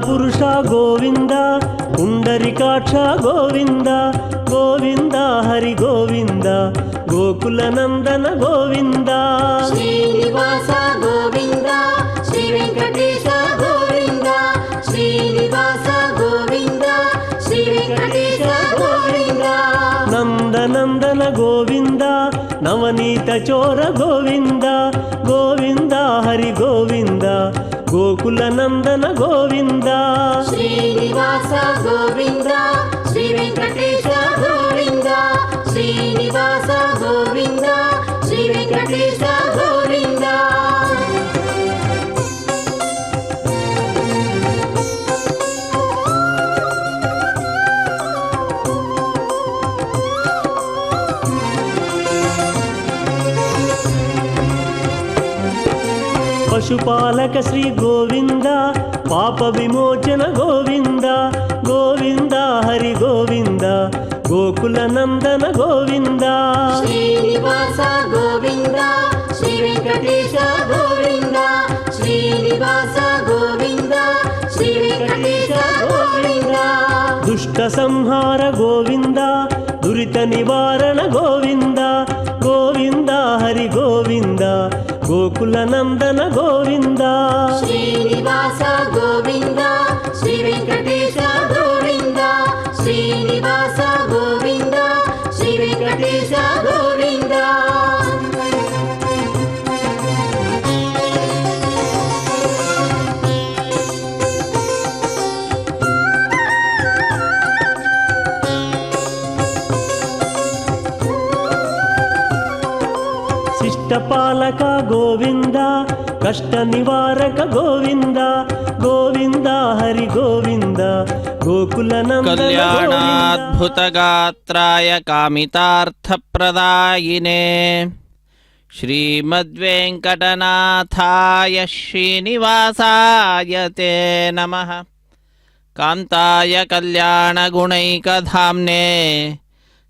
ಪುರುಷ ಗೋವಿಂದ, ಪುಂಡರಿಕಾಕ್ಷ ಗೋವಿಂದ ಗೋವಿಂದ ಹರಿ ಗೋವಿಂದ, ಗೋಕುಲ ನಂದನ ಗೋವಿಂದ. ಶ್ರೀನಿವಾಸ ಗೋವಿಂದ, ಶ್ರೀ ವೆಂಕಟೇಶ ಗೋವಿಂದ, ಶ್ರೀನಿವಾಸ ಗೋವಿಂದ, ಶ್ರೀ ವೆಂಕಟೇಶ ಗೋವಿಂದ. ನಂದನಂದನ ಗೋವಿಂದ, ನವನೀತ ಚೋರ ಗೋವಿಂದ ಗೋವಿಂದ ಹರಿ ಗೋವಿಂದ, ಗೋಕುಲ ನಂದನ ಗೋವಿಂದ. ಶ್ರೀನಿವಾಸ ಗೋವಿಂದ, ಶ್ರೀ ವೆಂಕಟೇಶ ಗೋವಿಂದ, ಶ್ರೀನಿವಾಸ ಗೋವಿಂದ, ಶ್ರೀ ವೆಂಕಟೇಶ ಗೋವಿಂದ. ಪಶುಪಾಲಕ ಶ್ರೀ ಗೋವಿಂದ, ಪಾಪ ವಿಮೋಚನ ಗೋವಿಂದ ಗೋವಿಂದ ಹರಿ ಗೋವಿಂದ, ಗೋಕುಲ ನಂದನ ಗೋವಿಂದ. ಶ್ರೀನಿವಾಸ ಗೋವಿಂದ, ಶ್ರೀ ವೆಂಕಟೇಶ ಗೋವಿಂದ, ಶ್ರೀನಿವಾಸ ಗೋವಿಂದ, ಶ್ರೀ ವೆಂಕಟೇಶ ಗೋವಿಂದ. ದುಷ್ಟ ಸಂಹಾರ ಗೋವಿಂದ, ದುರಿತ ನಿವಾರಣ ಗೋವಿಂದ ಗೋವಿಂದ ಹರಿ ಗೋವಿಂದ, ಗೋಕುಲ ನಂದನ ಗೋವಿಂದ. ಶ್ರೀನಿವಾಸ ಗೋವಿಂದ, ಶ್ರೀ ವೆಂಕಟೇಶ ಗೋವಿಂದ, ಶ್ರೀನಿವಾಸ ಗೋವಿಂದ, ಶ್ರೀ ವೆಂಕಟೇಶ ಗೋವಿಂದ. ಶಿಷ್ಟಪಾಲಕ ಗೋವಿಂದ, ಕಷ್ಟ ನಿವಾರಕ ಗೋವಿಂದ ಗೋವಿಂದ ಹರಿ ಗೋವಿಂದ, ಗೋಕುಲ ನಂದನ ಕಲ್ಯಾಣಾದ್ಭುತ ಗಾತ್ರಾಯ ಕಾಮಿತಾರ್ಥಪ್ರದಾಯಿನೇ ಶ್ರೀಮದ್ವೆಂಕಟನಾಥಾಯ ಶ್ರೀನಿವಾಸಾಯ ತೇ ನಮಃ. ಕಾಂತಾಯ ಕಲ್ಯಾಣಗುಣೈಕಧಾಮ್ನೇ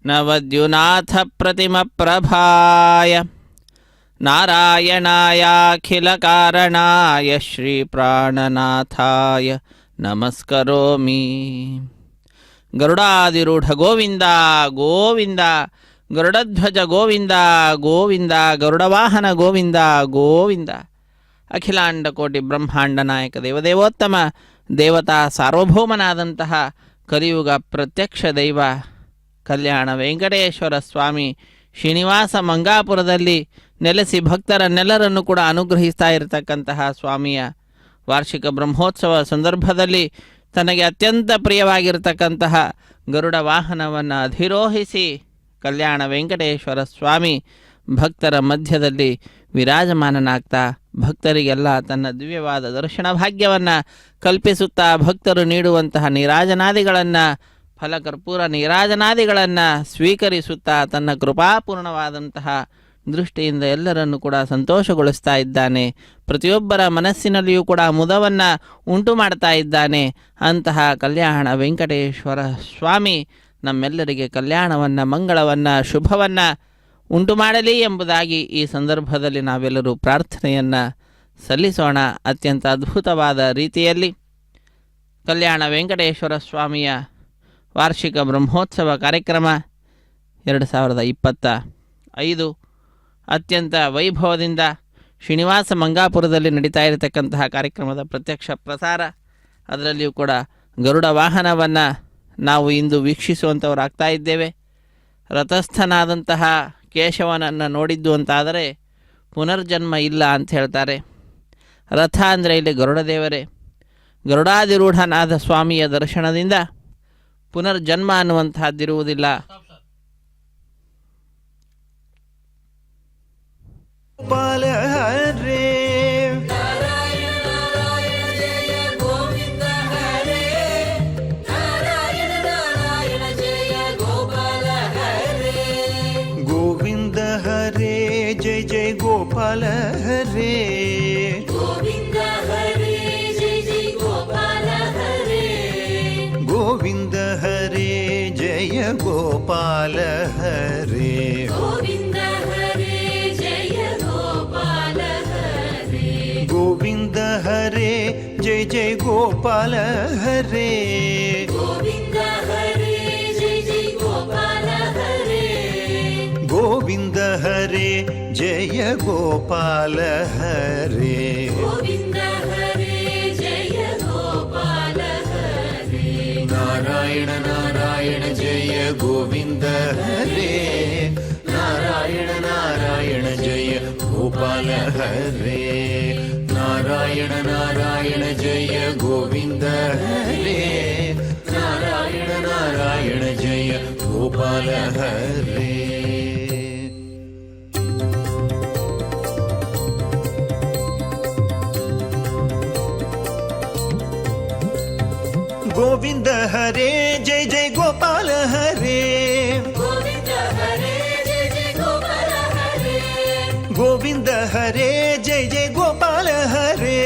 ನವದ್ಯುನಾಥ ಪ್ರತಿಮಪ್ರಭಾಯ ನಾರಾಯಣಾಯಾಖಿಲಕಾರಣಾಯ ಶ್ರೀಪ್ರಾಣನಾಥಾಯ ನಮಸ್ಕರೋಮಿ. ಗರುಡಾದಿರೂಢ ಗೋವಿಂದ ಗೋವಿಂದ, ಗರುಡಧ್ವಜ ಗೋವಿಂದ ಗೋವಿಂದ, ಗರುಡವಾಹನ ಗೋವಿಂದ ಗೋವಿಂದ. ಅಖಿಲಾಂಡ ಕೋಟಿ ಬ್ರಹ್ಮಾಂಡ ನಾಯಕ ದೇವದೇವೋತ್ತಮ ದೇವತಾ ಸಾರ್ವಭೌಮನಾದಂತಹ ಕಲಿಯುಗ ಪ್ರತ್ಯಕ್ಷ ದೈವ ಕಲ್ಯಾಣ ವೆಂಕಟೇಶ್ವರ ಸ್ವಾಮಿ ಶ್ರೀನಿವಾಸ ಮಂಗಾಪುರದಲ್ಲಿ ನೆಲೆಸಿ ಭಕ್ತರನ್ನೆಲ್ಲರನ್ನು ಕೂಡ ಅನುಗ್ರಹಿಸ್ತಾ ಇರತಕ್ಕಂತಹ ಸ್ವಾಮಿಯ ವಾರ್ಷಿಕ ಬ್ರಹ್ಮೋತ್ಸವ ಸಂದರ್ಭದಲ್ಲಿ ತನಗೆ ಅತ್ಯಂತ ಪ್ರಿಯವಾಗಿರತಕ್ಕಂತಹ ಗರುಡ ವಾಹನವನ್ನು ಅಧಿರೋಹಿಸಿ ಕಲ್ಯಾಣ ವೆಂಕಟೇಶ್ವರ ಸ್ವಾಮಿ ಭಕ್ತರ ಮಧ್ಯದಲ್ಲಿ ವಿರಾಜಮಾನನಾಗ್ತಾ ಭಕ್ತರಿಗೆಲ್ಲ ತನ್ನ ದಿವ್ಯವಾದ ದರ್ಶನ ಭಾಗ್ಯವನ್ನು ಕಲ್ಪಿಸುತ್ತಾ ಭಕ್ತರು ನೀಡುವಂತಹ ನೀರಾಜನಾದಿಗಳನ್ನು ಫಲಕರ್ಪೂರ ನೀರಾಜನಾದಿಗಳನ್ನು ಸ್ವೀಕರಿಸುತ್ತಾ ತನ್ನ ಕೃಪಾಪೂರ್ಣವಾದಂತಹ ದೃಷ್ಟಿಯಿಂದ ಎಲ್ಲರನ್ನು ಕೂಡ ಸಂತೋಷಗೊಳಿಸ್ತಾ ಇದ್ದಾನೆ. ಪ್ರತಿಯೊಬ್ಬರ ಮನಸ್ಸಿನಲ್ಲಿಯೂ ಕೂಡ ಮುದವನ್ನು ಉಂಟು ಮಾಡ್ತಾ ಇದ್ದಾನೆ. ಅಂತಹ ಕಲ್ಯಾಣ ವೆಂಕಟೇಶ್ವರ ಸ್ವಾಮಿ ನಮ್ಮೆಲ್ಲರಿಗೆ ಕಲ್ಯಾಣವನ್ನು, ಮಂಗಳವನ್ನು, ಶುಭವನ್ನು ಉಂಟು ಮಾಡಲಿ ಎಂಬುದಾಗಿ ಈ ಸಂದರ್ಭದಲ್ಲಿ ನಾವೆಲ್ಲರೂ ಪ್ರಾರ್ಥನೆಯನ್ನು ಸಲ್ಲಿಸೋಣ. ಅತ್ಯಂತ ಅದ್ಭುತವಾದ ರೀತಿಯಲ್ಲಿ ಕಲ್ಯಾಣ ವೆಂಕಟೇಶ್ವರ ಸ್ವಾಮಿಯ ವಾರ್ಷಿಕ ಬ್ರಹ್ಮೋತ್ಸವ ಕಾರ್ಯಕ್ರಮ 2025 ಅತ್ಯಂತ ವೈಭವದಿಂದ ಶ್ರೀನಿವಾಸ ಮಂಗಾಪುರದಲ್ಲಿ ನಡೀತಾ ಇರತಕ್ಕಂತಹ ಕಾರ್ಯಕ್ರಮದ ಪ್ರತ್ಯಕ್ಷ ಪ್ರಸಾರ, ಅದರಲ್ಲಿಯೂ ಕೂಡ ಗರುಡ ವಾಹನವನ್ನು ನಾವು ಇಂದು ವೀಕ್ಷಿಸುವಂಥವರಾಗ್ತಾ ಇದ್ದೇವೆ. ರಥಸ್ಥನಾದಂತಹ ಕೇಶವನನ್ನು ನೋಡಿದ್ದು ಅಂತಾದರೆ ಪುನರ್ಜನ್ಮ ಇಲ್ಲ ಅಂತ ಹೇಳ್ತಾರೆ. ರಥ ಅಂದರೆ ಇಲ್ಲಿ ಗರುಡ ದೇವರೇ. ಗರುಡಾದಿರೂಢನಾದ ಸ್ವಾಮಿಯ ದರ್ಶನದಿಂದ ಪುನರ್ಜನ್ಮ ಅನ್ನುವಂತಹದ್ದಿರುವುದಿಲ್ಲ. ಗೋಪಾಲ ಹರೇ ಗೋವಿಂದ ಹರೇ ಜಯ ಜಯ ಗೋಪಾಲ ಹರೇ ಗೋವಿಂದ ಹರೇ ಜಯ ಜಯ ಗೋಪಾಲ ಹರೇ ಗೋವಿಂದ ಹರೇ ಜಯ ಗೋಪಾಲ ಹರೇ ಗೋವಿಂದ ಹರೇ ಜಯ ಗೋಪಾಲ ಹರೇ ಗೋವಿಂದ ಹರೇ ಜಯ जय गोपाल हरे गोविन्द हरे जय जय गोपाल हरे गोविन्द हरे जय गोपाल हरे गोविन्द हरे जय गोपाल हरे नारायण नारायण जय गोविन्द हरे नारायण नारायण जय गोपाल हरे नारायण नारायण जय गोविन्द हरे नारायण नारायण जय गोपाल हरे गोविन्द हरे जय जय गोपाल हरे गोविन्द हरे जय जय गोपाल हरे गोविन्द हरे जय जय गोपाल हरे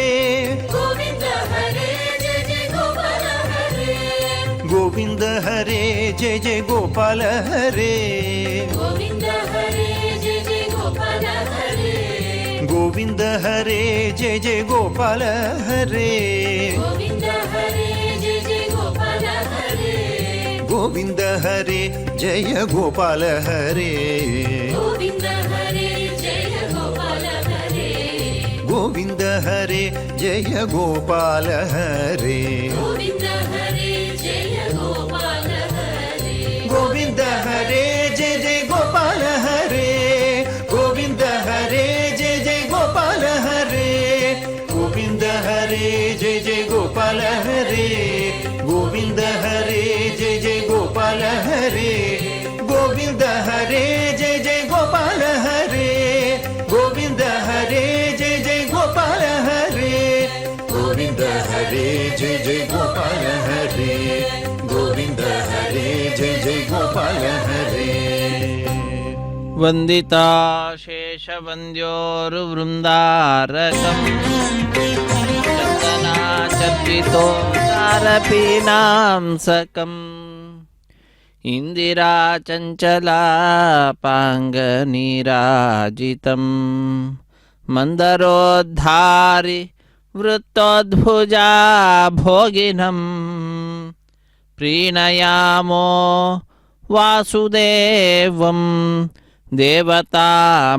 गोविन्द हरे जय जय गोपाल हरे गोविन्द हरे जय जय गोपाल हरे गोविन्द हरे जय जय गोपाल हरे गोविन्द हरे जय जय गोपाल हरे गोविन्द हरे जय जय गोपाल हरे गोविन्द हरे जय गोपाल हरे गोविन्द हरे जय गोपाल हरे गोविन्द हरे जय गोपाल हरे गोविन्द हरे जय गोपाल हरे गोविन्द हरे जय जय गोपाल हरे गोविन्द हरे जय जय गोपाल हरे गोविन्द हरे जय जय गोपाल हरे गोविन्द हरे जय जय गोपाल हरे गोविन्द हरे जय जय गोपाल हरे गोविन्द हरे जय जय गोपाल हरे गोविन्द हरे जय जय गोपाल हरे गोविन्द हरे जय जय गोपाल हरे ವಂದಿತಾ ಶೇಷವಂದ್ಯೋರುವೃಂದಾರಕಂ ಚಂದನಾಚರ್ಚಿತೋದಾರಪೀನಾಂಸಕಂ ಇಂದಿರಾಚಂಚಲಾಪಾಂಗನೀರಾಜಿತಂ ಮಂದರೋದ್ಧಾರಿ ವೃತ್ತೋದ್ಭುಜಾ ಭೋಗಿನಂ ಪ್ರೀಣಯಾಮೋ ವಾಸುದೇವಂ ದೇವತಾ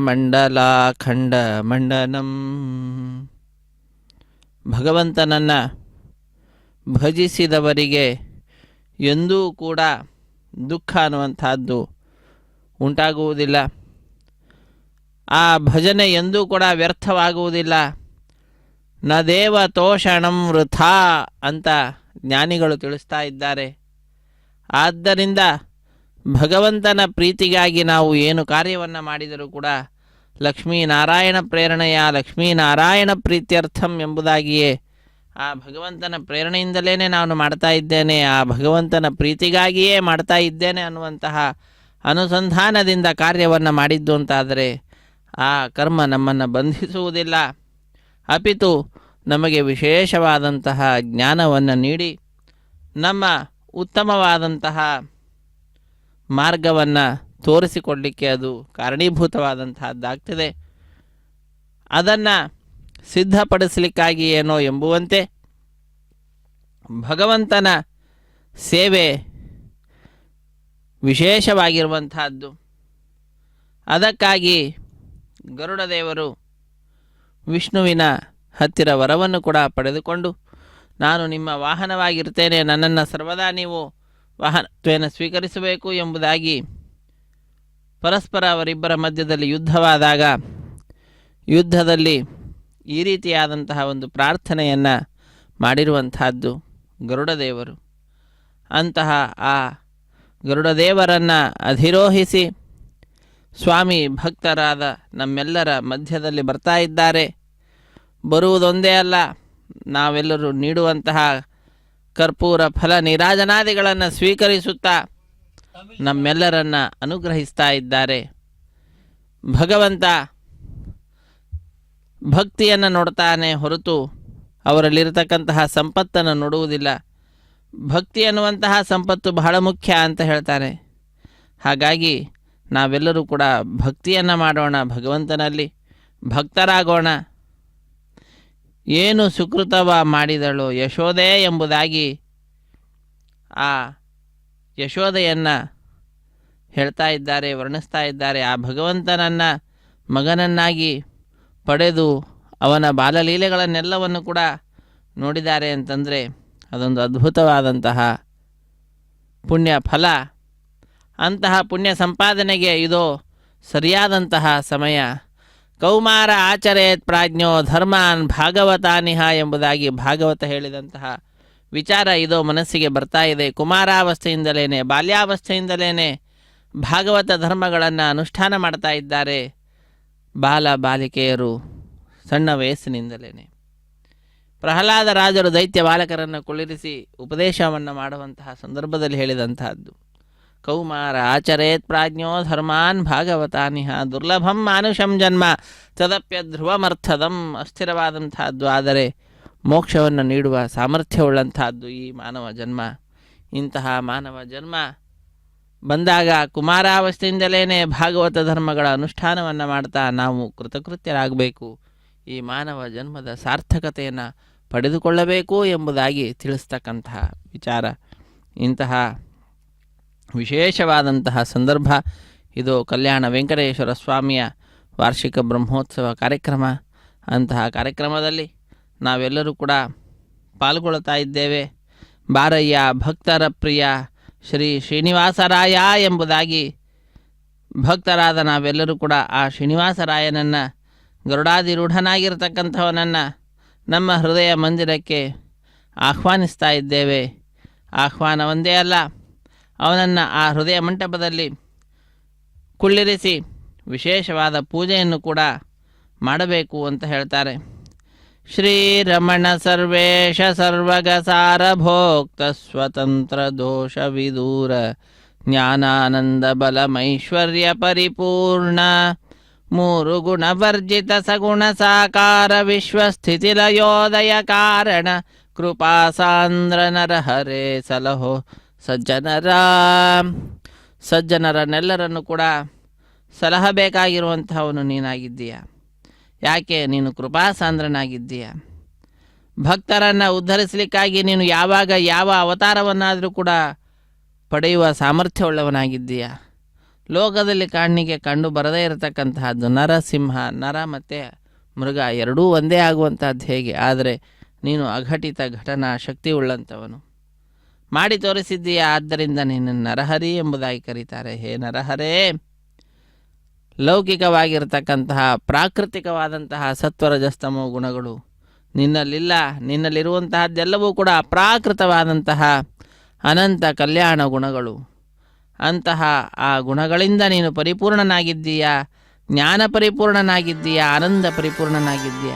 ಮಂಡಲಾಖಂಡ ಮಂಡನಂ. ಭಗವಂತನನ್ನು ಭಜಿಸಿದವರಿಗೆ ಎಂದೂ ಕೂಡ ದುಃಖ ಅನ್ನುವಂಥದ್ದು ಉಂಟಾಗುವುದಿಲ್ಲ. ಆ ಭಜನೆ ಎಂದೂ ಕೂಡ ವ್ಯರ್ಥವಾಗುವುದಿಲ್ಲ. ನ ದೇವ ತೋಷಣಂ ವೃಥಾ ಅಂತ ಜ್ಞಾನಿಗಳು ತಿಳಿಸ್ತಾ ಇದ್ದಾರೆ. ಆದ್ದರಿಂದ ಭಗವಂತನ ಪ್ರೀತಿಗಾಗಿ ನಾವು ಏನು ಕಾರ್ಯವನ್ನು ಮಾಡಿದರೂ ಕೂಡ ಲಕ್ಷ್ಮೀನಾರಾಯಣ ಪ್ರೇರಣೆಯ ಲಕ್ಷ್ಮೀನಾರಾಯಣ ಪ್ರೀತ್ಯರ್ಥಂ ಎಂಬುದಾಗಿಯೇ ಆ ಭಗವಂತನ ಪ್ರೇರಣೆಯಿಂದಲೇ ನಾನು ಮಾಡ್ತಾ ಇದ್ದೇನೆ, ಆ ಭಗವಂತನ ಪ್ರೀತಿಗಾಗಿಯೇ ಮಾಡ್ತಾ ಇದ್ದೇನೆ ಅನ್ನುವಂತಹ ಅನುಸಂಧಾನದಿಂದ ಕಾರ್ಯವನ್ನು ಮಾಡಿದ್ದು ಅಂತಾದರೆ ಆ ಕರ್ಮ ನಮ್ಮನ್ನು ಬಂಧಿಸುವುದಿಲ್ಲ. ಅಪಿತು ನಮಗೆ ವಿಶೇಷವಾದಂತಹ ಜ್ಞಾನವನ್ನು ನೀಡಿ ನಮ್ಮ ಉತ್ತಮವಾದಂತಹ ಮಾರ್ಗವನ್ನು ತೋರಿಸಿಕೊಡಲಿಕ್ಕೆ ಅದು ಕಾರಣೀಭೂತವಾದಂತಹದ್ದಾಗ್ತದೆ. ಅದನ್ನು ಸಿದ್ಧಪಡಿಸಲಿಕ್ಕಾಗಿ ಏನೋ ಎಂಬುವಂತೆ ಭಗವಂತನ ಸೇವೆ ವಿಶೇಷವಾಗಿರುವಂತಹದ್ದು. ಅದಕ್ಕಾಗಿ ಗರುಡದೇವರು ವಿಷ್ಣುವಿನ ಹತ್ತಿರ ವರವನ್ನು ಕೂಡ ಪಡೆದುಕೊಂಡು, ನಾನು ನಿಮ್ಮ ವಾಹನವಾಗಿರ್ತೇನೆ, ನನ್ನನ್ನು ಸರ್ವದಾ ನೀವು ವಾಹನತ್ವೇನ ಸ್ವೀಕರಿಸಬೇಕು ಎಂಬುದಾಗಿ ಪರಸ್ಪರ ಅವರಿಬ್ಬರ ಮಧ್ಯದಲ್ಲಿ ಯುದ್ಧವಾದಾಗ ಯುದ್ಧದಲ್ಲಿ ಈ ರೀತಿಯಾದಂತಹ ಒಂದು ಪ್ರಾರ್ಥನೆಯನ್ನು ಮಾಡಿರುವಂತಹದ್ದು ಗರುಡದೇವರು. ಅಂತಹ ಆ ಗರುಡದೇವರನ್ನು ಅಧಿರೋಹಿಸಿ ಸ್ವಾಮಿ ಭಕ್ತರಾದ ನಮ್ಮೆಲ್ಲರ ಮಧ್ಯದಲ್ಲಿ ಬರ್ತಾ ಇದ್ದಾರೆ. ಬರುವುದೊಂದೇ ಅಲ್ಲ, ನಾವೆಲ್ಲರೂ ನೀಡುವಂತಹ ಕರ್ಪೂರ ಫಲ ನೀರಾಜನಾದಿಗಳನ್ನು ಸ್ವೀಕರಿಸುತ್ತಾ ನಮ್ಮೆಲ್ಲರನ್ನ ಅನುಗ್ರಹಿಸ್ತಾ ಇದ್ದಾರೆ. ಭಗವಂತ ಭಕ್ತಿಯನ್ನು ನೋಡ್ತಾನೆ ಹೊರತು ಅವರಲ್ಲಿರತಕ್ಕಂತಹ ಸಂಪತ್ತನ್ನು ನೋಡುವುದಿಲ್ಲ. ಭಕ್ತಿ ಅನ್ನುವಂತಹ ಸಂಪತ್ತು ಬಹಳ ಮುಖ್ಯ ಅಂತ ಹೇಳ್ತಾನೆ. ಹಾಗಾಗಿ ನಾವೆಲ್ಲರೂ ಕೂಡ ಭಕ್ತಿಯನ್ನು ಮಾಡೋಣ, ಭಗವಂತನಲ್ಲಿ ಭಕ್ತರಾಗೋಣ. ಏನು ಸುಕೃತವ ಮಾಡಿದಳು ಯಶೋದೆ ಎಂಬುದಾಗಿ ಆ ಯಶೋದೆಯನ್ನು ಹೇಳ್ತಾ ಇದ್ದಾರೆ, ವರ್ಣಿಸ್ತಾ ಇದ್ದಾರೆ. ಆ ಭಗವಂತನನ್ನು ಮಗನನ್ನಾಗಿ ಪಡೆದು ಅವನ ಬಾಲಲೀಲೆಗಳನ್ನೆಲ್ಲವನ್ನು ಕೂಡ ನೋಡಿದ್ದಾರೆ ಅಂತಂದರೆ ಅದೊಂದು ಅದ್ಭುತವಾದಂತಹ ಪುಣ್ಯ ಫಲ. ಅಂತಹ ಪುಣ್ಯ ಸಂಪಾದನೆಗೆ ಇದು ಸರಿಯಾದಂತಹ ಸಮಯ. ಕೌಮಾರ ಆಚರೇತ್ ಪ್ರಾಜ್ಞೋ ಧರ್ಮಾನ್ ಭಾಗವತಾನಿಹ ಎಂಬುದಾಗಿ ಭಾಗವತ ಹೇಳಿದಂತಹ ವಿಚಾರ ಇದು ಮನಸ್ಸಿಗೆ ಬರ್ತಾ ಇದೆ. ಕುಮಾರಾವಸ್ಥೆಯಿಂದಲೇ ಬಾಲ್ಯಾವಸ್ಥೆಯಿಂದಲೇ ಭಾಗವತ ಧರ್ಮಗಳನ್ನು ಅನುಷ್ಠಾನ ಮಾಡ್ತಾ ಇದ್ದಾರೆ ಬಾಲ ಬಾಲಿಕೆಯರು ಸಣ್ಣ ವಯಸ್ಸಿನಿಂದಲೇ. ಪ್ರಹ್ಲಾದ ರಾಜರು ದೈತ್ಯ ಬಾಲಕರನ್ನು ಕುಳ್ಳಿರಿಸಿ ಉಪದೇಶವನ್ನು ಮಾಡುವಂತಹ ಸಂದರ್ಭದಲ್ಲಿ ಹೇಳಿದಂತಹದ್ದು, ಕೌಮಾರ ಆಚರೇತ್ ಪ್ರಾಜ್ಞೋ ಧರ್ಮಾನ್ ಭಾಗವತಾನಿಹ ದುರ್ಲಭಂ ಮಾನುಷಂ ಜನ್ಮ ತದಪ್ಯ ಧ್ರುವಮರ್ಥದಂ. ಅಸ್ಥಿರವಾದಂತಹದ್ದು ಆದರೆ ಮೋಕ್ಷವನ್ನು ನೀಡುವ ಸಾಮರ್ಥ್ಯವುಳ್ಳಂತಹದ್ದು ಈ ಮಾನವ ಜನ್ಮ. ಇಂತಹ ಮಾನವ ಜನ್ಮ ಬಂದಾಗ ಕುಮಾರಾವಸ್ಥೆಯಿಂದಲೇ ಭಾಗವತ ಧರ್ಮಗಳ ಅನುಷ್ಠಾನವನ್ನು ಮಾಡ್ತಾ ನಾವು ಕೃತಕೃತ್ಯರಾಗಬೇಕು, ಈ ಮಾನವ ಜನ್ಮದ ಸಾರ್ಥಕತೆಯನ್ನು ಪಡೆದುಕೊಳ್ಳಬೇಕು ಎಂಬುದಾಗಿ ತಿಳಿಸ್ತಕ್ಕಂತಹ ವಿಚಾರ. ಇಂತಹ ವಿಶೇಷವಾದಂತಹ ಸಂದರ್ಭ ಇದು ಕಲ್ಯಾಣ ವೆಂಕಟೇಶ್ವರ ಸ್ವಾಮಿಯ ವಾರ್ಷಿಕ ಬ್ರಹ್ಮೋತ್ಸವ ಕಾರ್ಯಕ್ರಮ. ಅಂತಹ ಕಾರ್ಯಕ್ರಮದಲ್ಲಿ ನಾವೆಲ್ಲರೂ ಕೂಡ ಪಾಲ್ಗೊಳ್ತಾ ಇದ್ದೇವೆ. ಬಾರಯ್ಯ ಭಕ್ತರ ಪ್ರಿಯ ಶ್ರೀ ಶ್ರೀನಿವಾಸರಾಯ ಎಂಬುದಾಗಿ ಭಕ್ತರಾದ ನಾವೆಲ್ಲರೂ ಕೂಡ ಆ ಶ್ರೀನಿವಾಸರಾಯನನ್ನು ಗರುಡಾಧಿರೂಢನಾಗಿರ್ತಕ್ಕಂಥವನನ್ನು ನಮ್ಮ ಹೃದಯ ಮಂದಿರಕ್ಕೆ ಆಹ್ವಾನಿಸ್ತಾ ಇದ್ದೇವೆ. ಆಹ್ವಾನ ಒಂದೇ ಅಲ್ಲ, ಅವನನ್ನು ಆ ಹೃದಯ ಮಂಟಪದಲ್ಲಿ ಕುಳ್ಳಿರಿಸಿ ವಿಶೇಷವಾದ ಪೂಜೆಯನ್ನು ಕೂಡ ಮಾಡಬೇಕು ಅಂತ ಹೇಳ್ತಾರೆ. ಶ್ರೀರಮಣ ಸರ್ವೇಶ ಸರ್ವಗ ಸಾರಭೋಕ್ತ ಸ್ವತಂತ್ರ ದೋಷ ವಿದೂರ ಜ್ಞಾನಾನಂದ ಬಲಮೈಶ್ವರ್ಯ ಪರಿಪೂರ್ಣ ಮೂರು ಗುಣವರ್ಜಿತ ಸಗುಣ ಸಾಕಾರ ವಿಶ್ವಸ್ಥಿತಿಲಯೋದಯ ಕಾರಣ ಕೃಪಾ ಸಾಂದ್ರ ನರಹರೇ ಸಲಹೋ ಸಜ್ಜನರನ್ನೆಲ್ಲರನ್ನು ಕೂಡ ಸಲಹಬೇಕಾಗಿರುವಂತಹವನು ನೀನಾಗಿದ್ದೀಯ. ಯಾಕೆ? ನೀನು ಕೃಪಾಸಾಂದ್ರನಾಗಿದ್ದೀಯ. ಭಕ್ತರನ್ನು ಉದ್ಧರಿಸಲಿಕ್ಕಾಗಿ ನೀನು ಯಾವಾಗ ಯಾವ ಅವತಾರವನ್ನಾದರೂ ಕೂಡ ಪಡೆಯುವ ಸಾಮರ್ಥ್ಯವುಳ್ಳವನಾಗಿದ್ದೀಯ. ಲೋಕದಲ್ಲಿ ಕಣ್ಣಿಗೆ ಕಂಡು ಬರದೇ ಇರತಕ್ಕಂತಹದ್ದು ನರಸಿಂಹ, ನರ ಮತ್ತು ಮೃಗ ಎರಡೂ ಒಂದೇ ಆಗುವಂತಹದ್ದು ಹೇಗೆ? ಆದರೆ ನೀನು ಅಘಟಿತ ಘಟನಾ ಶಕ್ತಿ ಉಳ್ಳಂಥವನು, ಮಾಡಿ ತೋರಿಸಿದ್ದೀಯ. ಆದ್ದರಿಂದ ನೀನು ನರಹರಿ ಎಂಬುದಾಗಿ ಕರೀತಾರೆ. ಹೇ ನರಹರೇ, ಲೌಕಿಕವಾಗಿರ್ತಕ್ಕಂತಹ ಪ್ರಾಕೃತಿಕವಾದಂತಹ ಸತ್ವರಜಸ್ತಮೋ ಗುಣಗಳು ನಿನ್ನಲ್ಲಿಲ್ಲ. ನಿನ್ನಲ್ಲಿರುವಂತಹದ್ದೆಲ್ಲವೂ ಕೂಡ ಅಪ್ರಾಕೃತವಾದಂತಹ ಅನಂತ ಕಲ್ಯಾಣ ಗುಣಗಳು. ಅಂತಹ ಆ ಗುಣಗಳಿಂದ ನೀನು ಪರಿಪೂರ್ಣನಾಗಿದ್ದೀಯ, ಜ್ಞಾನ ಪರಿಪೂರ್ಣನಾಗಿದ್ದೀಯ, ಆನಂದ ಪರಿಪೂರ್ಣನಾಗಿದ್ದೀಯ.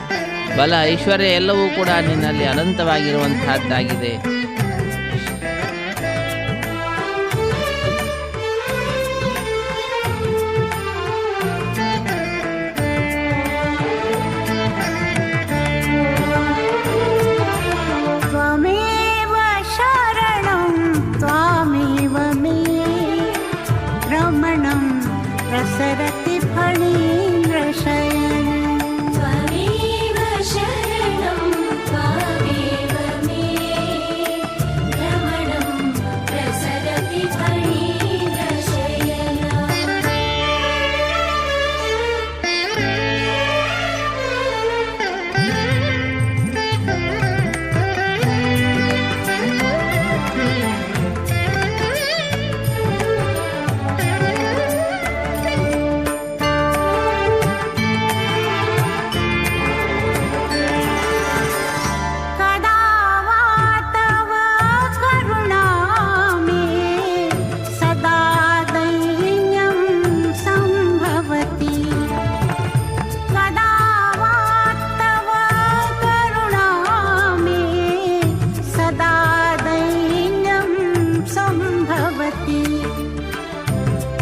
ಬಲ ಐಶ್ವರ್ಯ ಎಲ್ಲವೂ ಕೂಡ ನಿನ್ನಲ್ಲಿ ಅನಂತವಾಗಿರುವಂತಹದ್ದಾಗಿದೆ. सरति फणीन्द्र शयन त्वमेव शरणं त्वमेव मे रमणं प्रसरति फणीन्द्र शयन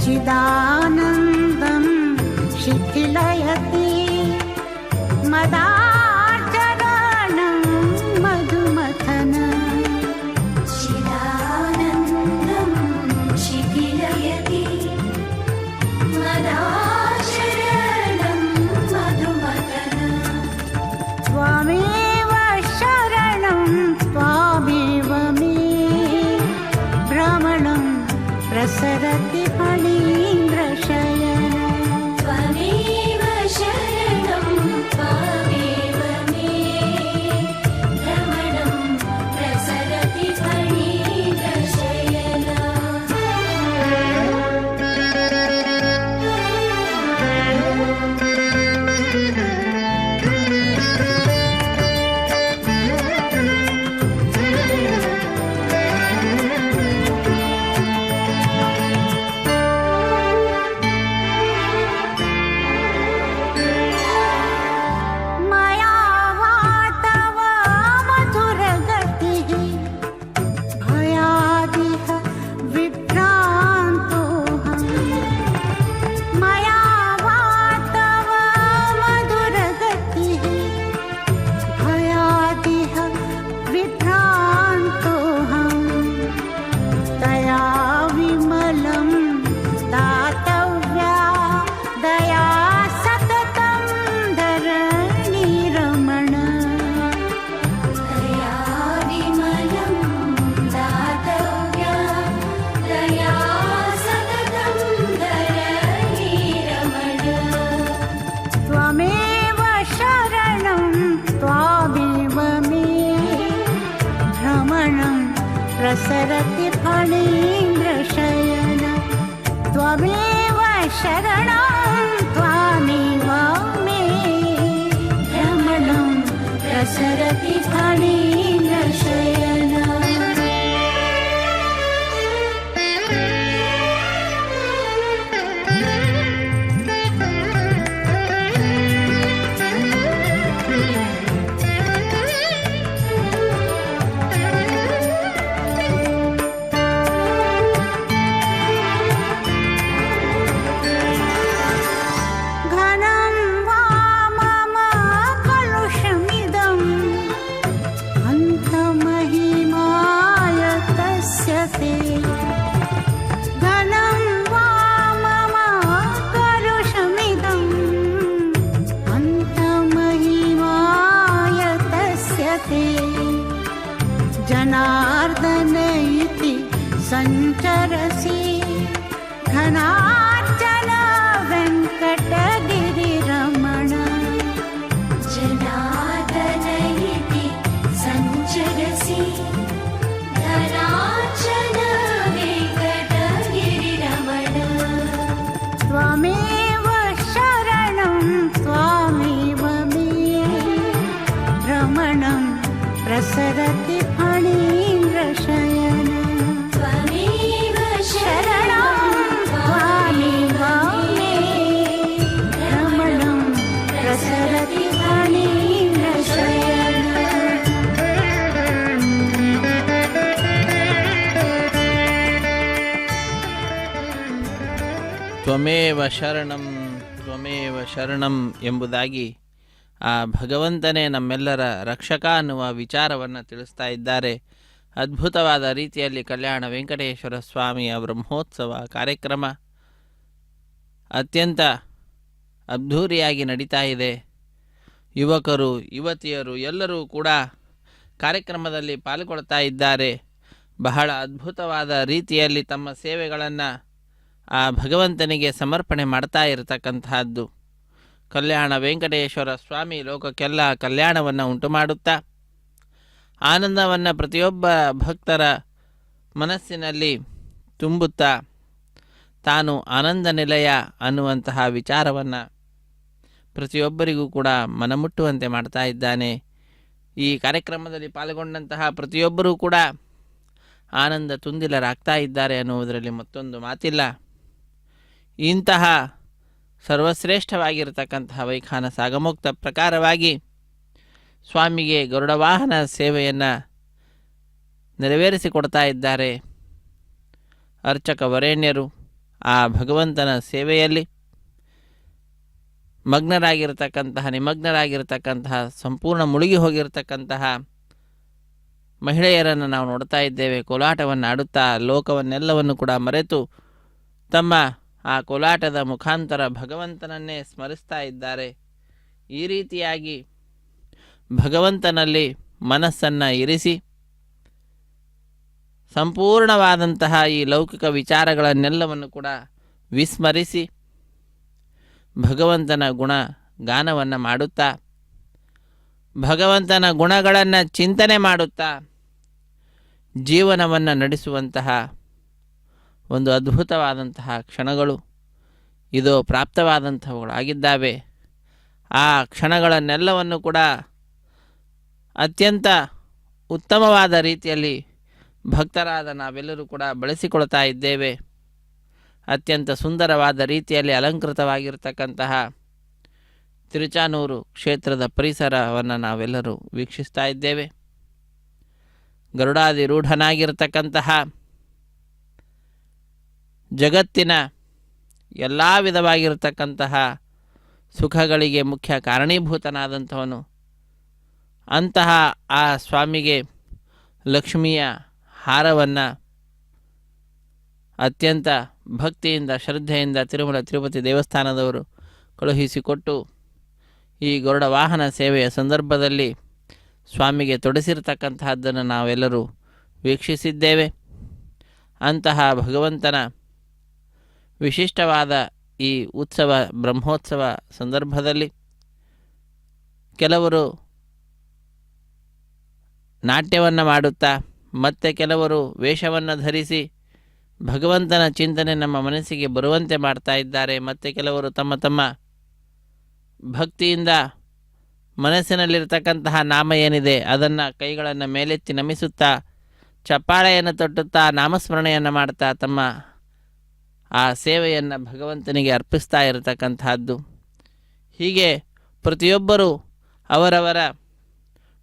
चिदानन्दं शिथिलयति मदाचरणं मधुमथन चिदानन्दं शिथिलयति मदाचरणं मधुमथन त्वमेव प्रसरति फणीन्द्रशयन त्वमेव शरणं त्वमेव मे रमणं प्रसरति फणीन्द्रशयन मया वा तव मधुरगतिः भयादिह विभ्रान्तोऽहम् मया वा तव मधुरगतिः भयादिह विभ्रान्तोऽहम् तया विमलं दातव्या दया सततं धरणीरमण दया विमलं दातव्या दया सततं धरणीरमण त्वमेव शरणं त्वामेव मे भ्रमणं प्रसरति फणीन्द्रशयन त्वमेव शरणं त्वामेव मे भ्रमणं प्रसरति फणीन्द्रशयन घनं वा मम कलुषमिदम् अन्तमहिमाय तस्य ते घनं वा मम कलुषमिदम् अन्तमहिमाय तस्य ते जनार्दन इति सञ्चरसि घनार्चन वेङ्कटगिरिरमण जनार्दन इति सञ्चरसि धनार्चन वेङ्कटगिरिरमण त्वमेव शरणं त्वामेव मे भ्रमणं प्रसरति फणीन्द्रशयन त्वमेव शरणं त्वामेव मे भ्रमणं प्रसरति फणीन्द्रशयन ತ್ವಮೇವ ಶರಣಂ ಎಂಬುದಾಗಿ ಆ ಭಗವಂತನೇ ನಮ್ಮೆಲ್ಲರ ರಕ್ಷಕ ಅನ್ನುವ ವಿಚಾರವನ್ನು ತಿಳಿಸ್ತಾ ಇದ್ದಾರೆ. ಅದ್ಭುತವಾದ ರೀತಿಯಲ್ಲಿ ಕಲ್ಯಾಣ ವೆಂಕಟೇಶ್ವರ ಸ್ವಾಮಿಯ ಬ್ರಹ್ಮೋತ್ಸವ ಕಾರ್ಯಕ್ರಮ ಅತ್ಯಂತ ಅದ್ಧೂರಿಯಾಗಿ ನಡೀತಾ ಇದೆ. ಯುವಕರು ಯುವತಿಯರು ಎಲ್ಲರೂ ಕೂಡ ಕಾರ್ಯಕ್ರಮದಲ್ಲಿ ಪಾಲ್ಗೊಳ್ತಾ ಇದ್ದಾರೆ. ಬಹಳ ಅದ್ಭುತವಾದ ರೀತಿಯಲ್ಲಿ ತಮ್ಮ ಸೇವೆಗಳನ್ನು ಆ ಭಗವಂತನಿಗೆ ಸಮರ್ಪಣೆ ಮಾಡ್ತಾ ಇರತಕ್ಕಂತಹದ್ದು. ಕಲ್ಯಾಣ ವೆಂಕಟೇಶ್ವರ ಸ್ವಾಮಿ ಲೋಕಕ್ಕೆಲ್ಲ ಕಲ್ಯಾಣವನ್ನು ಉಂಟು ಮಾಡುತ್ತಾ ಆನಂದವನ್ನು ಪ್ರತಿಯೊಬ್ಬ ಭಕ್ತರ ಮನಸ್ಸಿನಲ್ಲಿ ತುಂಬುತ್ತಾ ತಾನು ಆನಂದ ನಿಲಯ ಅನ್ನುವಂತಹ ವಿಚಾರವನ್ನು ಪ್ರತಿಯೊಬ್ಬರಿಗೂ ಕೂಡ ಮನಮುಟ್ಟುವಂತೆ ಮಾಡ್ತಾ ಇದ್ದಾನೆ. ಈ ಕಾರ್ಯಕ್ರಮದಲ್ಲಿ ಪಾಲ್ಗೊಂಡಂತಹ ಪ್ರತಿಯೊಬ್ಬರೂ ಕೂಡ ಆನಂದ ತುಂದಿಲರಾಗ್ತಾ ಇದ್ದಾರೆ ಅನ್ನುವುದರಲ್ಲಿ ಮತ್ತೊಂದು ಮಾತಿಲ್ಲ. ಇಂತಹ ಸರ್ವಶ್ರೇಷ್ಠವಾಗಿರತಕ್ಕಂತಹ ವೈಖಾನ ಸಾಗಮೋಕ್ತ ಪ್ರಕಾರವಾಗಿ ಸ್ವಾಮಿಗೆ ಗರುಡ ವಾಹನ ಸೇವೆಯನ್ನು ನೆರವೇರಿಸಿಕೊಡ್ತಾ ಇದ್ದಾರೆ ಅರ್ಚಕ ವರೇಣ್ಯರು. ಆ ಭಗವಂತನ ಸೇವೆಯಲ್ಲಿ ನಿಮಗ್ನರಾಗಿರ್ತಕ್ಕಂತಹ ಸಂಪೂರ್ಣ ಮುಳುಗಿ ಹೋಗಿರತಕ್ಕಂತಹ ಮಹಿಳೆಯರನ್ನು ನಾವು ನೋಡ್ತಾ ಇದ್ದೇವೆ. ಕೋಲಾಟವನ್ನು ಆಡುತ್ತಾ ಲೋಕವನ್ನೆಲ್ಲವನ್ನು ಕೂಡ ಮರೆತು ತಮ್ಮ ಆ ಕೋಲಾಟದ ಮುಖಾಂತರ ಭಗವಂತನನ್ನೇ ಸ್ಮರಿಸ್ತಾ ಇದ್ದಾರೆ. ಈ ರೀತಿಯಾಗಿ ಭಗವಂತನಲ್ಲಿ ಮನಸ್ಸನ್ನು ಇರಿಸಿ ಸಂಪೂರ್ಣವಾದಂತಹ ಈ ಲೌಕಿಕ ವಿಚಾರಗಳನ್ನೆಲ್ಲವನ್ನು ಕೂಡ ವಿಸ್ಮರಿಸಿ ಭಗವಂತನ ಗುಣ ಗಾನವನ್ನು ಮಾಡುತ್ತಾ ಭಗವಂತನ ಗುಣಗಳನ್ನು ಚಿಂತನೆ ಮಾಡುತ್ತಾ ಜೀವನವನ್ನು ನಡೆಸುವಂತಹ ಒಂದು ಅದ್ಭುತವಾದಂತಹ ಕ್ಷಣಗಳು ಇದು ಪ್ರಾಪ್ತವಾದಂಥವುಗಳಾಗಿದ್ದಾವೆ. ಆ ಕ್ಷಣಗಳನ್ನೆಲ್ಲವನ್ನು ಕೂಡ ಅತ್ಯಂತ ಉತ್ತಮವಾದ ರೀತಿಯಲ್ಲಿ ಭಕ್ತರಾದ ನಾವೆಲ್ಲರೂ ಕೂಡ ಬಳಸಿಕೊಳ್ತಾ ಇದ್ದೇವೆ. ಅತ್ಯಂತ ಸುಂದರವಾದ ರೀತಿಯಲ್ಲಿ ಅಲಂಕೃತವಾಗಿರ್ತಕ್ಕಂತಹ ತಿರುಚಾನೂರು ಕ್ಷೇತ್ರದ ಪರಿಸರವನ್ನು ನಾವೆಲ್ಲರೂ ವೀಕ್ಷಿಸ್ತಾ ಇದ್ದೇವೆ. ಗರುಡಾದಿರೂಢನಾಗಿರ್ತಕ್ಕಂತಹ ಜಗತ್ತಿನ ಎಲ್ಲ ವಿಧವಾಗಿರ್ತಕ್ಕಂತಹ ಸುಖಗಳಿಗೆ ಮುಖ್ಯ ಕಾರಣೀಭೂತನಾದಂಥವನು. ಅಂತಹ ಆ ಸ್ವಾಮಿಗೆ ಲಕ್ಷ್ಮಿಯ ಹಾರವನ್ನು ಅತ್ಯಂತ ಭಕ್ತಿಯಿಂದ ಶ್ರದ್ಧೆಯಿಂದ ತಿರುಮಲ ತಿರುಪತಿ ದೇವಸ್ಥಾನದವರು ಕಳುಹಿಸಿಕೊಟ್ಟು ಈ ಗರುಡ ವಾಹನ ಸೇವೆಯ ಸಂದರ್ಭದಲ್ಲಿ ಸ್ವಾಮಿಗೆ ತೊಡಸಿರ್ತಕ್ಕಂತಹದ್ದನ್ನು ನಾವೆಲ್ಲರೂ ವೀಕ್ಷಿಸಿದ್ದೇವೆ. ಅಂತಹ ಭಗವಂತನ ವಿಶಿಷ್ಟವಾದ ಈ ಉತ್ಸವ ಬ್ರಹ್ಮೋತ್ಸವ ಸಂದರ್ಭದಲ್ಲಿ ಕೆಲವರು ನಾಟ್ಯವನ್ನು ಮಾಡುತ್ತಾ ಮತ್ತೆ ಕೆಲವರು ವೇಷವನ್ನು ಧರಿಸಿ ಭಗವಂತನ ಚಿಂತನೆ ನಮ್ಮ ಮನಸ್ಸಿಗೆ ಬರುವಂತೆ ಮಾಡ್ತಾ ಇದ್ದಾರೆ. ಮತ್ತು ಕೆಲವರು ತಮ್ಮ ತಮ್ಮ ಭಕ್ತಿಯಿಂದ ಮನಸ್ಸಿನಲ್ಲಿರ್ತಕ್ಕಂತಹ ನಾಮ ಏನಿದೆ ಅದನ್ನು ಕೈಗಳನ್ನು ಮೇಲೆತ್ತಿ ನಮಿಸುತ್ತಾ ಚಪ್ಪಾಳೆಯನ್ನು ತಟ್ಟುತ್ತಾ ನಾಮಸ್ಮರಣೆಯನ್ನು ಮಾಡ್ತಾ ತಮ್ಮ ಆ ಸೇವೆಯನ್ನು ಭಗವಂತನಿಗೆ ಅರ್ಪಿಸ್ತಾ ಇರತಕ್ಕಂತಹದ್ದು. ಹೀಗೆ ಪ್ರತಿಯೊಬ್ಬರೂ ಅವರವರ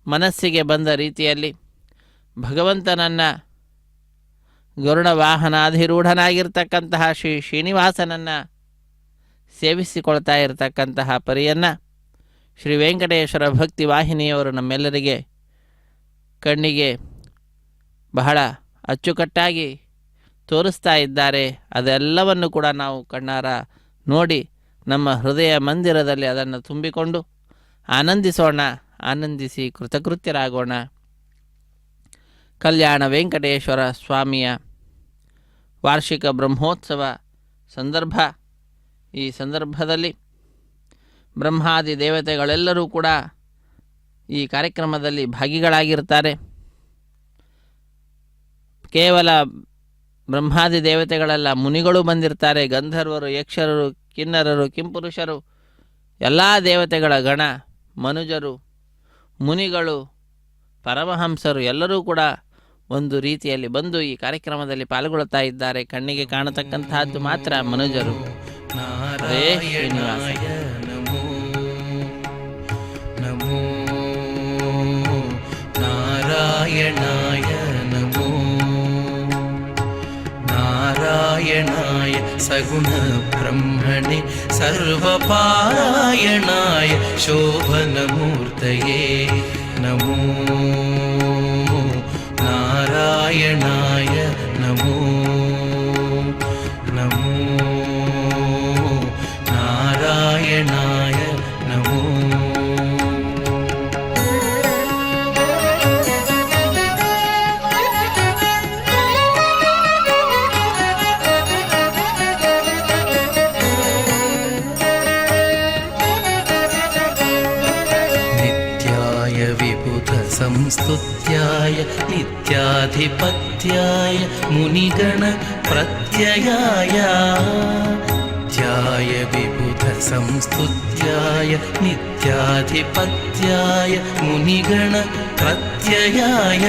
ಮನಸ್ಸಿಗೆ ಬಂದ ರೀತಿಯಲ್ಲಿ ಭಗವಂತನನ್ನು ಗರುಡ ವಾಹನಾಧಿರೂಢನಾಗಿರ್ತಕ್ಕಂತಹ ಶ್ರೀ ಶ್ರೀನಿವಾಸನನ್ನು ಸೇವಿಸಿಕೊಳ್ತಾ ಇರತಕ್ಕಂತಹ ಪರಿಯನ್ನು ಶ್ರೀ ವೆಂಕಟೇಶ್ವರ ಭಕ್ತಿ ವಾಹಿನಿಯವರು ನಮ್ಮೆಲ್ಲರಿಗೆ ಕಣ್ಣಿಗೆ ಬಹಳ ಅಚ್ಚುಕಟ್ಟಾಗಿ ತೋರಿಸ್ತಾ ಇದ್ದಾರೆ. ಅದೆಲ್ಲವನ್ನು ಕೂಡ ನಾವು ಕಣ್ಣಾರ ನೋಡಿ ನಮ್ಮ ಹೃದಯ ಮಂದಿರದಲ್ಲಿ ಅದನ್ನು ತುಂಬಿಕೊಂಡು ಆನಂದಿಸೋಣ, ಆನಂದಿಸಿ ಕೃತಕೃತ್ಯರಾಗೋಣ. ಕಲ್ಯಾಣ ವೆಂಕಟೇಶ್ವರ ಸ್ವಾಮಿಯ ವಾರ್ಷಿಕ ಬ್ರಹ್ಮೋತ್ಸವ ಸಂದರ್ಭ. ಈ ಸಂದರ್ಭದಲ್ಲಿ ಬ್ರಹ್ಮಾದಿ ದೇವತೆಗಳೆಲ್ಲರೂ ಕೂಡ ಈ ಕಾರ್ಯಕ್ರಮದಲ್ಲಿ ಭಾಗಿಗಳಾಗಿರ್ತಾರೆ. ಕೇವಲ ಬ್ರಹ್ಮಾದಿ ದೇವತೆಗಳೆಲ್ಲ, ಮುನಿಗಳು ಬಂದಿರ್ತಾರೆ. ಗಂಧರ್ವರು, ಯಕ್ಷರರು, ಕಿನ್ನರರು, ಕಿಂಪುರುಷರು, ಎಲ್ಲ ದೇವತೆಗಳ ಗಣ, ಮನುಜರು, ಮುನಿಗಳು, ಪರಮಹಂಸರು ಎಲ್ಲರೂ ಕೂಡ ಒಂದು ರೀತಿಯಲ್ಲಿ ಬಂದು ಈ ಕಾರ್ಯಕ್ರಮದಲ್ಲಿ ಪಾಲ್ಗೊಳ್ಳುತ್ತಾ ಇದ್ದಾರೆ. ಕಣ್ಣಿಗೆ ಕಾಣತಕ್ಕಂತಹದ್ದು ಮಾತ್ರ ಮನುಜರು. ಹರೇ ಶ್ರೀನಿವಾಸ. ನಮೋ ನಮೋ ನಾರಾಯಣಾಯ ನಮೋ ನಾರಾಯಣಾಯ ಸಗುಣ ಬ್ರಹ್ಮಣೆ ಸರ್ವಪಾರಾಯಣಾಯ ಶೋಭನಮೂರ್ತಯೇ ನಮೋ ನಾರಾಯಣಾಯ ನಮೋ ನಮೋ ನಾರಾಯಣಾಯ ನಮೋ. ನಿತ್ಯಾಯ ವಿಭುತ ಸಂಸ್ತುತ್ಯಾಯ ನಿತ್ಯಾಧಿಪತ್ಯಾಯ ಮುನಿಗಣ ಪ್ರತ್ಯಯಾಯ ಧ್ಯಾಯ ವಿಭುತ ಸಂಸ್ತುತ್ಯಾಯ ನಿತ್ಯಾಧಿಪತ್ಯಾಯ ಮುನಿಗಣ ಪ್ರತ್ಯಯಾಯ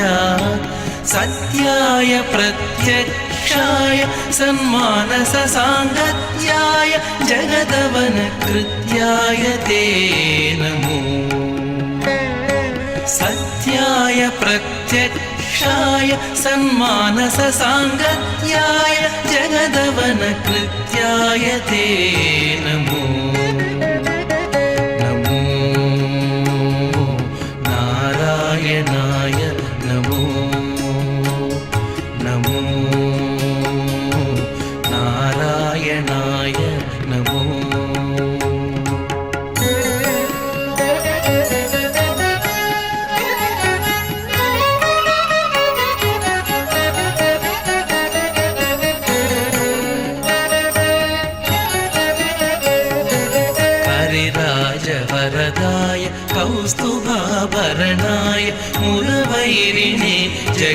ಸತ್ಯಾಯ ಪ್ರತ್ಯಕ್ಷಾಯ ಸನ್ಮಾನಸ ಸಾಂಗತ್ಯಾಯ ಜಗದವನ ಕೃತ್ಯಾಯ ತೇ ನಮೋ. ಸತ್ಯಾಯ ಪ್ರತ್ಯಕ್ಷಾಯ ಸನ್ಮಾನಸ ಸಾಂಗತ್ಯಾಯ ಜಗದವನ ಕೃತ್ಯಾಯ ತೇ ನಮೋ. ನಮೋ ನಾರಾಯಣಾಯ ನಮೋ ನಮೋ ನಾರಾಯಣಾಯ ನಮೋ.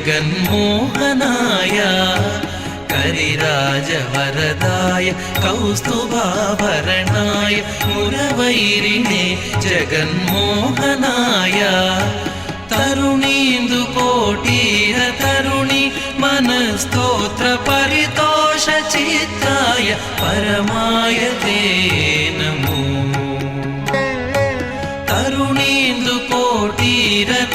जगन्मोहनाय करिराजवरदाय कौस्तुभाभरणाय मुरवैरिणे जगन्मोहनाय तरुणीन्दुकोटीर तरुणि मनस्तोत्र परितोषचित्ताय परमाय ते नमो तरुणीन्दुकोटीर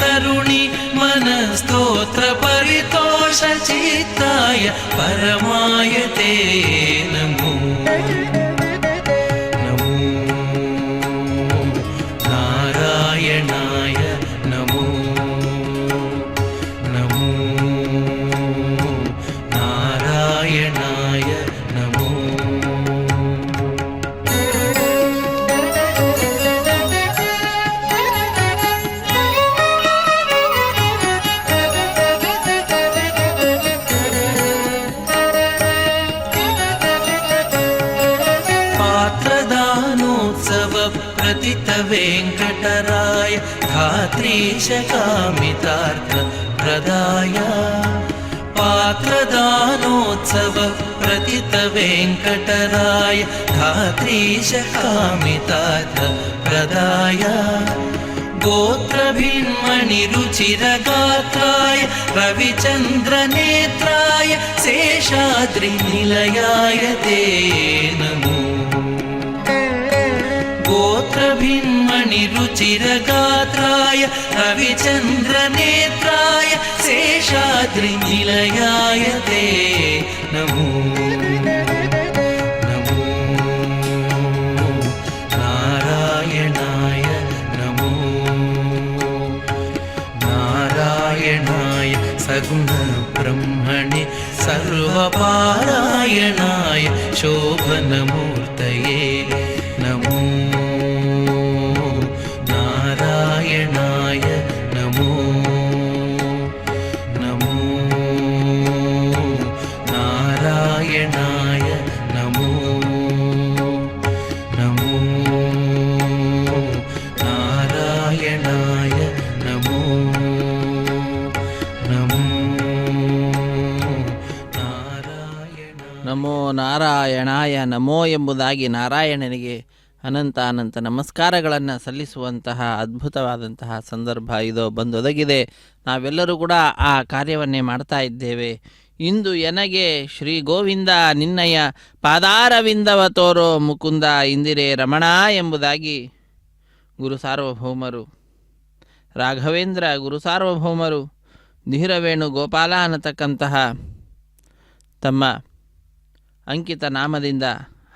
तरुणि मनस्तोत्र परितोषचित्ताय परमाय ते नमो नमो नारायणाय नमो नमो नारायणाय नमो पात्रदानोत्सव प्रतित वेङ्कटराय धात्रीश कामितार्थ प्रदाय पात्रदानोत्सव प्रतित वेङ्कटराय धात्रीश कामितार्थ प्रदाय गोत्रभिन्मणिरुचिरगात्राय रविचन्द्रनेत्राय शेषाद्रिनिलयाय ते नमो गोत्रभिन्मणिरुचिरगात्राय रविचन्द्रनेत्राय शेषाद्रिनिलयाय ते नमो नमो नारायणाय नमो नारायणाय सगुणब्रह्मणे सर्वपारायणाय शोभनमूर्तये नमो नारायणाय नमो नमो नारायणाय नमो नमो नारायणाय नमो नमो ನಮೋ ನಾರಾಯಣಾಯ ನಮೋ ಎಂಬುದಾಗಿ ನಾರಾಯಣನಿಗೆ ಅನಂತ ಅನಂತ ನಮಸ್ಕಾರಗಳನ್ನು ಸಲ್ಲಿಸುವಂತಹ ಅದ್ಭುತವಾದಂತಹ ಸಂದರ್ಭ ಇದು ಬಂದೊದಗಿದೆ. ನಾವೆಲ್ಲರೂ ಕೂಡ ಆ ಕಾರ್ಯವನ್ನೇ ಮಾಡ್ತಾ ಇದ್ದೇವೆ. ಇಂದು ಎನಗೆ ಶ್ರೀ ಗೋವಿಂದ ನಿನ್ನಯ ಪಾದಾರವಿಂದವ ತೋರೋ ಮುಕುಂದ ಇಂದಿರೆ ರಮಣ ಎಂಬುದಾಗಿ ಗುರು ಸಾರ್ವಭೌಮರು ರಾಘವೇಂದ್ರ ಗುರು ಸಾರ್ವಭೌಮರು ಧೀರವೇಣು ಗೋಪಾಲ ಅನ್ನತಕ್ಕಂತಹ ತಮ್ಮ ಅಂಕಿತ ನಾಮದಿಂದ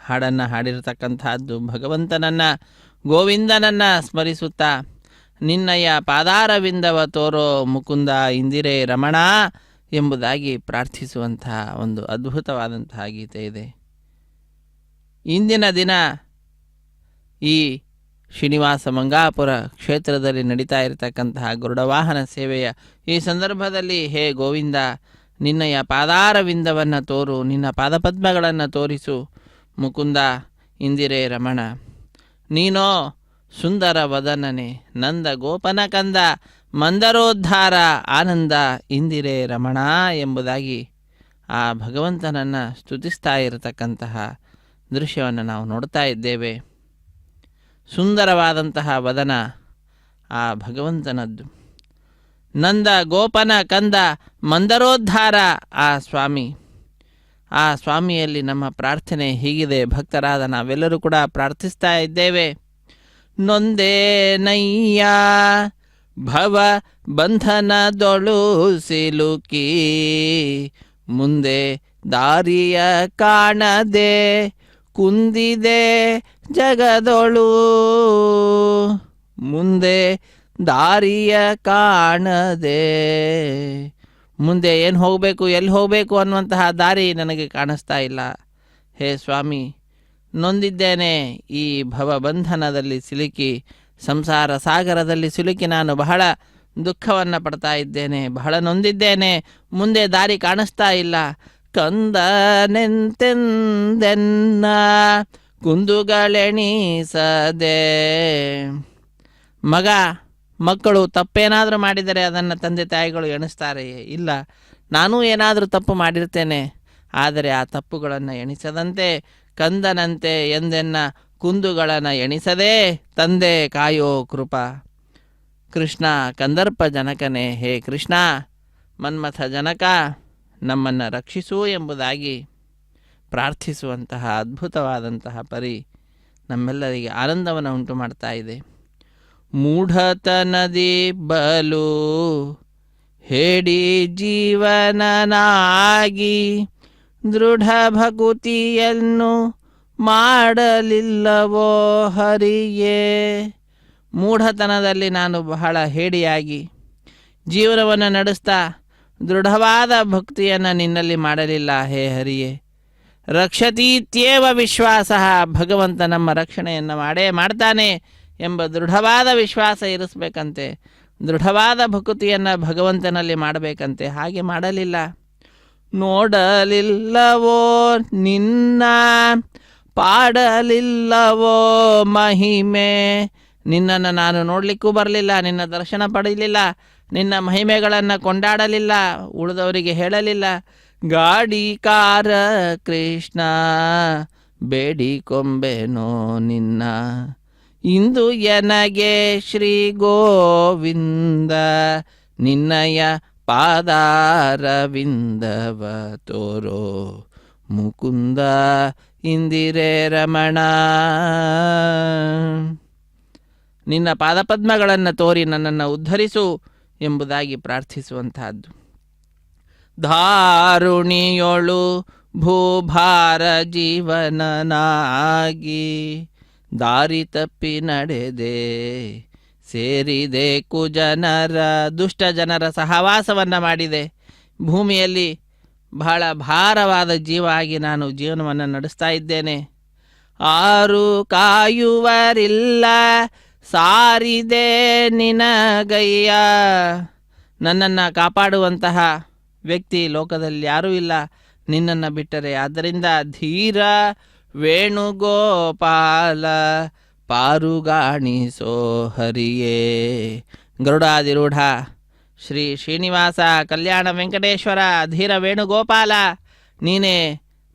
ಹಾಡನ್ನು ಹಾಡಿರತಕ್ಕಂತಹದ್ದು. ಭಗವಂತನನ್ನು ಗೋವಿಂದನನ್ನು ಸ್ಮರಿಸುತ್ತಾ ನಿನ್ನಯ ಪಾದಾರವಿಂದವ ತೋರೋ ಮುಕುಂದ ಇಂದಿರೆ ರಮಣ ಎಂಬುದಾಗಿ ಪ್ರಾರ್ಥಿಸುವಂತಹ ಒಂದು ಅದ್ಭುತವಾದಂತಹ ಗೀತೆ ಇದೆ. ಇಂದಿನ ದಿನ ಈ ಶ್ರೀನಿವಾಸ ಮಂಗಾಪುರ ಕ್ಷೇತ್ರದಲ್ಲಿ ನಡೀತಾ ಇರತಕ್ಕಂತಹ ಗರುಡವಾಹನ ಸೇವೆಯ ಈ ಸಂದರ್ಭದಲ್ಲಿ ಹೇ ಗೋವಿಂದ ನಿನ್ನಯ ಪಾದಾರವಿಂದವನ್ನು ತೋರು, ನಿನ್ನ ಪಾದಪದ್ಮಗಳನ್ನು ತೋರಿಸು ಮುಕುಂದ ಇಂದಿರೆ ರಮಣ. ನೀನೋ ಸುಂದರ ವದನನೆ ನಂದ ಗೋಪನ ಕಂದ ಮಂದರೋದ್ಧಾರ ಆನಂದ ಇಂದಿರೆ ರಮಣ ಎಂಬುದಾಗಿ ಆ ಭಗವಂತನನ್ನು ಸ್ತುತಿಸ್ತಾ ಇರತಕ್ಕಂತಹ ದೃಶ್ಯವನ್ನು ನಾವು ನೋಡ್ತಾ ಇದ್ದೇವೆ. ಸುಂದರವಾದಂತಹ ವದನ ಆ ಭಗವಂತನದ್ದು. ನಂದ ಗೋಪನ ಕಂದ ಮಂದರೋದ್ಧಾರ ಆ ಸ್ವಾಮಿ. ಆ ಸ್ವಾಮಿಯಲ್ಲಿ ನಮ್ಮ ಪ್ರಾರ್ಥನೆ ಹೀಗಿದೆ. ಭಕ್ತರಾದ ನಾವೆಲ್ಲರೂ ಕೂಡ ಪ್ರಾರ್ಥಿಸ್ತಾ ಇದ್ದೇವೆ. ನೊಂದೇ ನಯ್ಯ ಭವ ಬಂಧನದೊಳು ಸಿಲುಕಿ ಮುಂದೆ ದಾರಿಯ ಕಾಣದೆ ಕುಂದಿದೆ ಜಗದೊಳು, ಮುಂದೆ ದಾರಿಯ ಕಾಣದೆ, ಮುಂದೆ ಏನು ಹೋಗಬೇಕು ಎಲ್ಲಿ ಹೋಗಬೇಕು ಅನ್ನುವಂತಹ ದಾರಿ ನನಗೆ ಕಾಣಿಸ್ತಾ ಇಲ್ಲ. ಹೇ ಸ್ವಾಮಿ, ನೊಂದಿದ್ದೇನೆ. ಈ ಭವಬಂಧನದಲ್ಲಿ ಸಿಲುಕಿ, ಸಂಸಾರ ಸಾಗರದಲ್ಲಿ ಸಿಲುಕಿ ನಾನು ಬಹಳ ದುಃಖವನ್ನು ಪಡ್ತಾ ಇದ್ದೇನೆ, ಬಹಳ ನೊಂದಿದ್ದೇನೆ. ಮುಂದೆ ದಾರಿ ಕಾಣಿಸ್ತಾ ಇಲ್ಲ. ಕಂದನೆಂತೆಂದೆನ್ನ ಕುಂದುಗಳೆಣಿಸದೆ, ಮಗ ಮಕ್ಕಳು ತಪ್ಪೇನಾದರೂ ಮಾಡಿದರೆ ಅದನ್ನು ತಂದೆ ತಾಯಿಗಳು ಎಣಿಸ್ತಾರೆಯೇ? ಇಲ್ಲ. ನಾನೂ ಏನಾದರೂ ತಪ್ಪು ಮಾಡಿರ್ತೇನೆ, ಆದರೆ ಆ ತಪ್ಪುಗಳನ್ನು ಎಣಿಸದಂತೆ ಕಂದನಂತೆ ಎಂದೆನ್ನ ಕುಂದುಗಳನ್ನು ಎಣಿಸದೇ ತಂದೆ ಕಾಯೋ ಕೃಪಾ. ಕೃಷ್ಣ ಕಂದರ್ಪ ಜನಕನೇ, ಹೇ ಕೃಷ್ಣ ಮನ್ಮಥ ಜನಕ ನಮ್ಮನ್ನು ರಕ್ಷಿಸು ಎಂಬುದಾಗಿ ಪ್ರಾರ್ಥಿಸುವಂತಹ ಅದ್ಭುತವಾದಂತಹ ಪರಿ ನಮ್ಮೆಲ್ಲರಿಗೆ ಆನಂದವನ್ನು ಉಂಟು ಮಾಡ್ತಾ ಇದೆ. ಮೂಢತನದಿ ಬಲು ಹೇಡಿ ಜೀವನನಾಗಿ ದೃಢ ಭಕುತಿಯನ್ನು ಮಾಡಲಿಲ್ಲವೋ ಹರಿಯೇ. ಮೂಢತನದಲ್ಲಿ ನಾನು ಬಹಳ ಹೇಡಿಯಾಗಿ ಜೀವನವನ್ನು ನಡೆಸ್ತಾ ದೃಢವಾದ ಭಕ್ತಿಯನ್ನು ನಿನ್ನಲ್ಲಿ ಮಾಡಲಿಲ್ಲ ಹೇ ಹರಿಯೇ. ರಕ್ಷತೀತ್ಯೇವ ವಿಶ್ವಾಸ, ಭಗವಂತ ನಮ್ಮ ರಕ್ಷಣೆಯನ್ನು ಮಾಡ್ತಾನೆ ಎಂಬ ದೃಢವಾದ ವಿಶ್ವಾಸ ಇರಿಸ್ಬೇಕಂತೆ. ದೃಢವಾದ ಭಕ್ತಿಯನ್ನು ಭಗವಂತನಲ್ಲಿ ಮಾಡಬೇಕಂತೆ. ಹಾಗೆ ಮಾಡಲಿಲ್ಲ. ನೋಡಲಿಲ್ಲವೋ ನಿನ್ನ ಪಾಡಲಿಲ್ಲವೋ ಮಹಿಮೆ, ನಿನ್ನನ್ನು ನಾನು ನೋಡಲಿಕ್ಕೂ ಬರಲಿಲ್ಲ, ನಿನ್ನ ದರ್ಶನ ಪಡೀಲಿಲ್ಲ, ನಿನ್ನ ಮಹಿಮೆಗಳನ್ನು ಕೊಂಡಾಡಲಿಲ್ಲ, ಉಳಿದವರಿಗೆ ಹೇಳಲಿಲ್ಲ. ಗಾಡಿಕಾರ ಕೃಷ್ಣ ಬೇಡಿಕೊಂಬೆನೋ ನಿನ್ನ, ಇಂದು ಎನಗೆ ಶ್ರೀ ಗೋವಿಂದ ನಿನ್ನಯ ಪಾದಾರವಿಂದವ ತೋರೋ ಮುಕುಂದ ಇಂದಿರೇ ರಮಣ. ನಿನ್ನ ಪಾದಪದ್ಮಗಳನ್ನು ತೋರಿ ನನ್ನನ್ನು ಉದ್ಧರಿಸು ಎಂಬುದಾಗಿ ಪ್ರಾರ್ಥಿಸುವಂತಹದ್ದು. ಧಾರುಣಿಯೊಳು ಭೂಭಾರ ಜೀವನನಾಗಿ ದಾರಿ ತಪ್ಪಿ ನಡೆದೆ ಸೇರಿದೆ ಕುಜನರ, ದುಷ್ಟ ಜನರ ಸಹವಾಸವನ್ನು ಮಾಡಿದೆ. ಭೂಮಿಯಲ್ಲಿ ಬಹಳ ಭಾರವಾದ ಜೀವ ಆಗಿ ನಾನು ಜೀವನವನ್ನು ನಡೆಸ್ತಾ ಇದ್ದೇನೆ. ಆರು ಕಾಯುವರಿಲ್ಲ ಸಾರಿದೆ ನಿನಗಯ್ಯ, ನನ್ನನ್ನು ಕಾಪಾಡುವಂತಹ ವ್ಯಕ್ತಿ ಲೋಕದಲ್ಲಿ ಯಾರೂ ಇಲ್ಲ ನಿನ್ನನ್ನು ಬಿಟ್ಟರೆ. ಆದ್ದರಿಂದ ಧೀರ ವೇಣುಗೋಪಾಲ ಪಾರುಗಾಣಿಸೋ ಹರಿಯೇ. ಗರುಡಾದಿರೂಢ ಶ್ರೀ ಶ್ರೀನಿವಾಸ ಕಲ್ಯಾಣ ವೆಂಕಟೇಶ್ವರ ಧೀರ ವೇಣುಗೋಪಾಲ, ನೀನೇ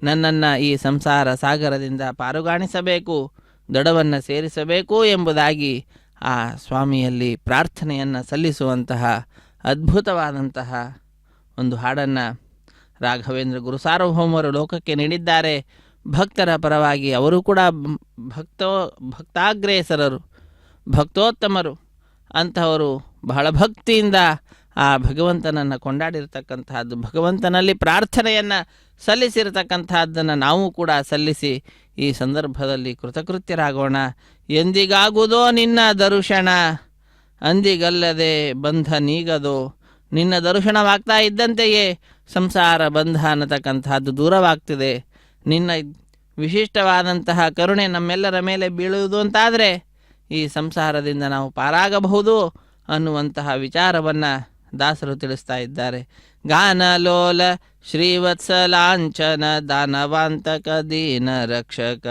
ನನ್ನನ್ನು ಈ ಸಂಸಾರ ಸಾಗರದಿಂದ ಪಾರುಗಾಣಿಸಬೇಕು, ದಡವನ್ನು ಸೇರಿಸಬೇಕು ಎಂಬುದಾಗಿ ಆ ಸ್ವಾಮಿಯಲ್ಲಿ ಪ್ರಾರ್ಥನೆಯನ್ನು ಸಲ್ಲಿಸುವಂತಹ ಅದ್ಭುತವಾದಂತಹ ಒಂದು ಹಾಡನ್ನು ರಾಘವೇಂದ್ರ ಗುರು ಸಾರ್ವಭೌಮರು ಲೋಕಕ್ಕೆ ನೀಡಿದ್ದಾರೆ. ಭಕ್ತರ ಪರವಾಗಿ ಅವರು ಕೂಡ ಭಕ್ತಾಗ್ರೇಸರರು, ಭಕ್ತೋತ್ತಮರು. ಅಂತಹವರು ಬಹಳ ಭಕ್ತಿಯಿಂದ ಆ ಭಗವಂತನನ್ನು ಕೊಂಡಾಡಿರ್ತಕ್ಕಂತಹದ್ದು, ಭಗವಂತನಲ್ಲಿ ಪ್ರಾರ್ಥನೆಯನ್ನು ಸಲ್ಲಿಸಿರತಕ್ಕಂತಹದ್ದನ್ನು ನಾವು ಕೂಡ ಸಲ್ಲಿಸಿ ಈ ಸಂದರ್ಭದಲ್ಲಿ ಕೃತಕೃತ್ಯರಾಗೋಣ. ಎಂದಿಗಾಗುವುದೋ ನಿನ್ನ ದರ್ಶನ ಅಂದಿಗಲ್ಲದೆ ಬಂಧ ನೀಗದೋ. ನಿನ್ನ ದರ್ಶನವಾಗ್ತಾ ಇದ್ದಂತೆಯೇ ಸಂಸಾರ ಬಂಧ ಅನ್ನತಕ್ಕಂತಹದ್ದು ದೂರವಾಗ್ತಿದೆ. ನಿನ್ನ ವಿಶಿಷ್ಟವಾದಂತಹ ಕರುಣೆ ನಮ್ಮೆಲ್ಲರ ಮೇಲೆ ಬೀಳುವುದು ಅಂತಾದರೆ ಈ ಸಂಸಾರದಿಂದ ನಾವು ಪಾರಾಗಬಹುದು ಅನ್ನುವಂತಹ ವಿಚಾರವನ್ನು ದಾಸರು ತಿಳಿಸ್ತಾ ಇದ್ದಾರೆ. ಗಾನಲೋಲ ಶ್ರೀವತ್ಸಲಾಂಚನ ದಾನವಾಂತಕ ದೀನ ರಕ್ಷಕ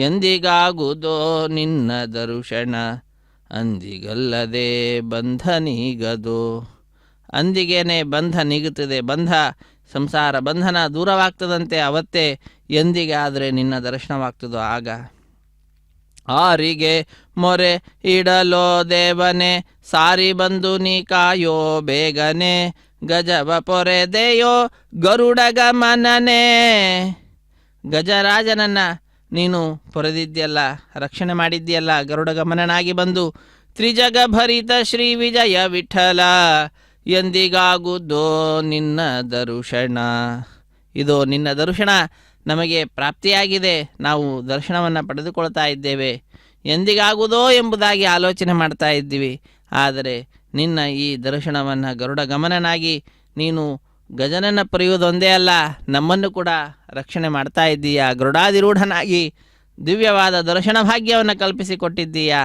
ಎಂದಿಗಾಗುವುದೋ ನಿನ್ನ ದರ್ಶನ ಅಂದಿಗಲ್ಲದೆ ಬಂಧ ನೀಗದು. ಅಂದಿಗೇನೆ ಬಂಧ ನೀಗುತ್ತದೆ, ಬಂಧ ಸಂಸಾರ ಬಂಧನ ದೂರವಾಗ್ತದಂತೆ ಅವತ್ತೇ ಎಂದಿಗಾದರೆ ನಿನ್ನ ದರ್ಶನವಾಗ್ತದೋ ಆಗ. ಆರಿಗೆ ಮೊರೆ ಇಡಲೋ ದೇವನೇ ಸಾರಿ ಬಂದು ನೀ ಕಾಯೋ ಬೇಗನೆ ಗಜವ ಪೊರೆದೆಯೋ ಗರುಡ ಗಮನನೇ. ಗಜರಾಜನನ್ನ ನೀನು ಪೊರೆದಿದ್ಯಲ್ಲ, ರಕ್ಷಣೆ ಮಾಡಿದ್ಯಲ್ಲ, ಗರುಡ ಗಮನನಾಗಿ ಬಂದು ತ್ರಿಜಗ ಭರಿತ ಶ್ರೀ ವಿಜಯ ವಿಠಲ ಎಂದಿಗಾಗುವುದೋ ನಿನ್ನ ದರ್ಶನ. ಇದು ನಿನ್ನ ದರ್ಶನ ನಮಗೆ ಪ್ರಾಪ್ತಿಯಾಗಿದೆ, ನಾವು ದರ್ಶನವನ್ನು ಪಡೆದುಕೊಳ್ತಾ ಇದ್ದೇವೆ. ಎಂದಿಗಾಗುವುದೋ ಎಂಬುದಾಗಿ ಆಲೋಚನೆ ಮಾಡ್ತಾ ಇದ್ದೀವಿ. ಆದರೆ ನಿನ್ನ ಈ ದರ್ಶನವನ್ನು ಗರುಡ ಗಮನನಾಗಿ ನೀನು ಗಜನನ್ನು ಪಡೆಯುವುದೊಂದೇ ಅಲ್ಲ, ನಮ್ಮನ್ನು ಕೂಡ ರಕ್ಷಣೆ ಮಾಡ್ತಾ ಇದ್ದೀಯಾ. ಗರುಡಾದಿರೂಢನಾಗಿ ದಿವ್ಯವಾದ ದರ್ಶನ ಭಾಗ್ಯವನ್ನು ಕಲ್ಪಿಸಿಕೊಟ್ಟಿದ್ದೀಯಾ.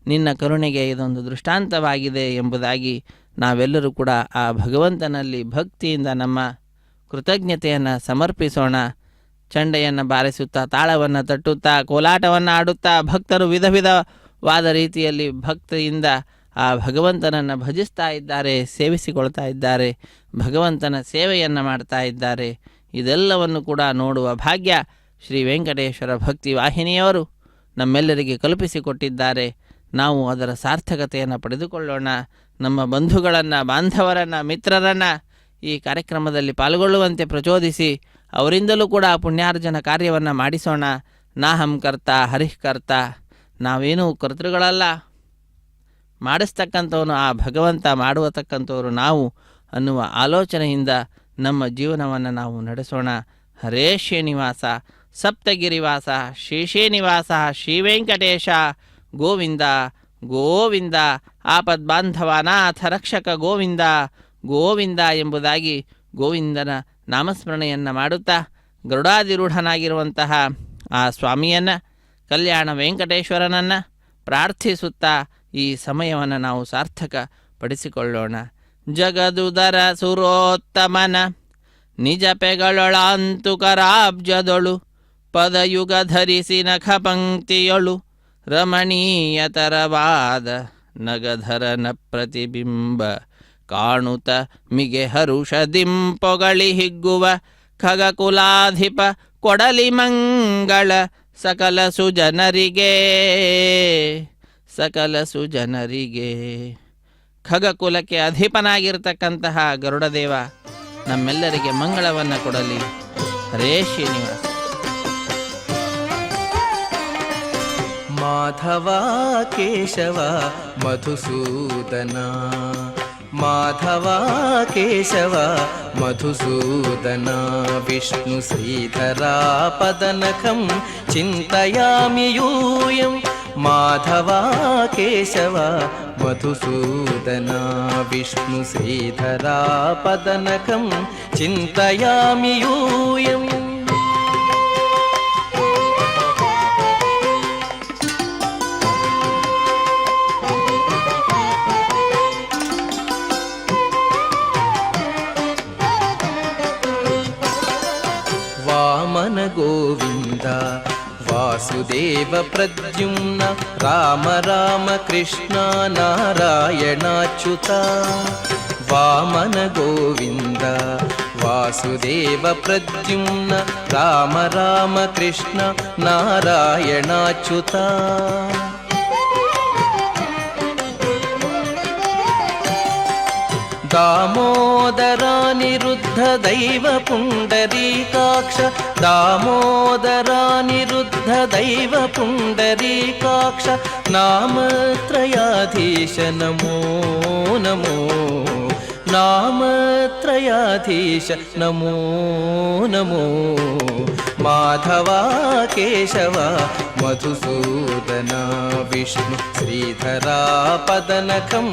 ನಿನ್ನ ಕರುಣೆಗೆ ಇದೊಂದು ದೃಷ್ಟಾಂತವಾಗಿದೆ ಎಂಬುದಾಗಿ ನಾವೆಲ್ಲರೂ ಕೂಡ ಆ ಭಗವಂತನಲ್ಲಿ ಭಕ್ತಿಯಿಂದ ನಮ್ಮ ಕೃತಜ್ಞತೆಯನ್ನು ಸಮರ್ಪಿಸೋಣ. ಚಂಡೆಯನ್ನು ಬಾರಿಸುತ್ತಾ, ತಾಳವನ್ನು ತಟ್ಟುತ್ತಾ, ಕೋಲಾಟವನ್ನು ಆಡುತ್ತಾ ಭಕ್ತರು ವಿಧ ವಿಧವಾದ ರೀತಿಯಲ್ಲಿ ಭಕ್ತಿಯಿಂದ ಆ ಭಗವಂತನನ್ನು ಭಜಿಸ್ತಾ ಇದ್ದಾರೆ, ಸೇವಿಸಿಕೊಳ್ತಾ ಇದ್ದಾರೆ, ಭಗವಂತನ ಸೇವೆಯನ್ನು ಮಾಡ್ತಾ ಇದ್ದಾರೆ. ಇದೆಲ್ಲವನ್ನು ಕೂಡ ನೋಡುವ ಭಾಗ್ಯ ಶ್ರೀ ವೆಂಕಟೇಶ್ವರ ಭಕ್ತಿ ವಾಹಿನಿಯವರು ನಮ್ಮೆಲ್ಲರಿಗೆ ಕಲ್ಪಿಸಿಕೊಟ್ಟಿದ್ದಾರೆ. ನಾವು ಅದರ ಸಾರ್ಥಕತೆಯನ್ನು ಪಡೆದುಕೊಳ್ಳೋಣ. ನಮ್ಮ ಬಂಧುಗಳನ್ನು, ಬಾಂಧವರನ್ನು, ಮಿತ್ರರನ್ನು ಈ ಕಾರ್ಯಕ್ರಮದಲ್ಲಿ ಪಾಲ್ಗೊಳ್ಳುವಂತೆ ಪ್ರಚೋದಿಸಿ ಅವರಿಂದಲೂ ಕೂಡ ಪುಣ್ಯಾರ್ಜನ ಕಾರ್ಯವನ್ನು ಮಾಡಿಸೋಣ. ನಾಹಂ ಕರ್ತ ಹರಿಃ ಕರ್ತ, ನಾವೇನೂ ಕರ್ತೃಗಳಲ್ಲ, ಮಾಡಿಸ್ತಕ್ಕಂಥವನು ಆ ಭಗವಂತ, ಮಾಡುವತಕ್ಕಂಥವರು ನಾವು ಅನ್ನುವ ಆಲೋಚನೆಯಿಂದ ನಮ್ಮ ಜೀವನವನ್ನು ನಾವು ನಡೆಸೋಣ. ಹರೇ ಶ್ರೀನಿವಾಸ, ಸಪ್ತಗಿರಿವಾಸ, ಶ್ರೀನಿವಾಸ, ಶ್ರೀವೆಂಕಟೇಶ, ಗೋವಿಂದ ಗೋವಿಂದ, ಆಪದ್ಬಾಂಧವನಾಥ ರಕ್ಷಕ ಗೋವಿಂದ ಗೋವಿಂದ ಎಂಬುದಾಗಿ ಗೋವಿಂದನ ನಾಮಸ್ಮರಣೆಯನ್ನು ಮಾಡುತ್ತಾ ಗರುಡಾಧಿರೂಢನಾಗಿರುವಂತಹ ಆ ಸ್ವಾಮಿಯನ್ನು, ಕಲ್ಯಾಣ ವೆಂಕಟೇಶ್ವರನನ್ನು ಪ್ರಾರ್ಥಿಸುತ್ತಾ ಈ ಸಮಯವನ್ನು ನಾವು ಸಾರ್ಥಕ ಪಡಿಸಿಕೊಳ್ಳೋಣ. ಜಗದುದರ ಸುರೋತ್ತಮನ ನಿಜ ಪೆಗಳೊಳಾಂತುಕರಾಬ್ಜದೊಳು ಪದಯುಗ ಧರಿಸಿ ನಖ ಪಂಕ್ತಿಯೊಳು ರಮಣೀಯತರವಾದ ನಗಧರನ ಪ್ರತಿಬಿಂಬ ಕಾಣುತ ಮಿಗೆ ಹರುಷದಿಂಪೊಗಳಿ ಹಿಗ್ಗುವ ಖಗಕುಲಾಧಿಪ ಕೊಡಲಿ ಮಂಗಳ ಸಕಲ ಸುಜನರಿಗೆ ಸಕಲ ಸುಜನರಿಗೆ. ಖಗಕುಲಕ್ಕೆ ಅಧಿಪನಾಗಿರ್ತಕ್ಕಂತಹ ಗರುಡದೇವ ನಮ್ಮೆಲ್ಲರಿಗೆ ಮಂಗಳವನ್ನು ಕೊಡಲಿ. ಹರೇ ಶ್ರೀನಿವಾಸ. ಮಾಧವ ಕೇಶವ ಮಧುಸೂದನ, ಮಾಧವ ಕೇಶವ ಮಧುಸೂದನ, ವಿಷ್ಣು ಶ್ರೀಧರಾ ಪದನಖಂ ಚಿಂತಯಾಮಿ ಯೂಯಂ. ಮಾಧವ ಕೇಶವ ಮಧುಸೂದನ, ವಿಷ್ಣು ಶ್ರೀಧರಾ ಪದನಖಂ ಚಿಂತಯಾಮಿ ಯೂಯಂ. ವಾಮನ ಗೋವಿಂದ ವಾಸುದೇವ ಪ್ರದ್ಯುಮ್ನ, ರಾಮ ರಾಮ ಕೃಷ್ಣ ನಾರಾಯಣಾಚ್ಯುತ. ವಾಮನ ಗೋವಿಂದ ವಾಸುದೇವ ಪ್ರದ್ಯುಮ್ನ, ರಾಮ ರಾಮ ಕೃಷ್ಣ ನಾರಾಯಣಾಚ್ಯುತ. दामोदरानिरुद्ध दैव पुण्डरीकाक्ष, दामोदरानिरुद्ध दैव पुण्डरीकाक्ष, नामत्रयाधीश नमो नमो, नामत्रयाधीश नमो नमो. माधवा केशव मधुसूदन, विष्णु श्रीधरा पदनखं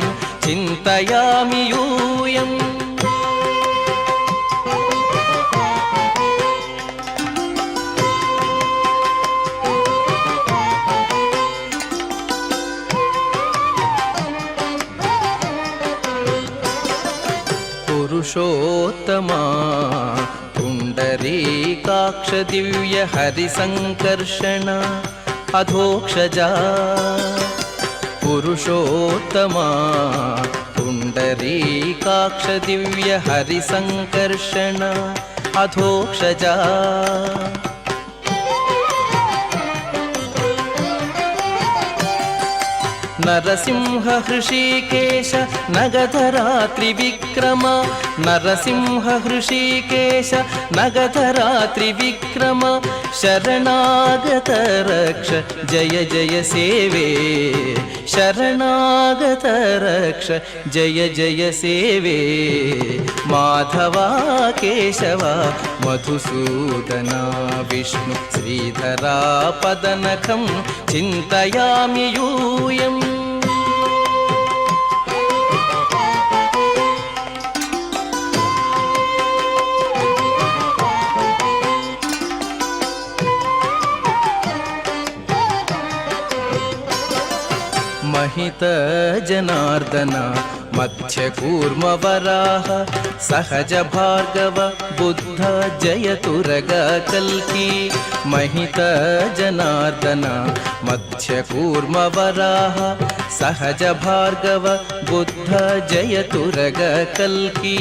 चिन्तयामि यूयम्. पुरुषोत्तमा पुण्डरीकाक्ष दिव्य हरिसङ्कर्षण अधोक्षजा. पुरुषोत्तमा पुण्डरीकाक्ष दिव्य हरिसङ्कर्षण अधोक्षजा. नरसिंह हृषीकेश नगधरा त्रिविक्रम, नरसिंह हृषीकेश नगधरा त्रिविक्रम, शरणागत रक्ष जय जय सेवे, शरणागत रक्ष जय जय सेवे. माधवा केशव मधुसूदन, विष्णु श्रीधरा पदनखं चिन्तयामि यूयम्. महित जनार्दन मत्स्यकूर्मवराह सहज भार्गव बुद्ध जयतुरग कल्की महित जनार्दन मत्स्यकूर्मवराह सहज भार्गव बुद्ध जयतुरग कल्की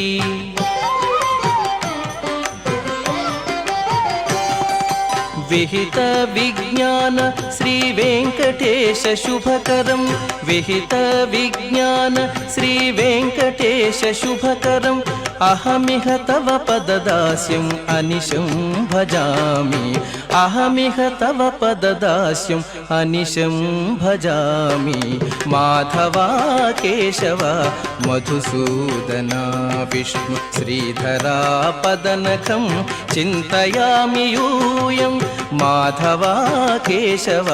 विहित विज्ञान श्री वेंकटेश शुभकरं विहित विज्ञान श्री वेंकटेश शुभकरं अहमिह तव पददास्यम् अनिशं भजामि अहमिह तव पददास्यम् अनिशं भजामि माधवा केशव मधुसूदना विष्णु श्रीधरा पदनखं चिन्तयामि यूयं माधवा केशव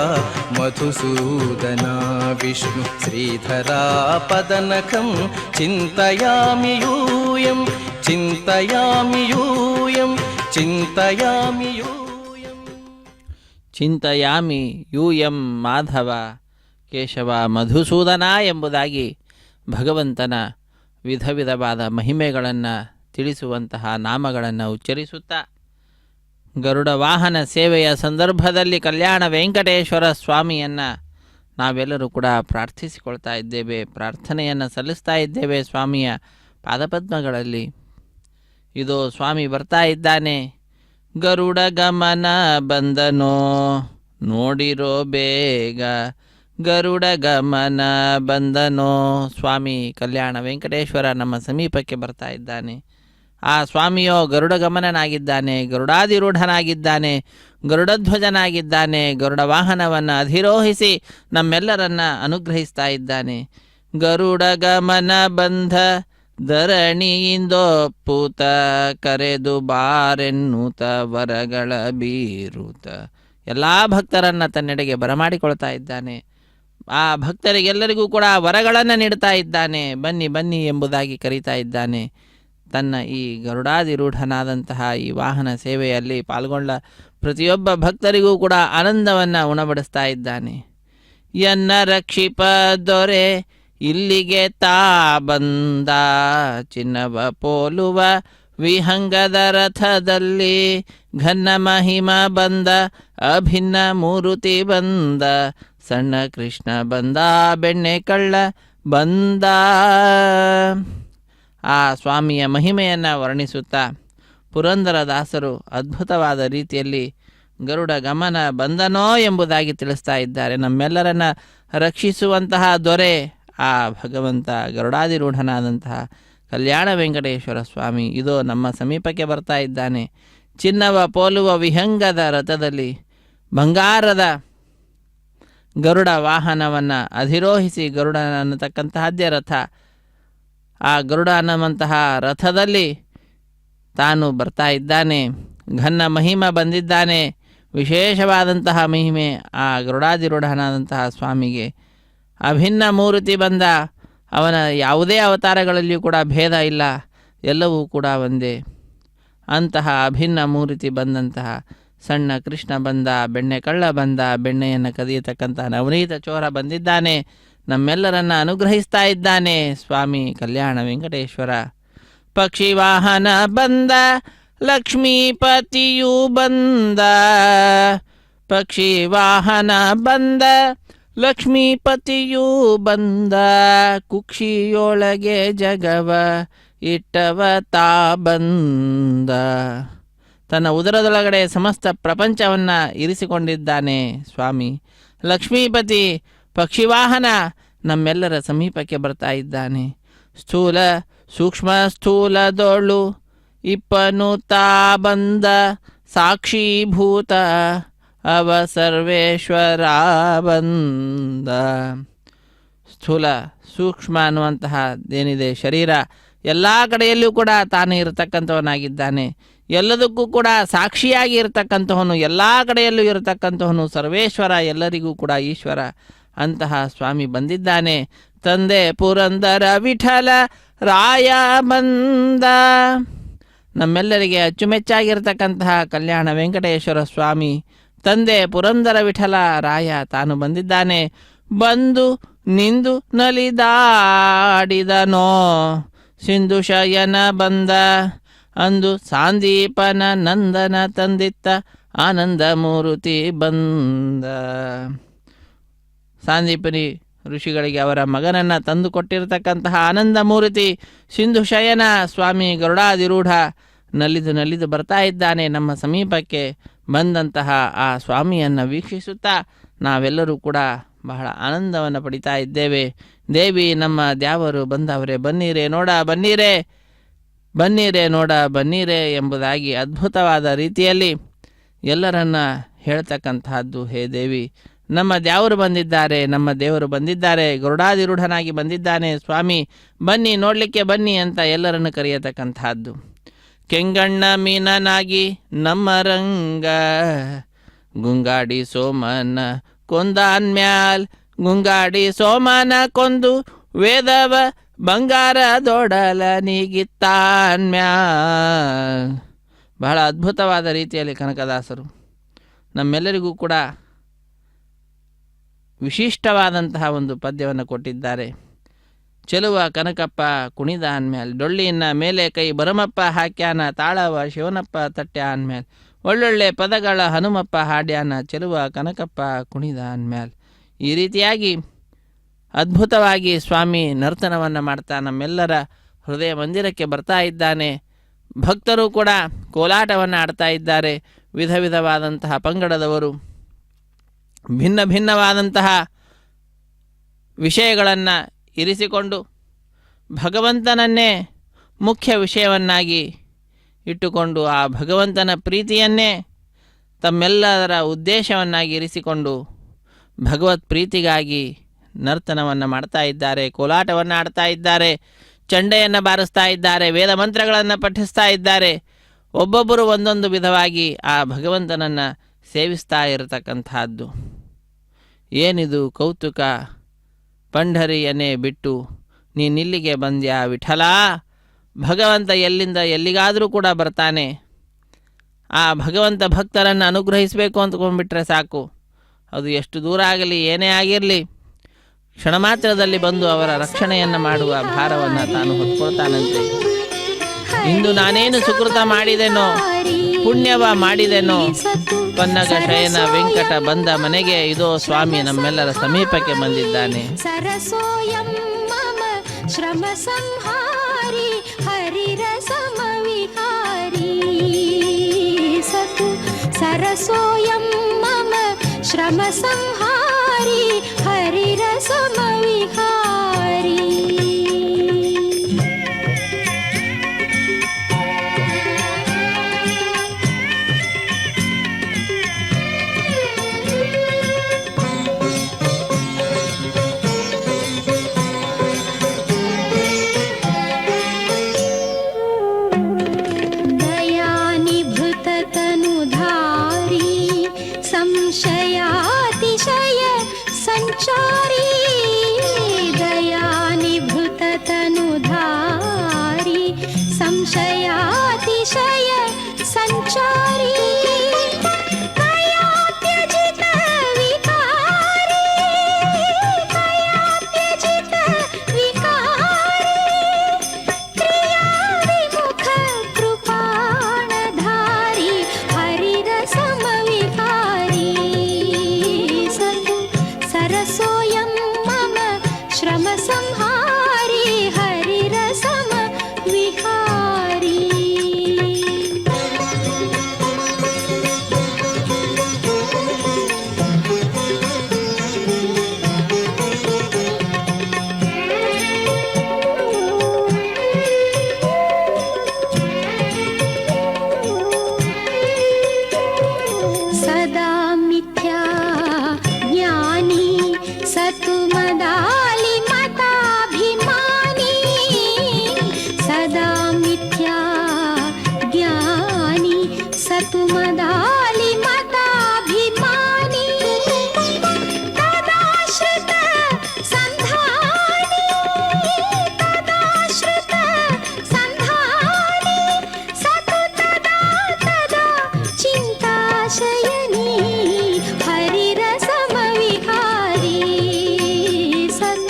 मधुसूदना विष्णु श्रीधरा पदनखं चिन्तयामि यूयं चिन्तयामि यूयं चिन्तयामि यूयं ಚಿಂತಯಾಮಿ ಯೂಯಂ ಮಾಧವ ಕೇಶವ ಮಧುಸೂದನ ಎಂಬುದಾಗಿ ಭಗವಂತನ ವಿಧ ವಿಧವಾದ ಮಹಿಮೆಗಳನ್ನು ತಿಳಿಸುವಂತಹ ನಾಮಗಳನ್ನು ಉಚ್ಚರಿಸುತ್ತಾ ಗರುಡ ವಾಹನ ಸೇವೆಯ ಸಂದರ್ಭದಲ್ಲಿ ಕಲ್ಯಾಣ ವೆಂಕಟೇಶ್ವರ ಸ್ವಾಮಿಯನ್ನು ನಾವೆಲ್ಲರೂ ಕೂಡ ಪ್ರಾರ್ಥಿಸಿಕೊಳ್ತಾ ಇದ್ದೇವೆ, ಪ್ರಾರ್ಥನೆಯನ್ನು ಸಲ್ಲಿಸ್ತಾ ಇದ್ದೇವೆ ಸ್ವಾಮಿಯ ಪಾದಪದ್ಮಗಳಲ್ಲಿ. ಇದು ಸ್ವಾಮಿ ಬರ್ತಾ ಇದ್ದಾನೆ. ಗರುಡ ಗಮನ ಬಂದನೋ ನೋಡಿರೋ ಬೇಗ, ಗರುಡ ಗಮನ ಬಂದನೋ. ಸ್ವಾಮಿ ಕಲ್ಯಾಣ ವೆಂಕಟೇಶ್ವರ ನಮ್ಮ ಸಮೀಪಕ್ಕೆ ಬರ್ತಾ ಇದ್ದಾನೆ. ಆ ಸ್ವಾಮಿಯೋ ಗರುಡ ಗಮನನಾಗಿದ್ದಾನೆ, ಗರುಡಾಧಿರೂಢನಾಗಿದ್ದಾನೆ, ಗರುಡಧ್ವಜನಾಗಿದ್ದಾನೆ. ಗರುಡ ವಾಹನವನ್ನು ಅಧಿರೋಹಿಸಿ ನಮ್ಮೆಲ್ಲರನ್ನ ಅನುಗ್ರಹಿಸ್ತಾ ಇದ್ದಾನೆ. ಗರುಡ ಗಮನ ಬಂಧ ಧರಣಿಯಿಂದೊಪ್ಪೂತ ಕರೆದು ಬಾರೆನ್ನುತ ವರಗಳ ಬೀರುತ. ಎಲ್ಲ ಭಕ್ತರನ್ನು ತನ್ನೆಡೆಗೆ ಬರಮಾಡಿಕೊಳ್ತಾ ಇದ್ದಾನೆ. ಆ ಭಕ್ತರಿಗೆಲ್ಲರಿಗೂ ಕೂಡ ವರಗಳನ್ನು ನೀಡ್ತಾ ಇದ್ದಾನೆ. ಬನ್ನಿ ಬನ್ನಿ ಎಂಬುದಾಗಿ ಕರೀತಾ ಇದ್ದಾನೆ. ತನ್ನ ಈ ಗರುಡಾಧಿರೂಢನಾದಂತಹ ಈ ವಾಹನ ಸೇವೆಯಲ್ಲಿ ಪಾಲ್ಗೊಂಡ ಪ್ರತಿಯೊಬ್ಬ ಭಕ್ತರಿಗೂ ಕೂಡ ಆನಂದವನ್ನು ಉಣಬಡಿಸ್ತಾ ಇದ್ದಾನೆ. ಎನ್ನ ರಕ್ಷಿಪ ದೊರೆ ಇಲ್ಲಿಗೆ ತಾ ಬಂದ, ಚಿನ್ನವ ಪೋಲುವ ವಿಹಂಗದ ರಥದಲ್ಲಿ ಘನ್ನ ಮಹಿಮ ಬಂದ, ಅಭಿನ್ನ ಮೂರುತಿ ಬಂದ, ಸಣ್ಣ ಕೃಷ್ಣ ಬಂದ, ಬೆಣ್ಣೆ ಕಳ್ಳ ಬಂದ. ಆ ಸ್ವಾಮಿಯ ಮಹಿಮೆಯನ್ನು ವರ್ಣಿಸುತ್ತಾ ಪುರಂದರದಾಸರು ಅದ್ಭುತವಾದ ರೀತಿಯಲ್ಲಿ ಗರುಡ ಗಮನ ಬಂದನೋ ಎಂಬುದಾಗಿ ತಿಳಿಸ್ತಾ ಇದ್ದಾರೆ. ನಮ್ಮೆಲ್ಲರನ್ನ ರಕ್ಷಿಸುವಂತಹ ದೊರೆ ಆ ಭಗವಂತ ಗರುಡಾಧಿರೂಢನಾದಂತಹ ಕಲ್ಯಾಣ ವೆಂಕಟೇಶ್ವರ ಸ್ವಾಮಿ ಇದೋ ನಮ್ಮ ಸಮೀಪಕ್ಕೆ ಬರ್ತಾ ಇದ್ದಾನೆ. ಚಿನ್ನವ ಪೋಲುವ ವಿಹಂಗದ ರಥದಲ್ಲಿ ಬಂಗಾರದ ಗರುಡ ವಾಹನವನ್ನು ಅಧಿರೋಹಿಸಿ, ಗರುಡ ಅನ್ನತಕ್ಕಂತಹದ್ದೇ ರಥ, ಆ ಗರುಡ ಅನ್ನುವಂತಹ ರಥದಲ್ಲಿ ತಾನು ಬರ್ತಾ ಇದ್ದಾನೆ. ಘನ್ನ ಮಹಿಮ ಬಂದಿದ್ದಾನೆ. ವಿಶೇಷವಾದಂತಹ ಮಹಿಮೆ ಆ ಗರುಡಾಧಿರೂಢನಾದಂತಹ ಸ್ವಾಮಿಗೆ. ಅಭಿನ್ನ ಮೂರ್ತಿ ಬಂದ, ಅವನ ಯಾವುದೇ ಅವತಾರಗಳಲ್ಲಿಯೂ ಕೂಡ ಭೇದ ಇಲ್ಲ, ಎಲ್ಲವೂ ಕೂಡ ಒಂದೇ. ಅಂತಹ ಅಭಿನ್ನ ಮೂರ್ತಿ ಬಂದಂತಹ ಸಣ್ಣ ಕೃಷ್ಣ ಬಂದ, ಬೆಣ್ಣೆ ಕಳ್ಳ ಬಂದ, ಬೆಣ್ಣೆಯನ್ನು ಕದಿಯತಕ್ಕಂತಹ ನವನೀತ ಚೋರ ಬಂದಿದ್ದಾನೆ. ನಮ್ಮೆಲ್ಲರನ್ನ ಅನುಗ್ರಹಿಸ್ತಾ ಇದ್ದಾನೆ ಸ್ವಾಮಿ ಕಲ್ಯಾಣ ವೆಂಕಟೇಶ್ವರ. ಪಕ್ಷಿ ವಾಹನ ಬಂದ, ಲಕ್ಷ್ಮೀಪತಿಯೂ ಬಂದ, ಪಕ್ಷಿ ವಾಹನ ಬಂದ, ಲಕ್ಷ್ಮೀಪತಿಯೂ ಬಂದ, ಕುಕ್ಷಿಯೊಳಗೆ ಜಗವ ಇಟ್ಟವ ತಾ ಬಂದ. ತನ್ನ ಉದರದೊಳಗಡೆ ಸಮಸ್ತ ಪ್ರಪಂಚವನ್ನು ಇರಿಸಿಕೊಂಡಿದ್ದಾನೆ ಸ್ವಾಮಿ. ಲಕ್ಷ್ಮೀಪತಿ ಪಕ್ಷಿವಾಹನ ನಮ್ಮೆಲ್ಲರ ಸಮೀಪಕ್ಕೆ ಬರ್ತಾ ಇದ್ದಾನೆ. ಸ್ಥೂಲ ಸೂಕ್ಷ್ಮ ಸ್ಥೂಲದೊಳು ಇಪ್ಪನು ತಾ ಬಂದ, ಸಾಕ್ಷೀಭೂತ ಅವ ಸರ್ವೇಶ್ವರ ಬಂದ. ಸ್ಥೂಲ ಸೂಕ್ಷ್ಮ ಅನ್ನುವಂತಹ ಏನಿದೆ ಶರೀರ, ಎಲ್ಲ ಕಡೆಯಲ್ಲೂ ಕೂಡ ತಾನು ಇರತಕ್ಕಂಥವನಾಗಿದ್ದಾನೆ. ಎಲ್ಲದಕ್ಕೂ ಕೂಡ ಸಾಕ್ಷಿಯಾಗಿ ಇರತಕ್ಕಂಥವನು, ಎಲ್ಲ ಕಡೆಯಲ್ಲೂ ಇರತಕ್ಕಂಥವನು ಸರ್ವೇಶ್ವರ, ಎಲ್ಲರಿಗೂ ಕೂಡ ಈಶ್ವರ. ಅಂತಹ ಸ್ವಾಮಿ ಬಂದಿದ್ದಾನೆ. ತಂದೆ ಪುರಂದರ ವಿಠಲ ರಾಯ ಬಂದ. ನಮ್ಮೆಲ್ಲರಿಗೆ ಅಚ್ಚುಮೆಚ್ಚಾಗಿರ್ತಕ್ಕಂತಹ ಕಲ್ಯಾಣ ವೆಂಕಟೇಶ್ವರ ಸ್ವಾಮಿ ತಂದೆ ಪುರಂದರ ವಿಠಲ ರಾಯ ತಾನು ಬಂದಿದ್ದಾನೆ. ಬಂದು ನಿಂದು ನಲಿದಾಡಿದನೋ ಸಿಂಧು ಶಯನ ಬಂದ ಅಂದು ಸಾಂದೀಪನ ನಂದನ ತಂದಿತ್ತ ಆನಂದ ಮೂರುತಿ ಬಂದ. ಸಾಂದೀಪನಿ ಋಷಿಗಳಿಗೆ ಅವರ ಮಗನನ್ನು ತಂದು ಕೊಟ್ಟಿರತಕ್ಕಂತಹ ಆನಂದ ಮೂರ್ತಿ ಸಿಂಧು ಶಯನ ಸ್ವಾಮಿ ಗರುಡಾಧಿರೂಢ ನಲಿದು ಬರ್ತಾ ಇದ್ದಾನೆ. ನಮ್ಮ ಸಮೀಪಕ್ಕೆ ಬಂದಂತಹ ಆ ಸ್ವಾಮಿಯನ್ನು ವೀಕ್ಷಿಸುತ್ತಾ ನಾವೆಲ್ಲರೂ ಕೂಡ ಬಹಳ ಆನಂದವನ್ನು ಪಡಿತಾ ಇದ್ದೇವೆ. ದೇವಿ ನಮ್ಮ ದ್ಯಾವರು ಬಂದವರೇ, ಬನ್ನೀರೇ ನೋಡ ಬನ್ನೀರೇ, ಬನ್ನೀರೇ ನೋಡ ಬನ್ನೀರೇ ಎಂಬುದಾಗಿ ಅದ್ಭುತವಾದ ರೀತಿಯಲ್ಲಿ ಎಲ್ಲರನ್ನ ಹೇಳ್ತಕ್ಕಂತಹದ್ದು. ಹೇ ದೇವಿ, ನಮ್ಮ ದ್ಯಾವರು ಬಂದಿದ್ದಾರೆ, ನಮ್ಮ ದೇವರು ಬಂದಿದ್ದಾರೆ, ಗರುಡಾಧಿರೂಢನಾಗಿ ಬಂದಿದ್ದಾನೆ ಸ್ವಾಮಿ, ಬನ್ನಿ ನೋಡಲಿಕ್ಕೆ ಬನ್ನಿ ಅಂತ ಎಲ್ಲರನ್ನು ಕರೆಯತಕ್ಕಂತಹದ್ದು. ಕೆಂಗಣ್ಣ ಮೀನನಾಗಿ ನಮ್ಮ ರಂಗ ಗುಂಗಾಡಿ ಸೋಮನ ಕೊಂದಾನ್ಮ್ಯಾಲ್, ಗುಂಗಾಡಿ ಸೋಮನ ಕೊಂದು ವೇದವ ಬಂಗಾರ ದೊಡಲ ನೀಗಿತ್ತಾನ್ಮ್ಯಾಲ್. ಬಹಳ ಅದ್ಭುತವಾದ ರೀತಿಯಲ್ಲಿ ಕನಕದಾಸರು ನಮ್ಮೆಲ್ಲರಿಗೂ ಕೂಡ ವಿಶಿಷ್ಟವಾದಂತಹ ಒಂದು ಪದ್ಯವನ್ನು ಕೊಟ್ಟಿದ್ದಾರೆ. ಚೆಲುವ ಕನಕಪ್ಪ ಕುಣಿದ ಅಂದ್ಮೇಲೆ, ಡೊಳ್ಳಿನ ಮೇಲೆ ಕೈ ಬರಮಪ್ಪ ಹಾಕ್ಯಾನ, ತಾಳವ ಶಿವನಪ್ಪ ತಟ್ಟ್ಯ ಅಂದ್ಮೇಲೆ, ಒಳ್ಳೊಳ್ಳೆ ಪದಗಳ ಹನುಮಪ್ಪ ಹಾಡ್ಯಾನ, ಚೆಲುವ ಕನಕಪ್ಪ ಕುಣಿದ ಅಂದ್ಮೇಲೆ. ಈ ರೀತಿಯಾಗಿ ಅದ್ಭುತವಾಗಿ ಸ್ವಾಮಿ ನರ್ತನವನ್ನು ಮಾಡ್ತಾ ನಮ್ಮೆಲ್ಲರ ಹೃದಯ ಮಂದಿರಕ್ಕೆ ಬರ್ತಾ ಇದ್ದಾನೆ. ಭಕ್ತರು ಕೂಡ ಕೋಲಾಟವನ್ನು ಆಡ್ತಾ ಇದ್ದಾರೆ. ವಿಧ ವಿಧವಾದಂತಹ ಪಂಗಡದವರು ಭಿನ್ನ ಭಿನ್ನವಾದಂತಹ ವಿಷಯಗಳನ್ನು ಇರಿಸಿಕೊಂಡು ಭಗವಂತನನ್ನೇ ಮುಖ್ಯ ವಿಷಯವನ್ನಾಗಿ ಇಟ್ಟುಕೊಂಡು ಆ ಭಗವಂತನ ಪ್ರೀತಿಯನ್ನೇ ತಮ್ಮೆಲ್ಲರ ಉದ್ದೇಶವನ್ನಾಗಿ ಇರಿಸಿಕೊಂಡು ಭಗವತ್ ಪ್ರೀತಿಗಾಗಿ ನರ್ತನವನ್ನು ಮಾಡ್ತಾ ಇದ್ದಾರೆ, ಕೋಲಾಟವನ್ನು ಆಡ್ತಾ ಇದ್ದಾರೆ, ಚಂಡೆಯನ್ನು ಬಾರಿಸ್ತಾ ಇದ್ದಾರೆ, ವೇದ ಮಂತ್ರಗಳನ್ನು ಪಠಿಸ್ತಾ ಇದ್ದಾರೆ. ಒಬ್ಬೊಬ್ಬರು ಒಂದೊಂದು ವಿಧವಾಗಿ ಆ ಭಗವಂತನನ್ನು ಸೇವಿಸ್ತಾ ಇರತಕ್ಕಂತಹದ್ದು. ಏನಿದು ಕೌತುಕ ಪಂಢರಿಯನ್ನೇ ಬಿಟ್ಟು ನೀನಿಲ್ಲಿಗೆ ಬಂದ್ಯಾ ವಿಠಲ. ಭಗವಂತ ಎಲ್ಲಿಂದ ಎಲ್ಲಿಗಾದರೂ ಕೂಡ ಬರ್ತಾನೆ. ಆ ಭಗವಂತ ಭಕ್ತರನ್ನು ಅನುಗ್ರಹಿಸಬೇಕು ಅಂದ್ಕೊಂಡ್ಬಿಟ್ರೆ ಸಾಕು. ಅದು ಎಷ್ಟು ದೂರ ಆಗಲಿ, ಏನೇ ಆಗಿರಲಿ, ಕ್ಷಣ ಮಾತ್ರದಲ್ಲಿ ಬಂದು ಅವರ ರಕ್ಷಣೆಯನ್ನು ಮಾಡುವ ಭಾರವನ್ನು ತಾನು ಹೊತ್ಕೊಳ್ತಾನಂತೆ. ಇಂದು ನಾನೇನು ಸುಕೃತ ಮಾಡಿದೆನೋ, ಪುಣ್ಯವ ಮಾಡಿದೆನೋ, ಪನ್ನಗ ಶಯನ ವೆಂಕಟ ಬಂದ ಮನೆಗೆ ಇದೋ ಸ್ವಾಮಿ ನಮ್ಮೆಲ್ಲರ ಸಮೀಪಕ್ಕೆ ಬಂದಿದ್ದಾನೆ. ಸರಸೋಯಂ ಮಮ ಶ್ರಮ ಸಂಹಾರಿ ಹರಿರಸಮ ವಿಹಾರಿ ಸತು. ಸರಸೋಯಂ ಮಮ ಶ್ರಮ ಸಂಹಾರಿ ಹರಿರಸಮ ವಿಹಾರಿ. संशयातिशय संचारी दयानिभृत तनुधारी संशयातिशय संचारी कया त्यजित विकारी कया त्यजित विकारी क्रिया विमुख कृपाणधारी हरिरसम विहारी सतु. सरसोयं मम श्रम संहारी हरिरसम विहारी. सदा मिथ्या ज्ञानी सतु मदाली मताभिमानी सदा मिथ्या ज्ञानी सतु मदाली मताभिमानी तदाश्रित संधानी तदाश्रित संधानी सतु तदा तदा चिन्ताशयनी हरिरसम विहारी सतु.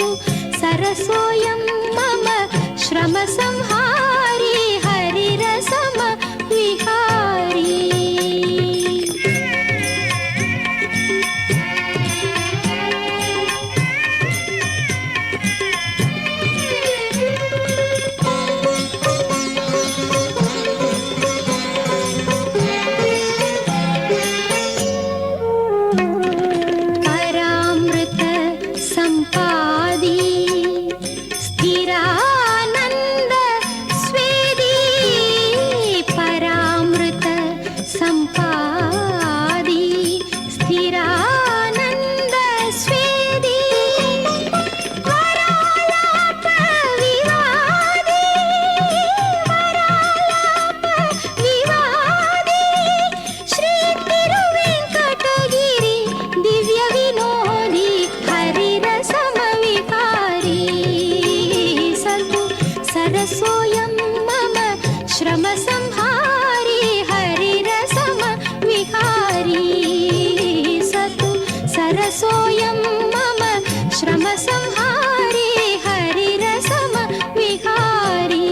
ಸಂಪಾದಿ ಸ್ಥಿರಾನಂದ ಸ್ವೇದಿ ವರಾಲಾಪ ವಿವಾದಿ ಶ್ರೀ ತಿರುವೆಂಕಟಗಿರಿ ದಿವ್ಯ ವಿನೋದಿ ಹರಿರಸಮ ವಿಕಾರಿ ಸತು ಸರಸೋಯಂ ಮಮ ಶ್ರಮ ಸಂಹಾರಿ ಹರಿರಸಮ ವಿಕಾರಿ ಸತು ಸರಸೋಯಂ ಮಮ ಶ್ರಮ ಸಂಹಾರಿ ಹರಿರಸಮ ವಿಕಾರಿ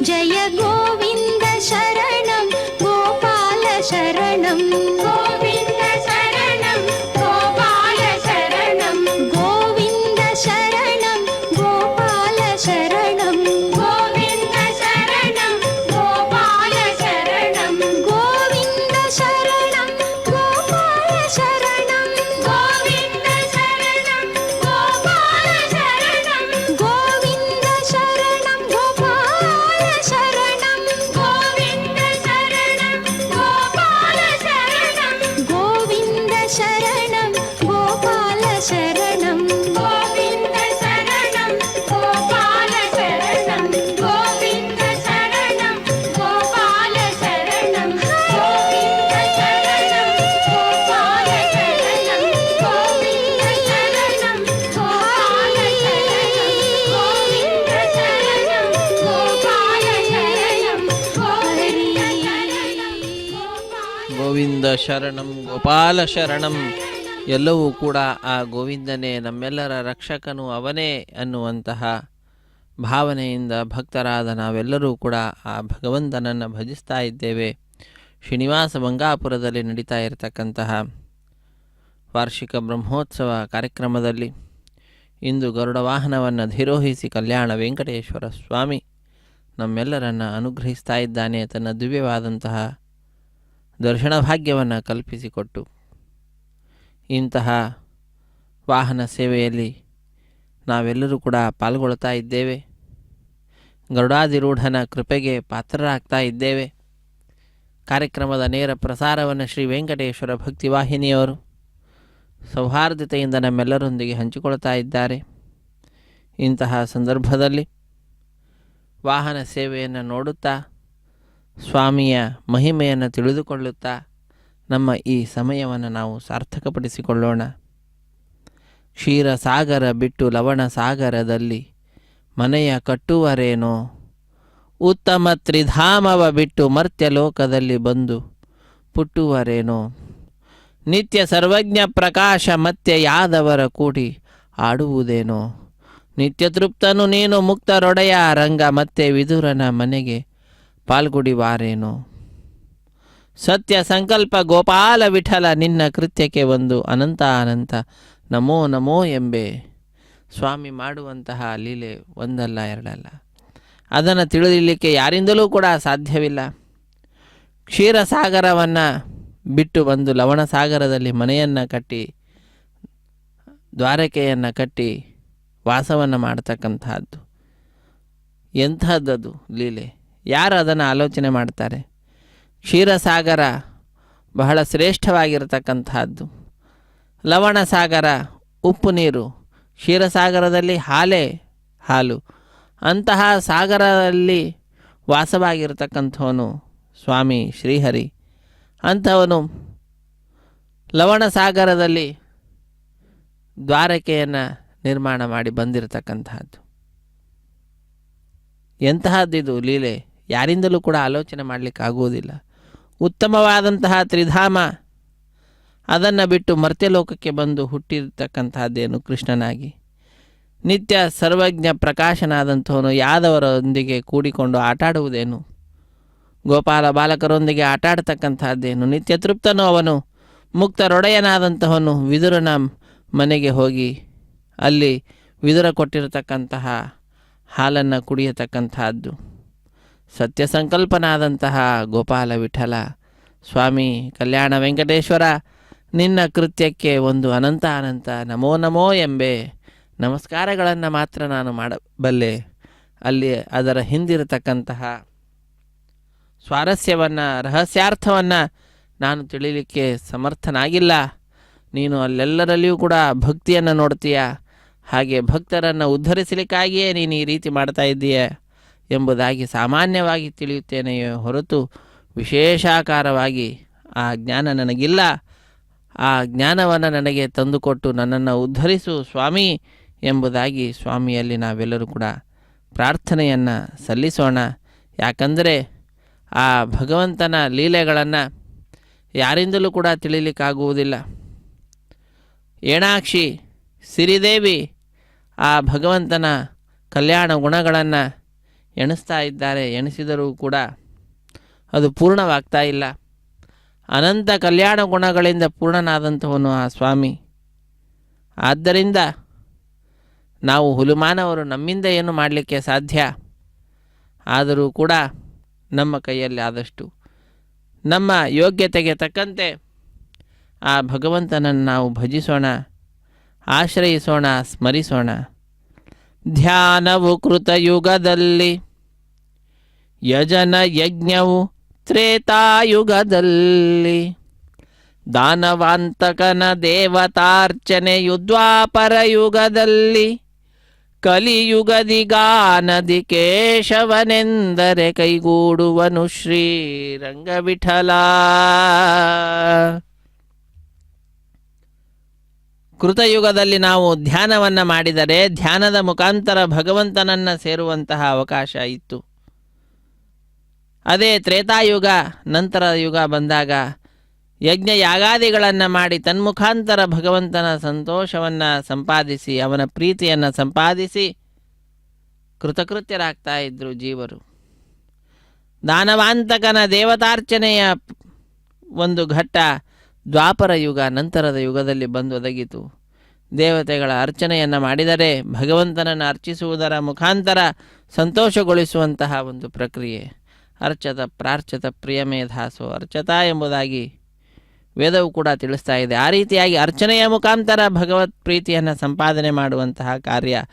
ಜಯ ಗೋವಿಂದ ಶರಣಂ ಗೋಪಾಲ ಶರಣಂ ಗೋವಿಂದ ಶರಣಂ ಗೋಪಾಲ ಶರಣಂ ಗೋವಿಂದ ಶರಣಂ ಗೋಪಾಲ ಶರಣಂ ಗೋವಿಂದ ಶರಣಂ ಗೋಪಾಲ ಶರಣಂ ಗೋವಿಂದ ಶರಣಂ ಗೋಪಾಲ ಶರಣಂ ಗೋವಿಂದ ಶರಣಂ ಗೋಪಾಲ ಶರಣಂ ಗೋವಿಂದ ಶರಣಂ ಗೋಪಾಲ ಶರಣಂ ಗೋವಿಂದ ಶರಣಂ ಗೋಪಾಲ ಶರಣಂ ಗೋವಿಂದ ಶರಣಂ ಗೋಪಾಲ ಶರಣಂ ಗೋವಿಂದ ಶರಣಂ ಗೋಪಾಲ ಶರಣಂ ಗೋವಿಂದ ಶರಣಂ ಗೋಪಾಲ ಶರಣಂ ಗೋವಿಂದ ಶರಣಂ ಗೋಪಾಲ ಶರಣಂ ಗೋವಿಂದ ಶರಣಂ ಗೋಪಾಲ ಶರಣಂ ಗೋವಿಂದ ಶರಣಂ ಗೋಪಾಲ ಗೋವಿಂದ ಶರಣಂ ಗೋಪಾಲ ಶರಣಂ ಶರಣಂ ಎಲ್ಲವೂ ಕೂಡ ಆ ಗೋವಿಂದನೇ, ನಮ್ಮೆಲ್ಲರ ರಕ್ಷಕನು ಅವನೇ ಅನ್ನುವಂತಹ ಭಾವನೆಯಿಂದ ಭಕ್ತರಾದ ನಾವೆಲ್ಲರೂ ಕೂಡ ಆ ಭಗವಂತನನ್ನು ಭಜಿಸ್ತಾ ಇದ್ದೇವೆ. ಶ್ರೀನಿವಾಸ ಬಂಗಾಪುರದಲ್ಲಿ ನಡೀತಾ ಇರತಕ್ಕಂತಹ ವಾರ್ಷಿಕ ಬ್ರಹ್ಮೋತ್ಸವ ಕಾರ್ಯಕ್ರಮದಲ್ಲಿ ಇಂದು ಗರುಡ ವಾಹನವನ್ನು ಧಿರೋಹಿಸಿ ಕಲ್ಯಾಣ ವೆಂಕಟೇಶ್ವರ ಸ್ವಾಮಿ ನಮ್ಮೆಲ್ಲರನ್ನು ಅನುಗ್ರಹಿಸ್ತಾ ಇದ್ದಾನೆ. ತನ್ನ ದಿವ್ಯವಾದಂತಹ ದರ್ಶನ ಭಾಗ್ಯವನ್ನು ಕಲ್ಪಿಸಿಕೊಟ್ಟು ಇಂತಹ ವಾಹನ ಸೇವೆಯಲ್ಲಿ ನಾವೆಲ್ಲರೂ ಕೂಡ ಪಾಲ್ಗೊಳ್ತಾ ಇದ್ದೇವೆ. ಗರುಡಾಧಿರೂಢನ ಕೃಪೆಗೆ ಪಾತ್ರರಾಗ್ತಾ ಇದ್ದೇವೆ. ಕಾರ್ಯಕ್ರಮದ ನೇರ ಪ್ರಸಾರವನ್ನು ಶ್ರೀ ವೆಂಕಟೇಶ್ವರ ಭಕ್ತಿವಾಹಿನಿಯವರು ಸೌಹಾರ್ದತೆಯಿಂದ ನಮ್ಮೆಲ್ಲರೊಂದಿಗೆ ಹಂಚಿಕೊಳ್ತಾ ಇದ್ದಾರೆ. ಇಂತಹ ಸಂದರ್ಭದಲ್ಲಿ ವಾಹನ ಸೇವೆಯನ್ನು ನೋಡುತ್ತಾ ಸ್ವಾಮಿಯ ಮಹಿಮೆಯನ್ನು ತಿಳಿದುಕೊಳ್ಳುತ್ತಾ ನಮ್ಮ ಈ ಸಮಯವನ್ನು ನಾವು ಸಾರ್ಥಕಪಡಿಸಿಕೊಳ್ಳೋಣ. ಕ್ಷೀರಸಾಗರ ಬಿಟ್ಟು ಲವಣ ಸಾಗರದಲ್ಲಿ ಮನೆಯ ಕಟ್ಟುವರೇನೋ, ಉತ್ತಮ ತ್ರಿಧಾಮವ ಬಿಟ್ಟು ಮರ್ತ್ಯಲೋಕದಲ್ಲಿ ಬಂದು ಪುಟ್ಟುವರೇನೋ, ನಿತ್ಯ ಸರ್ವಜ್ಞ ಪ್ರಕಾಶ ಮತ್ತೆ ಯಾದವರ ಕೂಡಿ ಆಡುವುದೇನೋ, ನಿತ್ಯ ತೃಪ್ತನು ನೀನು ಮುಕ್ತರೊಡೆಯ ರಂಗ ಮತ್ತೆ ವಿದುರನ ಮನೆಗೆ ಪಾಲ್ಗುಡಿವಾರೇನೋ, ಸತ್ಯ ಸಂಕಲ್ಪ ಗೋಪಾಲ ವಿಠಲ ನಿನ್ನ ಕೃತ್ಯಕ್ಕೆ ಒಂದು ಅನಂತ ಅನಂತ ನಮೋ ನಮೋ ಎಂಬೆ. ಸ್ವಾಮಿ ಮಾಡುವಂತಹ ಲೀಲೆ ಒಂದಲ್ಲ ಎರಡಲ್ಲ, ಅದನ್ನು ತಿಳಿಯಲಿಕ್ಕೆ ಯಾರಿಂದಲೂ ಕೂಡ ಸಾಧ್ಯವಿಲ್ಲ. ಕ್ಷೀರಸಾಗರವನ್ನು ಬಿಟ್ಟು ಬಂದು ಲವಣಸಾಗರದಲ್ಲಿ ಮನೆಯನ್ನು ಕಟ್ಟಿ ದ್ವಾರಕೆಯನ್ನು ಕಟ್ಟಿ ವಾಸವನ್ನು ಮಾಡ್ತಕ್ಕಂಥದ್ದು ಎಂಥದ್ದದು ಲೀಲೆ. ಯಾರು ಅದನ್ನು ಆಲೋಚನೆ ಮಾಡ್ತಾರೆ? ಕ್ಷೀರಸಾಗರ ಬಹಳ ಶ್ರೇಷ್ಠವಾಗಿರತಕ್ಕಂಥದ್ದು. ಲವಣಸಾಗರ ಉಪ್ಪು ನೀರು, ಕ್ಷೀರಸಾಗರದಲ್ಲಿ ಹಾಲು. ಅಂತಹ ಸಾಗರದಲ್ಲಿ ವಾಸವಾಗಿರತಕ್ಕಂಥವನು ಸ್ವಾಮಿ ಶ್ರೀಹರಿ. ಅಂಥವನು ಲವಣಸಾಗರದಲ್ಲಿ ದ್ವಾರಕೆಯನ್ನು ನಿರ್ಮಾಣ ಮಾಡಿ ಬಂದಿರತಕ್ಕಂಥದ್ದು. ಎಂತಹದ್ದಿದು ಲೀಲೆ, ಯಾರಿಂದಲೂ ಕೂಡ ಆಲೋಚನೆ ಮಾಡಲಿಕ್ಕಾಗುವುದಿಲ್ಲ. ಉತ್ತಮವಾದಂತಹ ತ್ರಿಧಾಮ, ಅದನ್ನು ಬಿಟ್ಟು ಮರ್ತ್ಯಲೋಕಕ್ಕೆ ಬಂದು ಹುಟ್ಟಿರ್ತಕ್ಕಂಥದ್ದೇನು ಕೃಷ್ಣನಾಗಿ. ನಿತ್ಯ ಸರ್ವಜ್ಞ ಪ್ರಕಾಶನಾದಂಥವನು ಯಾದವರೊಂದಿಗೆ ಕೂಡಿಕೊಂಡು ಆಟಾಡುವುದೇನು, ಗೋಪಾಲ ಬಾಲಕರೊಂದಿಗೆ ಆಟಾಡ್ತಕ್ಕಂಥದ್ದೇನು. ನಿತ್ಯ ತೃಪ್ತನು ಅವನು, ಮುಕ್ತರೊಡೆಯನಾದಂತಹವನು ವಿದುರನ ಮನೆಗೆ ಹೋಗಿ ಅಲ್ಲಿ ವಿದುರ ಕೊಟ್ಟಿರತಕ್ಕಂತಹ ಹಾಲನ್ನು ಕುಡಿಯತಕ್ಕಂಥದ್ದು. ಸತ್ಯ ಸಂಕಲ್ಪನಾದಂತಹ ಗೋಪಾಲ ವಿಠಲ ಸ್ವಾಮಿ ಕಲ್ಯಾಣ ವೆಂಕಟೇಶ್ವರ ನಿನ್ನ ಕೃತ್ಯಕ್ಕೆ ಒಂದು ಅನಂತ ಅನಂತ ನಮೋ ನಮೋ ಎಂಬೆ. ನಮಸ್ಕಾರಗಳನ್ನು ಮಾತ್ರ ನಾನು ಮಾಡಬಲ್ಲೆ. ಅಲ್ಲಿ ಅದರ ಹಿಂದಿರತಕ್ಕಂತಹ ಸ್ವಾರಸ್ಯವನ್ನು, ರಹಸ್ಯಾರ್ಥವನ್ನು ನಾನು ತಿಳಿಲಿಕ್ಕೆ ಸಮರ್ಥನಾಗಿಲ್ಲ. ನೀನು ಅಲ್ಲೆಲ್ಲರಲ್ಲಿಯೂ ಕೂಡ ಭಕ್ತಿಯನ್ನು ನೋಡ್ತೀಯ, ಹಾಗೆ ಭಕ್ತರನ್ನು ಉದ್ಧರಿಸಲಿಕ್ಕಾಗಿಯೇ ನೀನು ಈ ರೀತಿ ಮಾಡ್ತಾ ಇದ್ದೀಯ ಎಂಬುದಾಗಿ ಸಾಮಾನ್ಯವಾಗಿ ತಿಳಿಯುತ್ತೇನೆಯೇ ಹೊರತು ವಿಶೇಷಾಕಾರವಾಗಿ ಆ ಜ್ಞಾನ ನನಗಿಲ್ಲ. ಆ ಜ್ಞಾನವನ್ನು ನನಗೆ ತಂದುಕೊಟ್ಟು ನನ್ನನ್ನು ಉದ್ಧರಿಸು ಸ್ವಾಮಿ ಎಂಬುದಾಗಿ ಸ್ವಾಮಿಯಲ್ಲಿ ನಾವೆಲ್ಲರೂ ಕೂಡ ಪ್ರಾರ್ಥನೆಯನ್ನು ಸಲ್ಲಿಸೋಣ. ಯಾಕಂದರೆ ಆ ಭಗವಂತನ ಲೀಲೆಗಳನ್ನು ಯಾರಿಂದಲೂ ಕೂಡ ತಿಳಿಲಿಕ್ಕಾಗುವುದಿಲ್ಲ. ಏಣಾಕ್ಷಿ ಸಿರಿದೇವಿ ಆ ಭಗವಂತನ ಕಲ್ಯಾಣ ಗುಣಗಳನ್ನು ಎಣಿಸ್ತಾ ಇದ್ದಾರೆ. ಎಣಿಸಿದರೂ ಕೂಡ ಅದು ಪೂರ್ಣವಾಗ್ತಾ ಇಲ್ಲ. ಅನಂತ ಕಲ್ಯಾಣ ಗುಣಗಳಿಂದ ಪೂರ್ಣನಾದಂಥವನು ಆ ಸ್ವಾಮಿ. ಆದ್ದರಿಂದ ನಾವು ಹುಲುಮಾನವರು ನಮ್ಮಿಂದ ಏನು ಮಾಡಲಿಕ್ಕೆ ಸಾಧ್ಯ? ಆದರೂ ಕೂಡ ನಮ್ಮ ಕೈಯಲ್ಲಿ ಆದಷ್ಟು ನಮ್ಮ ಯೋಗ್ಯತೆಗೆ ತಕ್ಕಂತೆ ಆ ಭಗವಂತನನ್ನು ನಾವು ಭಜಿಸೋಣ, ಆಶ್ರಯಿಸೋಣ, ಸ್ಮರಿಸೋಣ. ಧ್ಯಾನವು ಕೃತಯುಗದಲ್ಲಿ, ಯಜನ ಯಜ್ಞವು ತ್ರೇತಾಯುಗದಲ್ಲಿ, ದಾನವಾಂತಕನ ದೇವತಾರ್ಚನೆಯು ದ್ವಾಪರ ಯುಗದಲ್ಲಿ, ಕಲಿಯುಗದಿ ಗಾನದಿ ಕೇಶವನೆಂದರೆ ಕೈಗೂಡುವನು ಶ್ರೀರಂಗವಿಠಲ. ಕೃತಯುಗದಲ್ಲಿ ನಾವು ಧ್ಯಾನವನ್ನು ಮಾಡಿದರೆ ಧ್ಯಾನದ ಮುಖಾಂತರ ಭಗವಂತನನ್ನು ಸೇರುವಂತಹ ಅವಕಾಶ ಇತ್ತು. ಅದೇ ತ್ರೇತಾಯುಗ ನಂತರ ಯುಗ ಬಂದಾಗ ಯಜ್ಞ ಯಾಗಾದಿಗಳನ್ನು ಮಾಡಿ ತನ್ಮುಖಾಂತರ ಭಗವಂತನ ಸಂತೋಷವನ್ನು ಸಂಪಾದಿಸಿ ಅವನ ಪ್ರೀತಿಯನ್ನು ಸಂಪಾದಿಸಿ ಕೃತಕೃತ್ಯರಾಗ್ತಾ ಇದ್ದರು ಜೀವರು. ದಾನವಾಂತಕನ ದೇವತಾರ್ಚನೆಯ ಒಂದು ಘಟ್ಟ ದ್ವಾಪರ ಯುಗ ನಂತರದ ಯುಗದಲ್ಲಿ ಬಂದೊದಗಿತು. ದೇವತೆಗಳ ಅರ್ಚನೆಯನ್ನು ಮಾಡಿದರೆ ಭಗವಂತನನ್ನು ಅರ್ಚಿಸುವುದರ ಮುಖಾಂತರ ಸಂತೋಷಗೊಳಿಸುವಂತಹ ಒಂದು ಪ್ರಕ್ರಿಯೆ. ಅರ್ಚತ ಪ್ರಾರ್ಚತ ಪ್ರಿಯಮೇಧಾಸೋ ಅರ್ಚತ ಎಂಬುದಾಗಿ ವೇದವು ಕೂಡ ತಿಳಿಸ್ತಾ ಇದೆ. ಆ ರೀತಿಯಾಗಿ ಅರ್ಚನೆಯ ಮುಖಾಂತರ ಭಗವತ್ ಪ್ರೀತಿಯನ್ನು ಸಂಪಾದನೆ ಮಾಡುವಂತಹ ಕಾರ್ಯ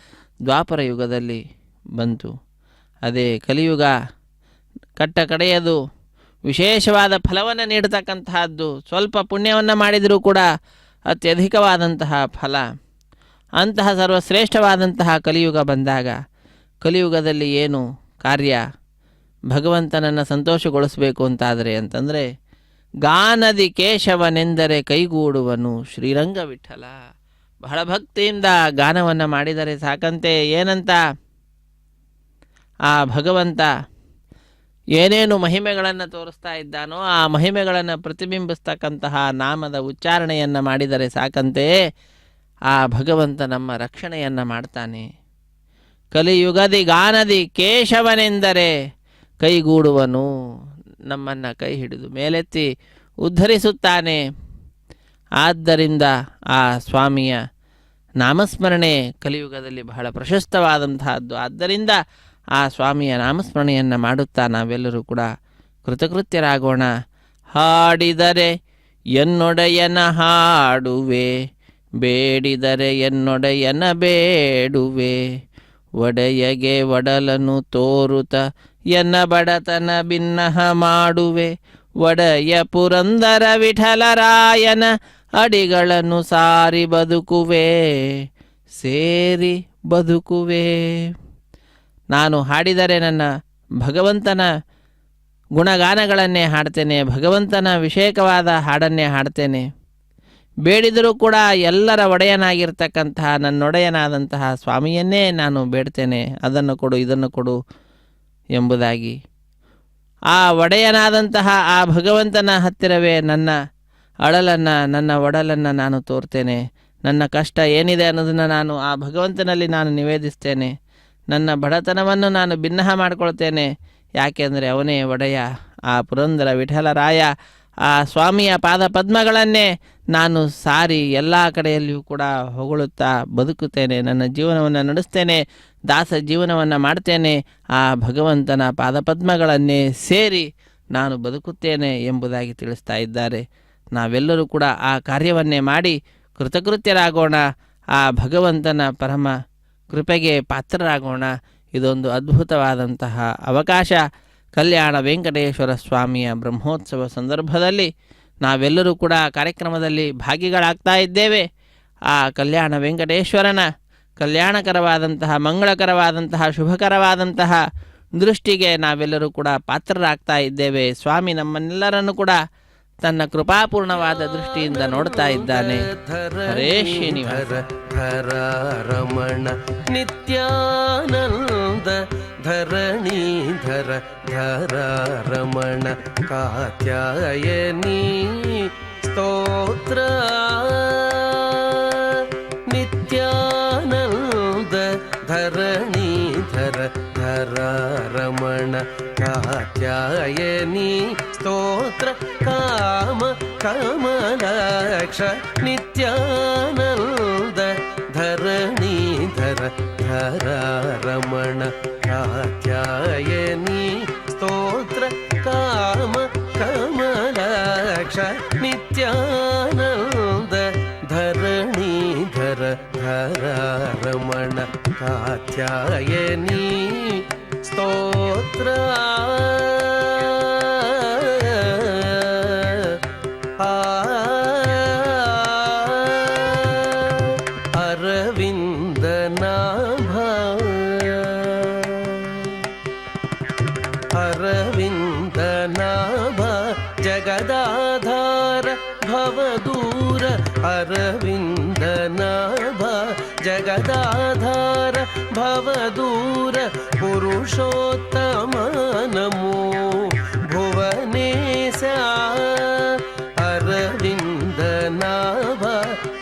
ದ್ವಾಪರ ಯುಗದಲ್ಲಿ ಬಂತು. ಅದೇ ಕಲಿಯುಗ ಕಟ್ಟ ಕಡೆಯದು ವಿಶೇಷವಾದ ಫಲವನ್ನು ನೀಡತಕ್ಕಂತಹದ್ದು. ಸ್ವಲ್ಪ ಪುಣ್ಯವನ್ನು ಮಾಡಿದರೂ ಕೂಡ ಅತ್ಯಧಿಕವಾದಂತಹ ಫಲ. ಅಂತಹ ಸರ್ವಶ್ರೇಷ್ಠವಾದಂತಹ ಕಲಿಯುಗ ಬಂದಾಗ ಕಲಿಯುಗದಲ್ಲಿ ಏನು ಕಾರ್ಯ? ಭಗವಂತನನ್ನು ಸಂತೋಷಗೊಳಿಸಬೇಕು ಅಂತಾದರೆ ಅಂತಂದರೆ ಗಾನದಿ ಕೇಶವನೆಂದರೆ ಕೈಗೂಡುವನು ಶ್ರೀರಂಗ ವಿಠಲ. ಬಹಳ ಭಕ್ತಿಯಿಂದ ಗಾನವನ್ನು ಮಾಡಿದರೆ ಸಾಕಂತೆ. ಏನಂತ? ಆ ಭಗವಂತ ಏನೇನು ಮಹಿಮೆಗಳನ್ನು ತೋರಿಸ್ತಾ ಇದ್ದಾನೋ ಆ ಮಹಿಮೆಗಳನ್ನು ಪ್ರತಿಬಿಂಬಿಸ್ತಕ್ಕಂತಹ ನಾಮದ ಉಚ್ಚಾರಣೆಯನ್ನು ಮಾಡಿದರೆ ಸಾಕಂತೆ ಆ ಭಗವಂತ ನಮ್ಮ ರಕ್ಷಣೆಯನ್ನು ಮಾಡ್ತಾನೆ. ಕಲಿಯುಗದಿ ಗಾನದಿ ಕೇಶವನೆಂದರೆ ಕೈಗೂಡುವನು, ನಮ್ಮನ್ನು ಕೈ ಹಿಡಿದು ಮೇಲೆತ್ತಿ ಉದ್ಧರಿಸುತ್ತಾನೆ. ಆದ್ದರಿಂದ ಆ ಸ್ವಾಮಿಯ ನಾಮಸ್ಮರಣೆ ಕಲಿಯುಗದಲ್ಲಿ ಬಹಳ ಪ್ರಶಸ್ತವಾದಂತಹದ್ದು. ಆದ್ದರಿಂದ ಆ ಸ್ವಾಮಿಯ ನಾಮಸ್ಮರಣೆಯನ್ನು ಮಾಡುತ್ತಾ ನಾವೆಲ್ಲರೂ ಕೂಡ ಕೃತಕೃತ್ಯರಾಗೋಣ. ಹಾಡಿದರೆ ಎನ್ನೊಡೆಯನ ಹಾಡುವೆ, ಬೇಡಿದರೆ ಎನ್ನೊಡೆಯನ ಬೇಡುವೆ, ಒಡೆಯಗೆ ಒಡಲನು ತೋರುತ ಎನ್ನ ಬಡತನ ಭಿನ್ನಹ ಮಾಡುವೆ, ಒಡೆಯ ಪುರಂದರ ವಿಠಲರಾಯನ ಅಡಿಗಳನ್ನು ಸಾರಿ ಬದುಕುವೆ, ಸೇರಿ ಬದುಕುವೆ. ನಾನು ಹಾಡಿದರೆ ನನ್ನ ಭಗವಂತನ ಗುಣಗಾನಗಳನ್ನೇ ಹಾಡ್ತೇನೆ, ಭಗವಂತನ ವಿಷೇಕವಾದ ಹಾಡನ್ನೇ ಹಾಡ್ತೇನೆ. ಬೇಡಿದರೂ ಕೂಡ ಎಲ್ಲರ ಒಡೆಯನಾಗಿರ್ತಕ್ಕಂತಹ ನನ್ನೊಡೆಯನಾದಂತಹ ಸ್ವಾಮಿಯನ್ನೇ ನಾನು ಬೇಡ್ತೇನೆ. ಅದನ್ನು ಕೊಡು, ಇದನ್ನು ಕೊಡು ಎಂಬುದಾಗಿ ಆ ಒಡೆಯನಾದಂತಹ ಆ ಭಗವಂತನ ಹತ್ತಿರವೇ ನನ್ನ ಅಳಲನ್ನು, ನನ್ನ ಒಡಲನ್ನು ನಾನು ತೋರ್ತೇನೆ. ನನ್ನ ಕಷ್ಟ ಏನಿದೆ ಅನ್ನೋದನ್ನು ನಾನು ಆ ಭಗವಂತನಲ್ಲಿ ನಾನು ನಿವೇದಿಸ್ತೇನೆ. ನನ್ನ ಬಡತನವನ್ನು ನಾನು ಭಿನ್ನಹ ಮಾಡಿಕೊಳ್ತೇನೆ. ಯಾಕೆಂದರೆ ಅವನೇ ಒಡೆಯ, ಆ ಪುರಂದರ ವಿಠಲರಾಯ, ಆ ಸ್ವಾಮಿಯ ಪಾದ ಪದ್ಮಗಳನ್ನೇ ನಾನು ಸಾರಿ ಎಲ್ಲ ಕಡೆಯಲ್ಲಿಯೂ ಕೂಡ ಹೊಗಳುತ್ತಾ ಬದುಕುತ್ತೇನೆ. ನನ್ನ ಜೀವನವನ್ನು ನಡೆಸ್ತೇನೆ, ದಾಸ ಜೀವನವನ್ನು ಮಾಡ್ತೇನೆ. ಆ ಭಗವಂತನ ಪಾದಪದ್ಮಗಳನ್ನೇ ಸೇರಿ ನಾನು ಬದುಕುತ್ತೇನೆ ಎಂಬುದಾಗಿ ತಿಳಿಸ್ತಾ ಇದ್ದಾರೆ. ನಾವೆಲ್ಲರೂ ಕೂಡ ಆ ಕಾರ್ಯವನ್ನೇ ಮಾಡಿ ಕೃತಕೃತ್ಯರಾಗೋಣ. ಆ ಭಗವಂತನ ಪರಮ ಕೃಪೆಗೆ ಪಾತ್ರರಾಗೋಣ. ಇದೊಂದು ಅದ್ಭುತವಾದಂತಹ ಅವಕಾಶ. ಕಲ್ಯಾಣ ವೆಂಕಟೇಶ್ವರ ಸ್ವಾಮಿಯ ಬ್ರಹ್ಮೋತ್ಸವ ಸಂದರ್ಭದಲ್ಲಿ ನಾವೆಲ್ಲರೂ ಕೂಡ ಕಾರ್ಯಕ್ರಮದಲ್ಲಿ ಭಾಗಿಗಳಾಗ್ತಾ ಇದ್ದೇವೆ. ಆ ಕಲ್ಯಾಣ ವೆಂಕಟೇಶ್ವರನ ಕಲ್ಯಾಣಕರವಾದಂತಹ ಮಂಗಳಕರವಾದಂತಹ ಶುಭಕರವಾದಂತಹ ದೃಷ್ಟಿಗೆ ನಾವೆಲ್ಲರೂ ಕೂಡ ಪಾತ್ರರಾಗ್ತಾ ಇದ್ದೇವೆ. ಸ್ವಾಮಿ ನಮ್ಮನ್ನೆಲ್ಲರನ್ನು ಕೂಡ ತನ್ನ ಕೃಪಾಪೂರ್ಣವಾದ ದೃಷ್ಟಿಯಿಂದ ನೋಡ್ತಾ ಇದ್ದಾನೆ. ಹರೇ ಶ್ರೀನಿವಾಸ. ಧರ ರಮಣ ನಿತ್ಯಾನಂದ ಧರಣೀಧರ ಧರ ರಮಣ ಕಾತ್ಯಾಯನಿ ಸ್ತೋತ್ರ ನಿತ್ಯಾನಂದ ಧರಣೀಧರ ಧರ ರಮಣ ಕಾತ್ಯಾಯನಿ ಸ್ತೋತ್ರ ಕಾಮ ಕಮಲಾಕ್ಷ ನಿತ್ಯಾನಂದ ಧರಣೀಧರ ಧರ ರಮಣ ಕಾತ್ಯಾಯನಿ ಸ್ತೋತ್ರ ಕಾಮ ಕಮಲಾಕ್ಷ ನಿತ್ಯಾನಂದ ಧರಣೀಧರ ಧರ ರಮಣ ಕಾತ್ಯಾಯನಿ ಸ್ತೋತ್ರ ಅರವಿಂದನಾಭ ಅರವಿಂದನಾಭ ಜಗದಾಧಾರ ಭವದೂರ ಅರವಿಂದನಾಭ ಜಗದಾಧಾರ ಭವದೂರ ಪುರುಷೋತ್ತಮ ನಮೋ ಭುವನೇಶ ಅರವಿಂದನಾಭ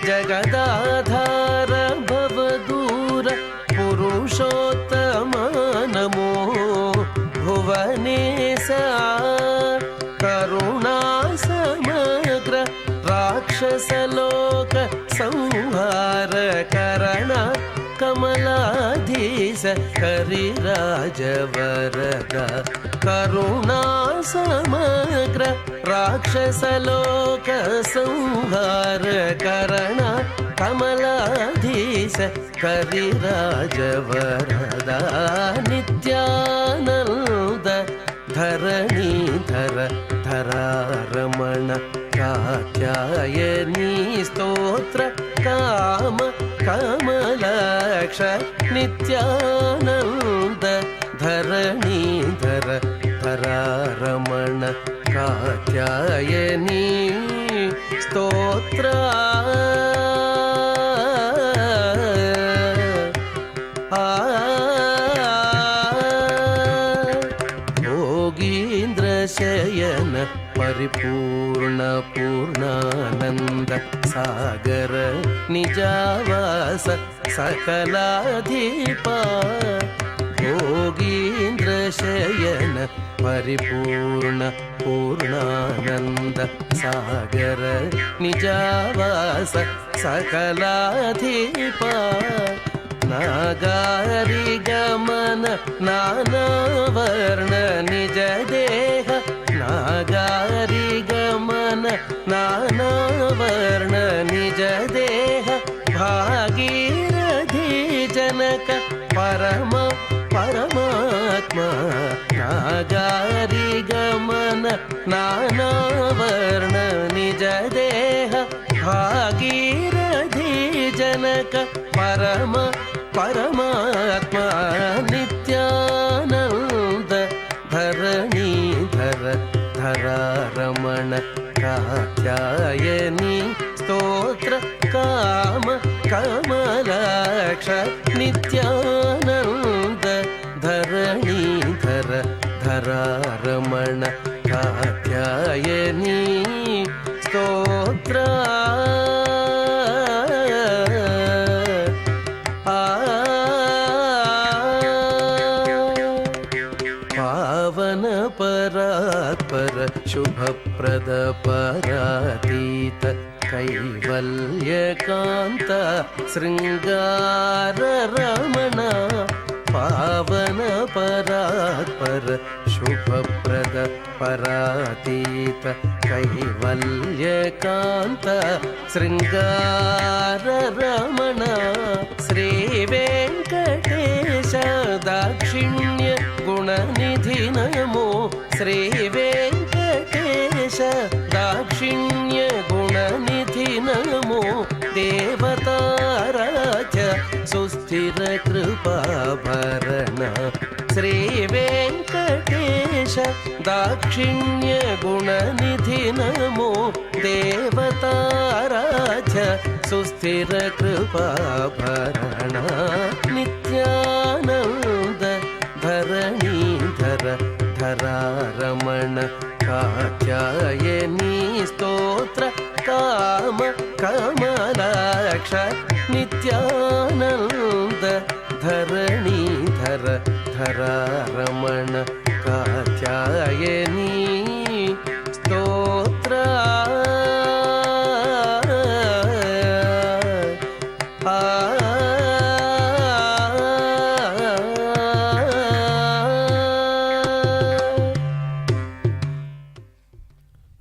ಜಗದಾಧಾರ ಭವದೂರ ಪುರುಷೋತ್ತಮ ನಮೋ ಭುವನೇಶ ಕರುಣಾ ಸಮಗ್ರ ರಾಕ್ಷಸಲೋಕ ಸಂಹಾರ ಕರಣ ಕಮಲಾಧೀಶ ಕರಿರಾಜವರದ ಕರುಣಾ ಸಮಗ್ರ ರಾಕ್ಷಸಲೋಕ ಸಂಹಾರ ಕರಣ ಕಮಲಾಧೀಶ ಕರಿರಾಜವರದ ನಿತ್ಯಾನಂದ ಧರಣೀಧರ ಧರ ರಮಣ ಕಾತ್ಯಾಯನಿ ಸ್ತೋತ್ರ ಕಾಮ ಕಮಲಾಕ್ಷ ನಿತ್ಯಾನಂದ ಧರಣೀಧರ ಧರ ರಮಣ ಕಾತ್ಯಾಯನಿ ಸ್ತೋತ್ರ ಭೋಗೀಂದ್ರ ಶಯನ ಪರಿಪೂರ್ಣ ಪೂರ್ಣಾನಂದ ಸಾಗರ ನಿಜಾವಾಸ ಸಕಲಾಧೀಪ ಭೋಗೀಂದ್ರ ಶಯನ ಪರಿಪೂರ್ಣ ಪೂರ್ಣಾನಂದ ಸಾಗರ ನಿಜಾವಾಸ ಸಕಲಾಧೀಪ ನಾಗಾರಿ ಗಮನ ನಾನಾ ವರ್ಣ ನಿಜ ದೇಹ ನಾಗಾರಿ ಗಮನ ನಾನಾ ವರ್ಣ ನಿಜ ದೇಹ ಭಾಗೀರಥಿ ಜನಕ ಪರಮ ಪರಮಾತ್ಮ ನಾಗಾರಿ ಗಮನ ನಾನಾ ವರ್ಣ ನಿಜ ದೇಹ ಭಾಗೀರಥಿ ಜನಕ ಪರಮ ಪರಮಾತ್ಮ ನಿತ್ಯಾನಂದ ಧರಣೀಧರ ಧರ ರಮಣ ಕಾತ್ಯಾಯನಿ ಸ್ತೋತ್ರ ಕಾಮ ಕಮಲಾಕ್ಷ ನಿತ್ಯಾನಂದ ಧರಣೀಧರ ಧರ ರಮಣ ಕಾತ್ಯಾಯನಿ ಸ್ತೋತ್ರ ಪಾವನ ಪರಾತ್ಪರ ಶುಭಪ್ರದ ಪರಾತೀತ ಕೈವಲ್ಯಕಾಂತ ಶೃಂಗಾರ ರಮಣ ಪಾವನ ಪರಾತ್ಪರ ಶುಭಪ್ರದ ಪರಾತೀತ ಕೈವಲ್ಯಕಾಂತ ಶೃಂಗಾರ ರಮಣ ಶ್ರೀ ವೆಂಕಟೇಶ ದಾಕ್ಷಿಣ್ಯ ಗುಣನಿಧಿ नमो श्रीवेङ्कटेश दाक्षिण्यगुणनिधि नमो देवताराध्य सुस्थिरकृपाभरण श्रीवेङ्कटेश दाक्षिण्यगुणनिधि नमो देवताराध्य सुस्थिरकृपाभरण नित्यानन्द धरणीधर धरारमण कात्यायनी स्तोत्र काम कमलाक्ष नित्यानन्द धरणीधर धरारमण कात्यायनी स्तोत्र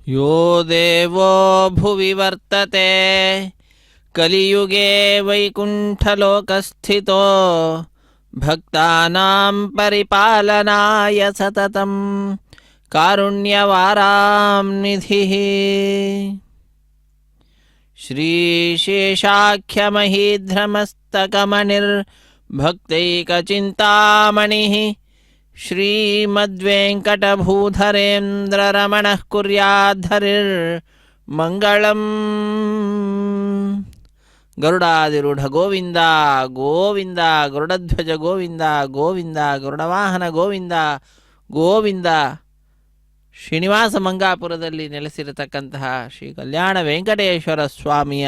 यो देवो भुवि वर्तते कलियुगे वैकुण्ठलोकस्थितो भक्तानां परिपालनाय सततं कारुण्यवारांनिधिः श्रीशेषाख्यमहीध्रमस्तकमणिर्भक्तैकचिन्तामणिः श्रीमद्वेङ्कटभूधरेन्द्ररमणः कुर्याद्धरिर्मङ्गलम् ಗರುಡಾದಿರೂಢ ಗೋವಿಂದ ಗೋವಿಂದ ಗರುಡಧ್ವಜ ಗೋವಿಂದ ಗೋವಿಂದ ಗರುಡವಾಹನ ಗೋವಿಂದ ಗೋವಿಂದ. ಶ್ರೀನಿವಾಸ ಮಂಗಾಪುರದಲ್ಲಿ ನೆಲೆಸಿರತಕ್ಕಂತಹ ಶ್ರೀ ಕಲ್ಯಾಣ ವೆಂಕಟೇಶ್ವರ ಸ್ವಾಮಿಯ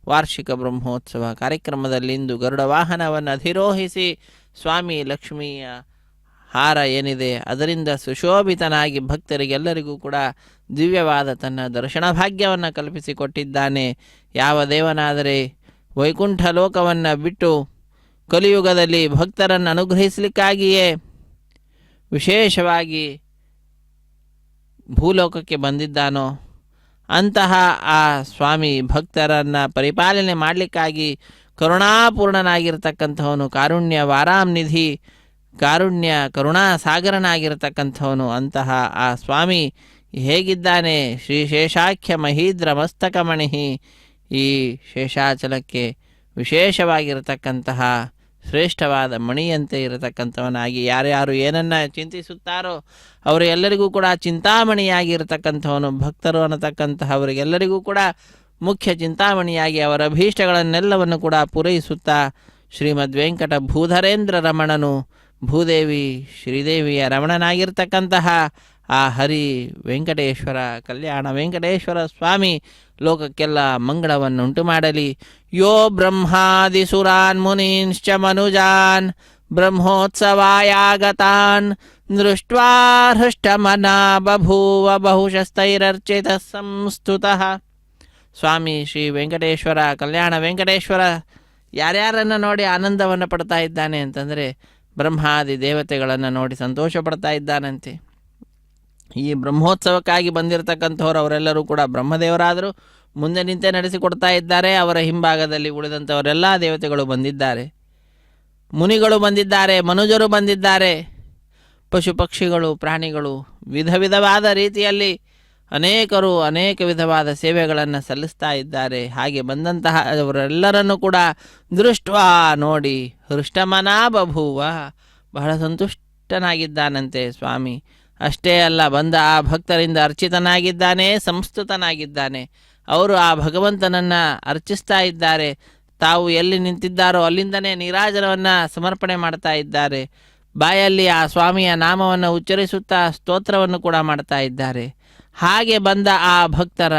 ವಾರ್ಷಿಕ ಬ್ರಹ್ಮೋತ್ಸವ ಕಾರ್ಯಕ್ರಮದಲ್ಲಿಂದು ಗರುಡ ವಾಹನವನ್ನು ಅಧಿರೋಹಿಸಿ ಸ್ವಾಮಿ ಲಕ್ಷ್ಮಿಯ ಹಾರ ಏನಿದೆ ಅದರಿಂದ ಸುಶೋಭಿತನಾಗಿ ಭಕ್ತರಿಗೆಲ್ಲರಿಗೂ ಕೂಡ ದಿವ್ಯವಾದ ತನ್ನ ದರ್ಶನ ಭಾಗ್ಯವನ್ನು ಕಲ್ಪಿಸಿಕೊಟ್ಟಿದ್ದಾನೆ. ಯಾವ ದೇವನಾದರೆ ವೈಕುಂಠ ಲೋಕವನ್ನು ಬಿಟ್ಟು ಕಲಿಯುಗದಲ್ಲಿ ಭಕ್ತರನ್ನು ಅನುಗ್ರಹಿಸಲಿಕ್ಕಾಗಿಯೇ ವಿಶೇಷವಾಗಿ ಭೂಲೋಕಕ್ಕೆ ಬಂದಿದ್ದಾನೋ ಅಂತಹ ಆ ಸ್ವಾಮಿ ಭಕ್ತರನ್ನು ಪರಿಪಾಲನೆ ಮಾಡಲಿಕ್ಕಾಗಿ ಕರುಣಾಪೂರ್ಣನಾಗಿರ್ತಕ್ಕಂಥವನು, ಕಾರುಣ್ಯ ವಾರಾಂನಿಧಿ, ಕಾರುಣ್ಯ ಕರುಣಾಸಾಗರನಾಗಿರ್ತಕ್ಕಂಥವನು. ಅಂತಹ ಆ ಸ್ವಾಮಿ ಹೇಗಿದ್ದಾನೆ? ಶ್ರೀ ಶೇಷಾಖ್ಯ ಮಹೀದ್ರ ಮಸ್ತಕಮಣಿ, ಈ ಶೇಷಾಚಲಕ್ಕೆ ವಿಶೇಷವಾಗಿರತಕ್ಕಂತಹ ಶ್ರೇಷ್ಠವಾದ ಮಣಿಯಂತೆ ಇರತಕ್ಕಂಥವನಾಗಿ ಯಾರ್ಯಾರು ಏನನ್ನು ಚಿಂತಿಸುತ್ತಾರೋ ಅವರೆಲ್ಲರಿಗೂ ಕೂಡ ಚಿಂತಾಮಣಿಯಾಗಿರ್ತಕ್ಕಂಥವನು. ಭಕ್ತರು ಅನ್ನತಕ್ಕಂತಹ ಅವರಿಗೆಲ್ಲರಿಗೂ ಕೂಡ ಮುಖ್ಯ ಚಿಂತಾಮಣಿಯಾಗಿ ಅವರ ಅಭೀಷ್ಟಗಳನ್ನೆಲ್ಲವನ್ನು ಕೂಡ ಪೂರೈಸುತ್ತಾ ಶ್ರೀಮದ್ ವೆಂಕಟ ಭೂಧರೇಂದ್ರ ರಮಣನು, ಭೂದೇವಿ ಶ್ರೀದೇವಿಯ ರಮಣನಾಗಿರ್ತಕ್ಕಂತಹ ಆ ಹರಿ ವೆಂಕಟೇಶ್ವರ ಕಲ್ಯಾಣ ವೆಂಕಟೇಶ್ವರ ಸ್ವಾಮಿ ಲೋಕಕ್ಕೆಲ್ಲ ಮಂಗಳವನ್ನುಂಟು ಮಾಡಲಿ. ಯೋ ಬ್ರಹ್ಮಾದಿಸುರಾನ್ ಮುನೀಂಶ್ಚ ಮನುಜಾನ್ ಬ್ರಹ್ಮೋತ್ಸವಾಯಾಗತಾನ್ ದೃಷ್ಟ್ವಾ ಹೃಷ್ಟಮನಾ ಬಭೂವ ಬಹುಶಸ್ತೈರರ್ಚಿತಃ ಸಂಸ್ತುತಃ. ಸ್ವಾಮಿ ಶ್ರೀ ವೆಂಕಟೇಶ್ವರ ಕಲ್ಯಾಣ ವೆಂಕಟೇಶ್ವರ ಯಾರ್ಯಾರನ್ನು ನೋಡಿ ಆನಂದವನ್ನು ಪಡ್ತಾ ಇದ್ದಾನೆ ಅಂತಂದರೆ ಬ್ರಹ್ಮಾದಿ ದೇವತೆಗಳನ್ನು ನೋಡಿ ಸಂತೋಷ ಪಡ್ತಾ ಇದ್ದಾನಂತೆ. ಈ ಬ್ರಹ್ಮೋತ್ಸವಕ್ಕಾಗಿ ಬಂದಿರತಕ್ಕಂಥವ್ರು ಅವರೆಲ್ಲರೂ ಕೂಡ ಬ್ರಹ್ಮದೇವರಾದರೂ ಮುಂದೆ ನಿಂತೇ ನಡೆಸಿಕೊಡ್ತಾ ಇದ್ದಾರೆ. ಅವರ ಹಿಂಭಾಗದಲ್ಲಿ ಉಳಿದಂಥವರೆಲ್ಲ ದೇವತೆಗಳು ಬಂದಿದ್ದಾರೆ, ಮುನಿಗಳು ಬಂದಿದ್ದಾರೆ, ಮನುಜರು ಬಂದಿದ್ದಾರೆ, ಪಶು ಪಕ್ಷಿಗಳು ಪ್ರಾಣಿಗಳು ವಿಧ ವಿಧವಾದ ರೀತಿಯಲ್ಲಿ ಅನೇಕರು ಅನೇಕ ವಿಧವಾದ ಸೇವೆಗಳನ್ನು ಸಲ್ಲಿಸ್ತಾ ಇದ್ದಾರೆ. ಹಾಗೆ ಬಂದಂತಹ ಅವರೆಲ್ಲರನ್ನು ಕೂಡ ದೃಷ್ಟ್ವಾ ನೋಡಿ ಹೃಷ್ಟಮನಾ ಬಭೂವ, ಬಹಳ ಸಂತುಷ್ಟನಾಗಿದ್ದಾನಂತೆ ಸ್ವಾಮಿ. ಅಷ್ಟೇ ಅಲ್ಲ, ಬಂದ ಆ ಭಕ್ತರಿಂದ ಅರ್ಚಿತನಾಗಿದ್ದಾನೆ, ಸಂಸ್ತುತನಾಗಿದ್ದಾನೆ. ಅವರು ಆ ಭಗವಂತನನ್ನು ಅರ್ಚಿಸ್ತಾ ಇದ್ದಾರೆ. ತಾವು ಎಲ್ಲಿ ನಿಂತಿದ್ದಾರೋ ಅಲ್ಲಿಂದನೇ ನೀರಾಜನವನ್ನು ಸಮರ್ಪಣೆ ಮಾಡ್ತಾ ಇದ್ದಾರೆ. ಬಾಯಲ್ಲಿ ಆ ಸ್ವಾಮಿಯ ನಾಮವನ್ನು ಉಚ್ಚರಿಸುತ್ತಾ ಸ್ತೋತ್ರವನ್ನು ಕೂಡ ಮಾಡ್ತಾ ಇದ್ದಾರೆ. ಹಾಗೆ ಬಂದ ಆ ಭಕ್ತರ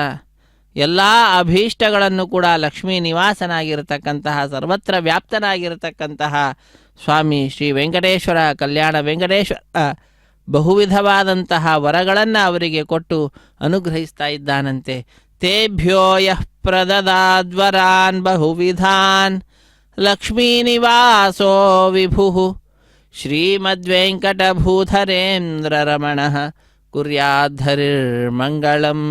ಎಲ್ಲ ಅಭೀಷ್ಟಗಳನ್ನು ಕೂಡ ಲಕ್ಷ್ಮೀ ನಿವಾಸನಾಗಿರತಕ್ಕಂತಹ ಸರ್ವತ್ರ ವ್ಯಾಪ್ತನಾಗಿರತಕ್ಕಂತಹ ಸ್ವಾಮಿ ಶ್ರೀ ವೆಂಕಟೇಶ್ವರ ಕಲ್ಯಾಣ ವೆಂಕಟೇಶ್ವರ ಬಹುವಿಧವಾದಂತಹ ವರಗಳನ್ನು ಅವರಿಗೆ ಕೊಟ್ಟು ಅನುಗ್ರಹಿಸ್ತಾ ಇದ್ದಾನಂತೆ. ತೇಭ್ಯೋ ಯಃ ಪ್ರದದಾದ್ವರಾನ್ ಬಹುವಿಧಾನ್ ಲಕ್ಷ್ಮೀ ನಿವಾಸೋ ವಿಭು ಶ್ರೀಮದ್ವೆಂಕಟಭೂಧರೇಂದ್ರ ರಮಣ ಕುರ್ಯಾದ್ಧರಿರ್ಮಂಗಳಂ.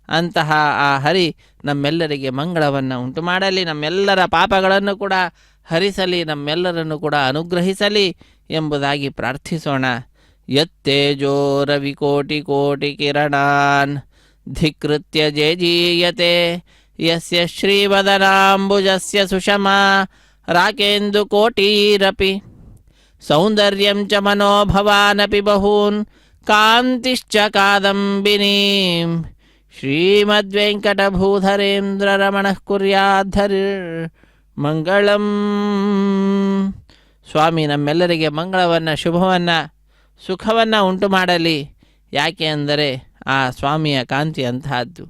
ಅಂತಹ ಆ ಹರಿ ನಮ್ಮೆಲ್ಲರಿಗೆ ಮಂಗಳವನ್ನು ಉಂಟು ಮಾಡಲಿ, ನಮ್ಮೆಲ್ಲರ ಪಾಪಗಳನ್ನು ಕೂಡ ಹರಿಸಲಿ, ನಮ್ಮೆಲ್ಲರನ್ನು ಕೂಡ ಅನುಗ್ರಹಿಸಲಿ ಎಂಬುದಾಗಿ ಪ್ರಾರ್ಥಿಸೋಣ. ಯತ್ತೇಜೋ ರವಿಕೋಟಿಕೋಟಿಕಿರಣಾನ್ ಧಿಕೃತ್ಯ ಜೇಜೀಯತೆ ಯಸ್ಯ ಶ್ರೀವದನಾಂಬುಜಸ್ಯ ಸುಷಮಾ ರಾಕೇಂದುಕೋಟೀರಪಿ ಸೌಂದರ್ಯಂ ಚ ಮನೋಭವಾನಪಿ ಬಹೂನ್ ಕಾಂತಿಶ್ಚ ಕಾದಂಬಿನೀಂ ಶ್ರೀಮದ್ವೆಂಕಟಭೂಧರೇಂದ್ರರಮಣಃ ಕುರ್ಯಾದ್ಧರಿರ್ ಮಂಗಳಂ. ಸ್ವಾಮಿ ನಮ್ಮೆಲ್ಲರಿಗೆ ಮಂಗಳವನ್ನು, ಶುಭವನ್ನು, ಸುಖವನ್ನು ಉಂಟು ಮಾಡಲಿ. ಯಾಕೆ ಅಂದರೆ ಆ ಸ್ವಾಮಿಯ ಕಾಂತಿ ಅಂತಹದ್ದು,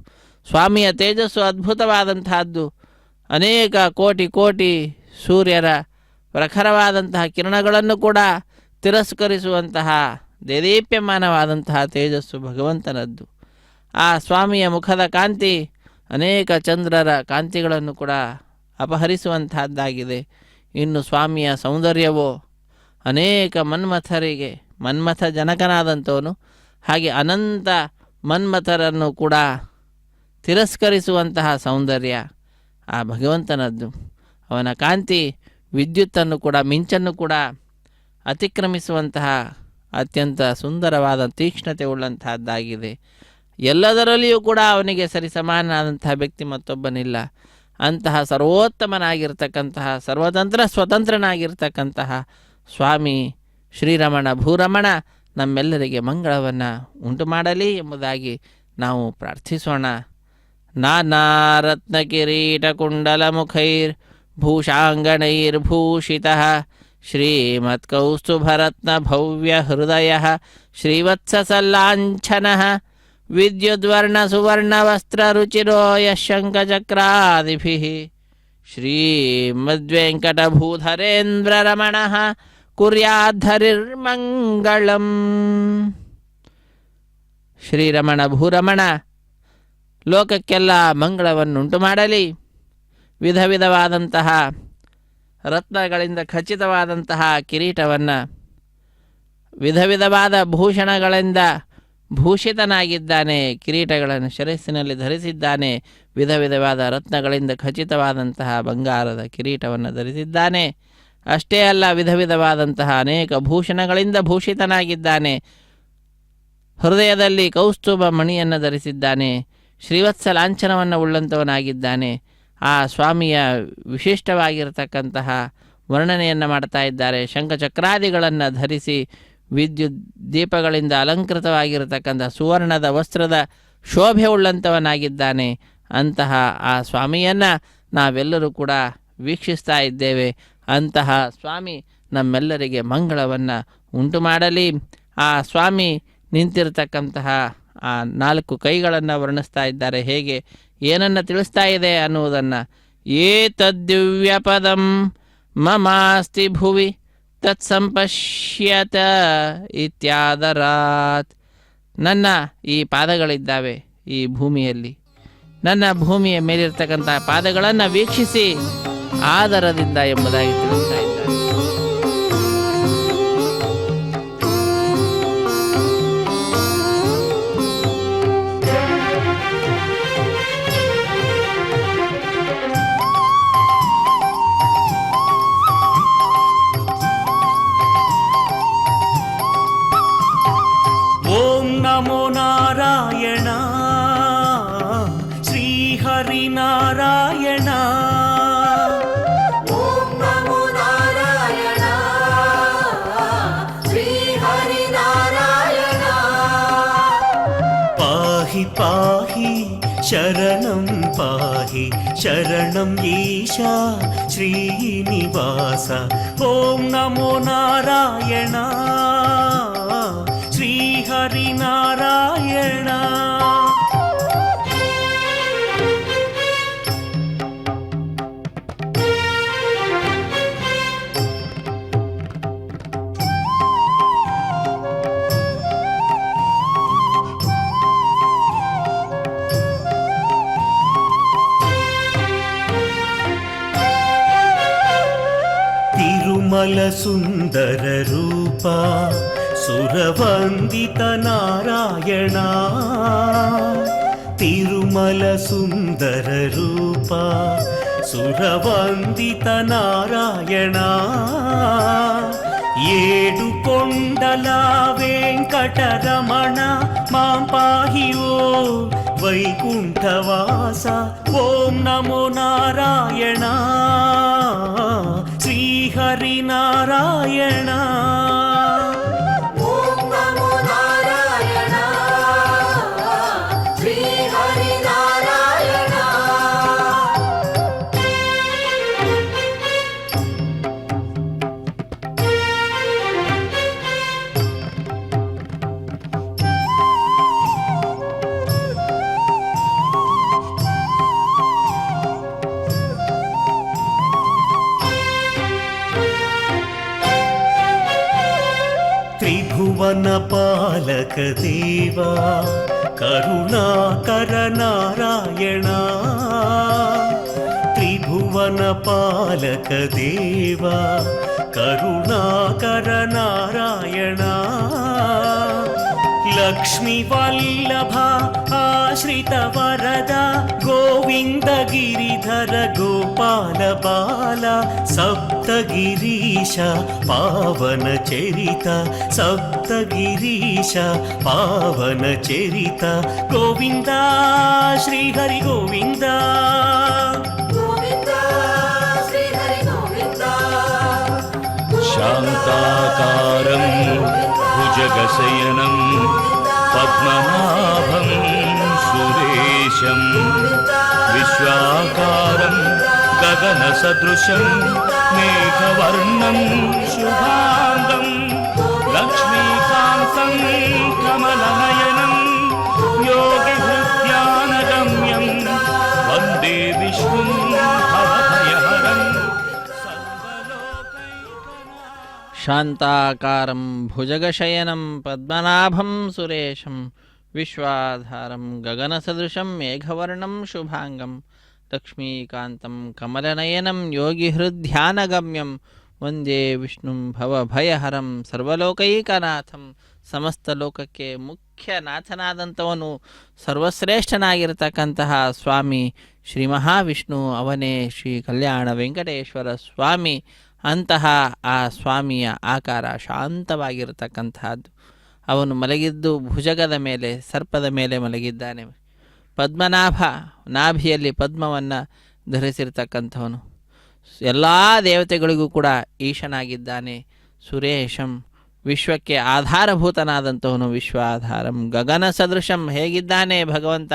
ಸ್ವಾಮಿಯ ತೇಜಸ್ಸು ಅದ್ಭುತವಾದಂತಹದ್ದು. ಅನೇಕ ಕೋಟಿ ಕೋಟಿ ಸೂರ್ಯರ ಪ್ರಖರವಾದಂತಹ ಕಿರಣಗಳನ್ನು ಕೂಡ ತಿರಸ್ಕರಿಸುವಂತಹ ದೇದೀಪ್ಯಮಾನವಾದಂತಹ ತೇಜಸ್ಸು ಭಗವಂತನದ್ದು. ಆ ಸ್ವಾಮಿಯ ಮುಖದ ಕಾಂತಿ ಅನೇಕ ಚಂದ್ರರ ಕಾಂತಿಗಳನ್ನು ಕೂಡ ಅಪಹರಿಸುವಂತಹದ್ದಾಗಿದೆ. ಇನ್ನು ಸ್ವಾಮಿಯ ಸೌಂದರ್ಯವೋ ಅನೇಕ ಮನ್ಮಥರಿಗೆ, ಮನ್ಮಥ ಜನಕನಾದಂಥವನು, ಹಾಗೆ ಅನಂತ ಮನ್ಮಥರನ್ನು ಕೂಡ ತಿರಸ್ಕರಿಸುವಂತಹ ಸೌಂದರ್ಯ ಆ ಭಗವಂತನದ್ದು. ಅವನ ಕಾಂತಿ ವಿದ್ಯುತ್ತನ್ನು ಕೂಡ, ಮಿಂಚನ್ನು ಕೂಡ ಅತಿಕ್ರಮಿಸುವಂತಹ ಅತ್ಯಂತ ಸುಂದರವಾದ ತೀಕ್ಷ್ಣತೆ ಉಳ್ಳಂತಹದ್ದಾಗಿದೆ. ಎಲ್ಲದರಲ್ಲಿಯೂ ಕೂಡ ಅವನಿಗೆ ಸರಿಸಮಾನಾದಂತಹ ವ್ಯಕ್ತಿ ಮತ್ತೊಬ್ಬನಿಲ್ಲ. ಅಂತಹ ಸರ್ವೋತ್ತಮನಾಗಿರ್ತಕ್ಕಂತಹ, ಸರ್ವತಂತ್ರ ಸ್ವತಂತ್ರನಾಗಿರ್ತಕ್ಕಂತಹ ಸ್ವಾಮಿ ಶ್ರೀರಮಣ ಭೂರಮಣ ನಮ್ಮೆಲ್ಲರಿಗೆ ಮಂಗಳವನ್ನು ಉಂಟು ಮಾಡಲಿ ಎಂಬುದಾಗಿ ನಾವು ಪ್ರಾರ್ಥಿಸೋಣ. ನಾನಾರತ್ನ ಕಿರೀಟ ಕುಂಡಲ ಮುಖೈರ್ ಭೂಷಾಂಗಣೈರ್ಭೂಷಿತಃ ಶ್ರೀಮತ್ಕೌಸ್ತುಭರತ್ನ ಭವ್ಯ ಹೃದಯ ಶ್ರೀವತ್ಸಸಲಾಂಛನಃ ವಿದ್ಯುದ್ವರ್ಣ ಸುವರ್ಣ ವಸ್ತ್ರ ರುಚಿರೋ ಯಶಂಕಚಕ್ರಾದಿಭಿಃ ಶ್ರೀಮದ್ವೆಂಕಟಭೂಧರೇಂದ್ರರಮಣಃ ಕುರ್ಯಾದ್ಧರಿರ್ಮಂಗಳಂ. ಶ್ರೀರಮಣ ಭೂರಮಣ ಲೋಕಕ್ಕೆಲ್ಲ ಮಂಗಳವನ್ನುಂಟು ಮಾಡಲಿ. ವಿಧ ವಿಧವಾದಂತಹ ರತ್ನಗಳಿಂದ ಖಚಿತವಾದಂತಹ ಕಿರೀಟವನ್ನು, ವಿಧ ವಿಧವಾದ ಭೂಷಣಗಳಿಂದ ಭೂಷಿತನಾಗಿದ್ದಾನೆ. ಕಿರೀಟಗಳನ್ನು ಶಿರಸ್ಸಿನಲ್ಲಿ ಧರಿಸಿದ್ದಾನೆ. ವಿಧ ವಿಧವಾದ ರತ್ನಗಳಿಂದ ಖಚಿತವಾದಂತಹ ಬಂಗಾರದ ಕಿರೀಟವನ್ನು ಧರಿಸಿದ್ದಾನೆ. ಅಷ್ಟೇ ಅಲ್ಲ, ವಿಧ ವಿಧವಾದಂತಹ ಅನೇಕ ಭೂಷಣಗಳಿಂದ ಭೂಷಿತನಾಗಿದ್ದಾನೆ. ಹೃದಯದಲ್ಲಿ ಕೌಸ್ತುಭ ಮಣಿಯನ್ನು ಧರಿಸಿದ್ದಾನೆ. ಶ್ರೀವತ್ಸ ಲಾಂಛನವನ್ನು ಉಳ್ಳಂಥವನಾಗಿದ್ದಾನೆ. ಆ ಸ್ವಾಮಿಯ ವಿಶಿಷ್ಟವಾಗಿರತಕ್ಕಂತಹ ವರ್ಣನೆಯನ್ನು ಮಾಡ್ತಾ ಇದ್ದಾರೆ. ಶಂಖಚಕ್ರಾದಿಗಳನ್ನು ಧರಿಸಿ ವಿದ್ಯುತ್ ದೀಪಗಳಿಂದ ಅಲಂಕೃತವಾಗಿರತಕ್ಕಂಥ ಸುವರ್ಣದ ವಸ್ತ್ರದ ಶೋಭೆ ಉಳ್ಳಂಥವನಾಗಿದ್ದಾನೆ. ಅಂತಹ ಆ ಸ್ವಾಮಿಯನ್ನು ನಾವೆಲ್ಲರೂ ಕೂಡ ವೀಕ್ಷಿಸ್ತಾ ಇದ್ದೇವೆ. ಅಂತಹ ಸ್ವಾಮಿ ನಮ್ಮೆಲ್ಲರಿಗೆ ಮಂಗಳವನ್ನು ಉಂಟು ಮಾಡಲಿ. ಆ ಸ್ವಾಮಿ ನಿಂತಿರತಕ್ಕಂತಹ ಆ 4 ಕೈಗಳನ್ನು ವರ್ಣಿಸ್ತಾ ಇದ್ದಾರೆ. ಹೇಗೆ, ಏನನ್ನು ತಿಳಿಸ್ತಾ ಇದೆ ಅನ್ನುವುದನ್ನು. ಏತದ್ದಿವ್ಯ ಪದಂ ಮಮಾಸ್ತಿ ಭುವಿ ತತ್ಸಂಪಶ್ಯತ ಇತ್ಯಾದರಾತ್. ನನ್ನ ಈ ಪಾದಗಳಿದ್ದಾವೆ ಈ ಭೂಮಿಯಲ್ಲಿ, ನನ್ನ ಭೂಮಿಯ ಮೇಲಿರ್ತಕ್ಕಂಥ ಪಾದಗಳನ್ನು ವೀಕ್ಷಿಸಿ ಆದರದಿಂದ ಎಂಬುದಾಗಿ ತಿಳಿಸ್ತಾ ಇದ್ದಾರೆ. ಓಂ ನಮೋ ನಾರಾಯಣ ಶ್ರೀ ಹರಿನಾರಾಯಣ. ಓಂ ನಮೋ ನಾರಾಯಣ ಶ್ರೀ ಹರಿನಾರಾಯಣ. ಪಾಹಿ ಪಾಹಿ ಶರಣಂ ಪಾಹಿ ಶರಣಂ ಈಶಾ ಶ್ರೀನಿವಾಸ. ಓಂ ನಮೋ ನಾರಾಯಣ ಶ್ರೀ ಹರಿನಾರಾಯಣ. ತಿರುಮಲ ಸುಂದರ ರೂಪ ಸುರವಂದಿತ ನಾರಾಯಣ. ತಿರುಮಲ ಸುಂದರ ರೂಪ ಸುರವಂದಿತ ನಾರಾಯಣ. ఏడు కొండల వెంకటరమణ మాం పాహి ఓ వైకుంఠవాస ఓం నమో నారాయణ శ్రీహరి నారాయణ త్రిభువన పాలక దేవా కరుణాకర నారాయణ త్రిభువన పాలక దేవా కరుణాకర నారాయణ లక్ష్మీ వల్లభ ఆశ్రిత వరద గోవింద గిరిధర గోపాల బాల సప్తగిరీశ పావన చరిత సప్తగిరీశ పావన చరిత గోవింద శ్రీహరి గోవింద శాంతాకారం భుజగశయనం పద్మనాభం సురేశం విశ్వాకారం గగనసదృశం మేఘవర్ణం శుభాంగం లక్ష్మీకాంతం కమలనయనం యోగిహృద్యానగమ్యం వందే విష్ణుం భవభయహరం శాంతాకారం భుజగశయనం పద్మనాభం సురేశం విశ్వాధారం గగనసదృశం మేఘవర్ణం శుభాంగం లక్ష్మీకాంతం కమలనయనం ಯೋಗಿಹೃದ್ಯಾನಗಮ್ಯಂ ವಂದೇ ವಿಷ್ಣುಂ ಭವಭಯಹರಂ ಸರ್ವಲೋಕೈಕನಾಥಂ ಸಮಸ್ತ ಲೋಕಕ್ಕೆ ಮುಖ್ಯ ನಾಥನಾದಂಥವನು ಸರ್ವಶ್ರೇಷ್ಠನಾಗಿರತಕ್ಕಂತಹ ಸ್ವಾಮಿ ಶ್ರೀ ಮಹಾವಿಷ್ಣು ಅವನೇ ಶ್ರೀ ಕಲ್ಯಾಣ ವೆಂಕಟೇಶ್ವರ ಸ್ವಾಮಿ. ಅಂತಹ ಆ ಸ್ವಾಮಿಯ ಆಕಾರ ಶಾಂತವಾಗಿರತಕ್ಕಂತಹದ್ದು. ಅವನು ಮಲಗಿದ್ದು ಭುಜಗದ ಮೇಲೆ ಸರ್ಪದ ಮೇಲೆ ಮಲಗಿದ್ದಾನೆ. ಪದ್ಮನಾಭ ನಾಭಿಯಲ್ಲಿ ಪದ್ಮವನ್ನು ಧರಿಸಿರ್ತಕ್ಕಂಥವನು. ಎಲ್ಲ ದೇವತೆಗಳಿಗೂ ಕೂಡ ಈಶನಾಗಿದ್ದಾನೆ. ಸುರೇಶಂ ವಿಶ್ವಕ್ಕೆ ಆಧಾರಭೂತನಾದಂಥವನು. ವಿಶ್ವಾಧಾರಂ ಗಗನ ಸದೃಶಂ ಹೇಗಿದ್ದಾನೆ ಭಗವಂತ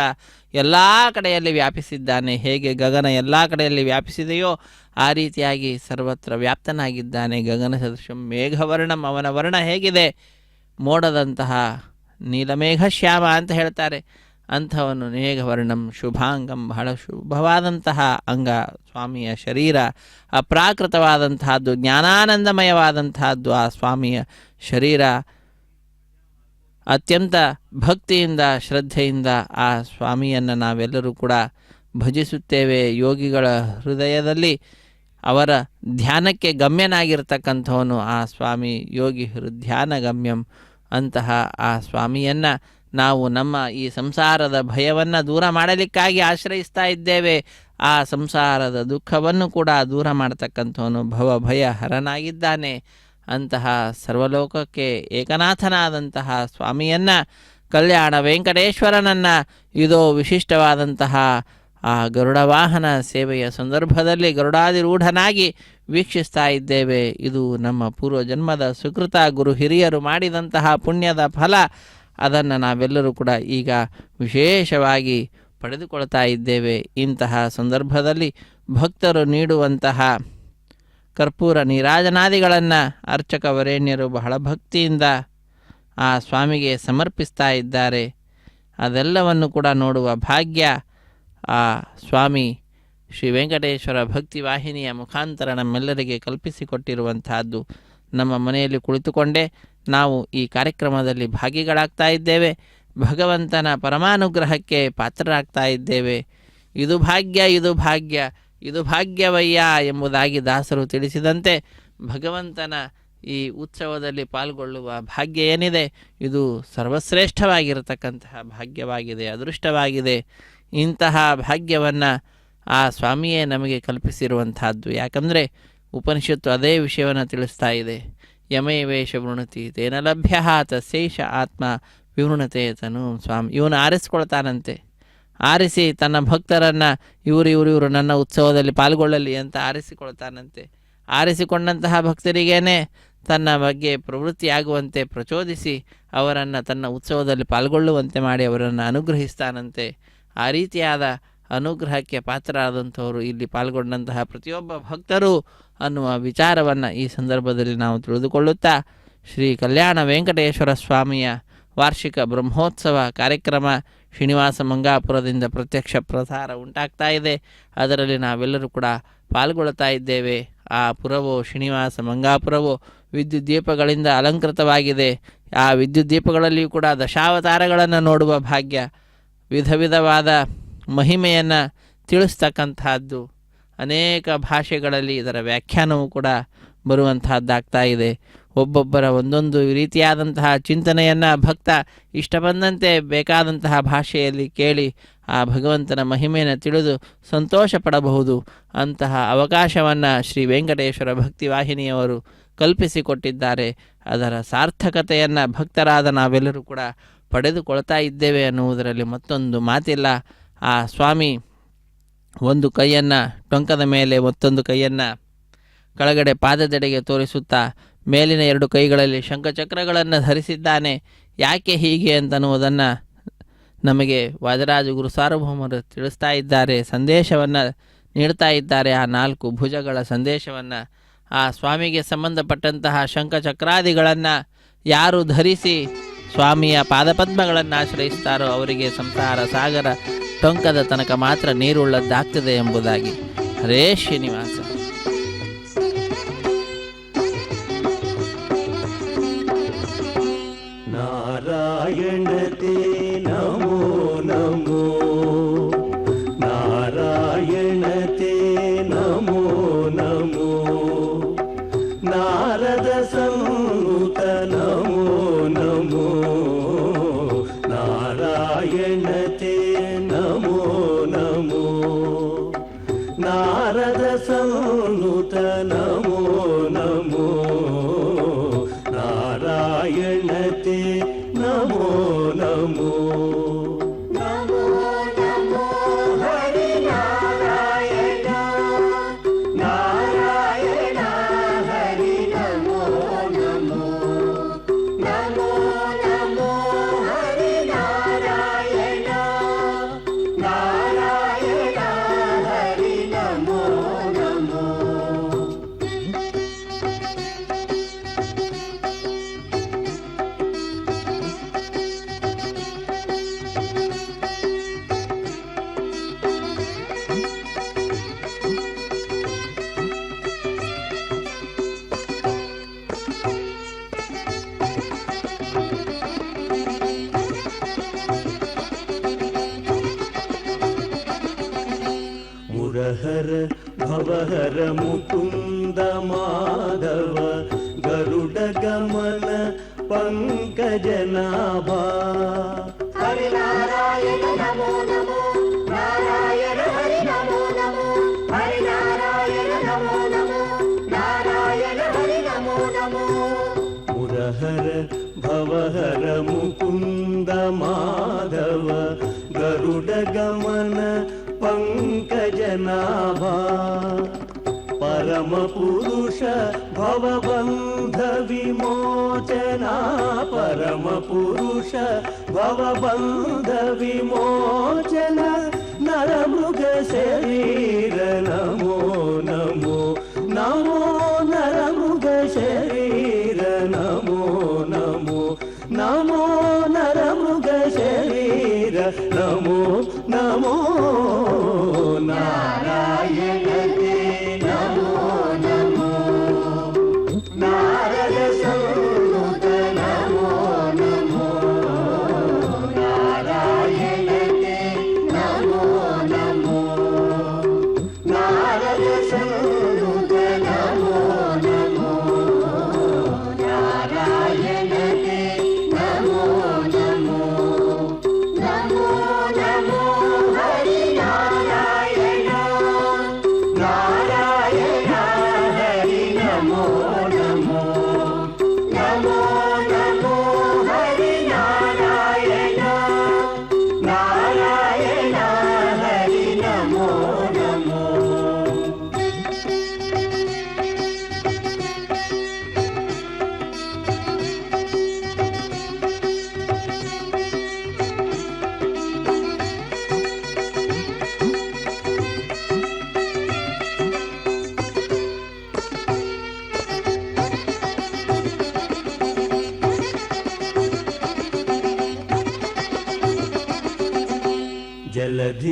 ಎಲ್ಲ ಕಡೆಯಲ್ಲಿ ವ್ಯಾಪಿಸಿದ್ದಾನೆ. ಹೇಗೆ ಗಗನ ಎಲ್ಲ ಕಡೆಯಲ್ಲಿ ವ್ಯಾಪಿಸಿದೆಯೋ ಆ ರೀತಿಯಾಗಿ ಸರ್ವತ್ರ ವ್ಯಾಪ್ತನಾಗಿದ್ದಾನೆ. ಗಗನ ಸದೃಶಂ ಮೇಘವರ್ಣಂ ಅವನ ವರ್ಣ ಹೇಗಿದೆ ಮೋಡದಂತಹ ನೀಲಮೇಘ ಶ್ಯಾಮ ಅಂತ ಹೇಳ್ತಾರೆ. ಅಂಥವನು ಮೇಘವರ್ಣಂ ಶುಭಾಂಗಂ ಬಹಳ ಶುಭವಾದಂತಹ ಅಂಗ ಸ್ವಾಮಿಯ ಶರೀರ. ಅಪ್ರಾಕೃತವಾದಂತಹದ್ದು ಜ್ಞಾನಾನಂದಮಯವಾದಂತಹದ್ದು ಆ ಸ್ವಾಮಿಯ ಶರೀರ. ಅತ್ಯಂತ ಭಕ್ತಿಯಿಂದ ಶ್ರದ್ಧೆಯಿಂದ ಆ ಸ್ವಾಮಿಯನ್ನು ನಾವೆಲ್ಲರೂ ಕೂಡ ಭಜಿಸುತ್ತೇವೆ. ಯೋಗಿಗಳ ಹೃದಯದಲ್ಲಿ ಅವರ ಧ್ಯಾನಕ್ಕೆ ಗಮ್ಯನಾಗಿರ್ತಕ್ಕಂಥವನು ಆ ಸ್ವಾಮಿ. ಯೋಗಿ ಹೃದ್ಯಾನ ಗಮ್ಯಂ. ಅಂತಹ ಆ ಸ್ವಾಮಿಯನ್ನು ನಾವು ನಮ್ಮ ಈ ಸಂಸಾರದ ಭಯವನ್ನು ದೂರ ಮಾಡಲಿಕ್ಕಾಗಿ ಆಶ್ರಯಿಸ್ತಾ ಇದ್ದೇವೆ. ಆ ಸಂಸಾರದ ದುಃಖವನ್ನು ಕೂಡ ದೂರ ಮಾಡತಕ್ಕಂಥವನು ಭವಭಯ ಹರನಾಗಿದ್ದಾನೆ. ಅಂತಹ ಸರ್ವಲೋಕಕ್ಕೆ ಏಕನಾಥನಾದಂತಹ ಸ್ವಾಮಿಯನ್ನು, ಕಲ್ಯಾಣ ವೆಂಕಟೇಶ್ವರನನ್ನು ಇದೋ ವಿಶಿಷ್ಟವಾದಂತಹ ಆ ಗರುಡ ವಾಹನ ಸೇವೆಯ ಸಂದರ್ಭದಲ್ಲಿ ಗರುಡಾದಿರೂಢನಾಗಿ ವೀಕ್ಷಿಸ್ತಾ ಇದ್ದೇವೆ. ಇದು ನಮ್ಮ ಪೂರ್ವಜನ್ಮದ ಸುಕೃತ, ಗುರು ಹಿರಿಯರು ಮಾಡಿದಂತಹ ಪುಣ್ಯದ ಫಲ. ಅದನ್ನು ನಾವೆಲ್ಲರೂ ಕೂಡ ಈಗ ವಿಶೇಷವಾಗಿ ಪಡೆದುಕೊಳ್ತಾ ಇದ್ದೇವೆ. ಇಂತಹ ಸಂದರ್ಭದಲ್ಲಿ ಭಕ್ತರು ನೀಡುವಂತಹ ಕರ್ಪೂರ ನೀರಾಜನಾದಿಗಳನ್ನು ಅರ್ಚಕ ವರೇಣ್ಯರು ಬಹಳ ಭಕ್ತಿಯಿಂದ ಆ ಸ್ವಾಮಿಗೆ ಸಮರ್ಪಿಸ್ತಾ ಇದ್ದಾರೆ. ಅದೆಲ್ಲವನ್ನು ಕೂಡ ನೋಡುವ ಭಾಗ್ಯ ಆ ಸ್ವಾಮಿ ಶ್ರೀ ವೆಂಕಟೇಶ್ವರ ಭಕ್ತಿ ವಾಹಿನಿಯ ಮುಖಾಂತರ ನಮ್ಮೆಲ್ಲರಿಗೆ ಕಲ್ಪಿಸಿಕೊಟ್ಟಿರುವಂತಹದ್ದು. ನಮ್ಮ ಮನೆಯಲ್ಲಿ ಕುಳಿತುಕೊಂಡೇ ನಾವು ಈ ಕಾರ್ಯಕ್ರಮದಲ್ಲಿ ಭಾಗಿಗಳಾಗ್ತಾ ಇದ್ದೇವೆ. ಭಗವಂತನ ಪರಮಾನುಗ್ರಹಕ್ಕೆ ಪಾತ್ರರಾಗ್ತಾ ಇದ್ದೇವೆ. ಇದು ಭಾಗ್ಯ, ಇದು ಭಾಗ್ಯ, ಇದು ಭಾಗ್ಯವಯ್ಯ ಎಂಬುದಾಗಿ ದಾಸರು ತಿಳಿಸಿದಂತೆ ಭಗವಂತನ ಈ ಉತ್ಸವದಲ್ಲಿ ಪಾಲ್ಗೊಳ್ಳುವ ಭಾಗ್ಯ ಏನಿದೆ ಇದು ಸರ್ವಶ್ರೇಷ್ಠವಾಗಿರತಕ್ಕಂತಹ ಭಾಗ್ಯವಾಗಿದೆ, ಅದೃಷ್ಟವಾಗಿದೆ. ಇಂತಹ ಭಾಗ್ಯವನ್ನು ಆ ಸ್ವಾಮಿಯೇ ನಮಗೆ ಕಲ್ಪಿಸಿರುವಂತಹದ್ದು. ಯಾಕಂದರೆ ಉಪನಿಷತ್ತು ಅದೇ ವಿಷಯವನ್ನು ತಿಳಿಸ್ತಾ ಇದೆ. ಯಮೈವೇಶ ವೃಣತಿ ತೇನ ಲಭ್ಯ ತಸ್ಯೈಷ ಆತ್ಮ ವಿವೃಣತೆ ತನು ಸ್ವಾಮಿ. ಇವನು ಆರಿಸ್ಕೊಳ್ತಾನಂತೆ. ಆರಿಸಿ ತನ್ನ ಭಕ್ತರನ್ನು ಇವರು ನನ್ನ ಉತ್ಸವದಲ್ಲಿ ಪಾಲ್ಗೊಳ್ಳಲಿ ಅಂತ ಆರಿಸಿಕೊಳ್ತಾನಂತೆ. ಆರಿಸಿಕೊಂಡಂತಹ ಭಕ್ತರಿಗೇನೆ ತನ್ನ ಬಗ್ಗೆ ಪ್ರವೃತ್ತಿಯಾಗುವಂತೆ ಪ್ರಚೋದಿಸಿ ಅವರನ್ನು ತನ್ನ ಉತ್ಸವದಲ್ಲಿ ಪಾಲ್ಗೊಳ್ಳುವಂತೆ ಮಾಡಿ ಅವರನ್ನು ಅನುಗ್ರಹಿಸ್ತಾನಂತೆ. ಆ ರೀತಿಯಾದ ಅನುಗ್ರಹಕ್ಕೆ ಪಾತ್ರರಾದಂಥವರು ಇಲ್ಲಿ ಪಾಲ್ಗೊಂಡಂತಹ ಪ್ರತಿಯೊಬ್ಬ ಭಕ್ತರು ಅನ್ನುವ ವಿಚಾರವನ್ನು ಈ ಸಂದರ್ಭದಲ್ಲಿ ನಾವು ತಿಳಿದುಕೊಳ್ಳುತ್ತಾ, ಶ್ರೀ ಕಲ್ಯಾಣ ವೆಂಕಟೇಶ್ವರ ಸ್ವಾಮಿಯ ವಾರ್ಷಿಕ ಬ್ರಹ್ಮೋತ್ಸವ ಕಾರ್ಯಕ್ರಮ ಶ್ರೀನಿವಾಸ ಮಂಗಾಪುರದಿಂದ ಪ್ರತ್ಯಕ್ಷ ಪ್ರಸಾರ ಉಂಟಾಗ್ತಾ ಇದೆ. ಅದರಲ್ಲಿ ನಾವೆಲ್ಲರೂ ಕೂಡ ಪಾಲ್ಗೊಳ್ತಾ ಇದ್ದೇವೆ. ಆ ಪುರವು ಶ್ರೀನಿವಾಸ ಮಂಗಾಪುರವು ವಿದ್ಯುತ್ ದೀಪಗಳಿಂದ ಅಲಂಕೃತವಾಗಿದೆ. ಆ ವಿದ್ಯುತ್ ದೀಪಗಳಲ್ಲಿಯೂ ಕೂಡ ದಶಾವತಾರಗಳನ್ನು ನೋಡುವ ಭಾಗ್ಯ, ವಿಧ ವಿಧವಾದ ಮಹಿಮೆಯನ್ನು ತಿಳಿಸ್ತಕ್ಕಂತಹದ್ದು, ಅನೇಕ ಭಾಷೆಗಳಲ್ಲಿ ಇದರ ವ್ಯಾಖ್ಯಾನವೂ ಕೂಡ ಬರುವಂತಹದ್ದಾಗ್ತಾ ಇದೆ. ಒಬ್ಬೊಬ್ಬರ ಒಂದೊಂದು ರೀತಿಯಾದಂತಹ ಚಿಂತನೆಯನ್ನು ಭಕ್ತ ಇಷ್ಟ ಬಂದಂತೆ ಬೇಕಾದಂತಹ ಭಾಷೆಯಲ್ಲಿ ಕೇಳಿ ಆ ಭಗವಂತನ ಮಹಿಮೆಯನ್ನು ತಿಳಿದು ಸಂತೋಷ ಪಡಬಹುದು. ಅಂತಹ ಅವಕಾಶವನ್ನು ಶ್ರೀ ವೆಂಕಟೇಶ್ವರ ಭಕ್ತಿವಾಹಿನಿಯವರು ಕಲ್ಪಿಸಿಕೊಟ್ಟಿದ್ದಾರೆ. ಅದರ ಸಾರ್ಥಕತೆಯನ್ನು ಭಕ್ತರಾದ ನಾವೆಲ್ಲರೂ ಕೂಡ ಪಡೆದುಕೊಳ್ತಾ ಇದ್ದೇವೆ ಅನ್ನುವುದರಲ್ಲಿ ಮತ್ತೊಂದು ಮಾತಿಲ್ಲ. ಆ ಸ್ವಾಮಿ ಒಂದು ಕೈಯನ್ನು ಟೊಂಕದ ಮೇಲೆ ಮತ್ತೊಂದು ಕೈಯನ್ನು ಕೆಳಗಡೆ ಪಾದದೆಡೆಗೆ ತೋರಿಸುತ್ತಾ ಮೇಲಿನ 2 ಕೈಗಳಲ್ಲಿ ಶಂಖಚಕ್ರಗಳನ್ನು ಧರಿಸಿದ್ದಾನೆ. ಯಾಕೆ ಹೀಗೆ ಅಂತನ್ನುವುದನ್ನು ನಮಗೆ ವಾದರಾಜ ಗುರು ಸಾರ್ವಭೌಮರು ತಿಳಿಸ್ತಾ ಇದ್ದಾರೆ, ಸಂದೇಶವನ್ನು ನೀಡ್ತಾ ಇದ್ದಾರೆ. ಆ 4 ಭುಜಗಳ ಸಂದೇಶವನ್ನು, ಆ ಸ್ವಾಮಿಗೆ ಸಂಬಂಧಪಟ್ಟಂತಹ ಶಂಖಚಕ್ರಾದಿಗಳನ್ನು ಯಾರು ಧರಿಸಿ ಸ್ವಾಮಿಯ ಪಾದಪದ್ಮಗಳನ್ನು ಆಶ್ರಯಿಸ್ತಾರೋ ಅವರಿಗೆ ಸಂಸಾರ ಸಾಗರ ಟೊಂಕದ ತನಕ ಮಾತ್ರ ನೀರುಳ್ಳದ್ದಾಗ್ತದೆ ಎಂಬುದಾಗಿ. ಹರೇ ಶ್ರೀನಿವಾಸ. ನಾರಾಯಣತೆ ನಮೋ ನಮೋ, ನಾರಾಯಣತೆ ನಮೋ ನಮೋ, ನಾರದ ಸಂತ ನಮೋ ನಮೋ, ನಾರಾಯಣತೆ ನಮೋ ನಮೋ, ನಾರದ ಸಂತ ನಮೋ ನಮೋ, ನಾರಾಯಣತೆ ನಮೋ ನಮೋ. ನಮೋ ನಮೋ ಹರಿ ನಾರಾಯಣ, ನಾರಾಯಣ ಹರಿ ನಮೋ ನಮೋ, ನಮೋ ನಮೋ ಹರಿ ನಾರಾಯಣ, ನಾರಾಯಣ ಹರಿ ನಮೋ ನಮೋ. ಮುರಹರ ಭವಹರ ಮುಕುಂದ ಮಾಧವ ಗರುಡ ಗಮನ ಪಂಕಜನಾಭ. ಹರಿ ನಾರಾಯಣ ನಮೋ ನಮೋ, ನಾರಾಯಣ ಹರಿ ನಮೋ ನಮೋ, ಹರಿ ನಾರಾಯಣ ನಮೋ ನಮೋ, ನಾರಾಯಣ ಹರಿ ನಮೋ ನಮೋ. ಮುರಹರ ಭವಹರ ಮುಕುಂದ ಮಾಧವ ಗರುಡ ಗಮನ ಪಂಕಜನಾಭ. ಪರಮ ಪುರುಷ ಭವಬಂಧ ವಿಮೋಚನಾ, ಪರಮ ಪುರುಷ ಭವಬಂಧ ವಿಮೋಚನ, ನರಮೃಗ ಶರೀರ ನಮೋ ನಮೋ, ನಮೋ ನರಮೃಗ ಶರೀರ ನಮೋ ನಮೋ, ನಮೋ ನರಮೃಗ ಶರೀರ ನಮೋ ನಮೋ. ನಾರಾಯಣತೆ ನಮೋ ನಮೋ, ನಾರದ ಸಂತ ನಮೋ ನಮೋ, ನಾರಾಯಣತೆ ನಮೋ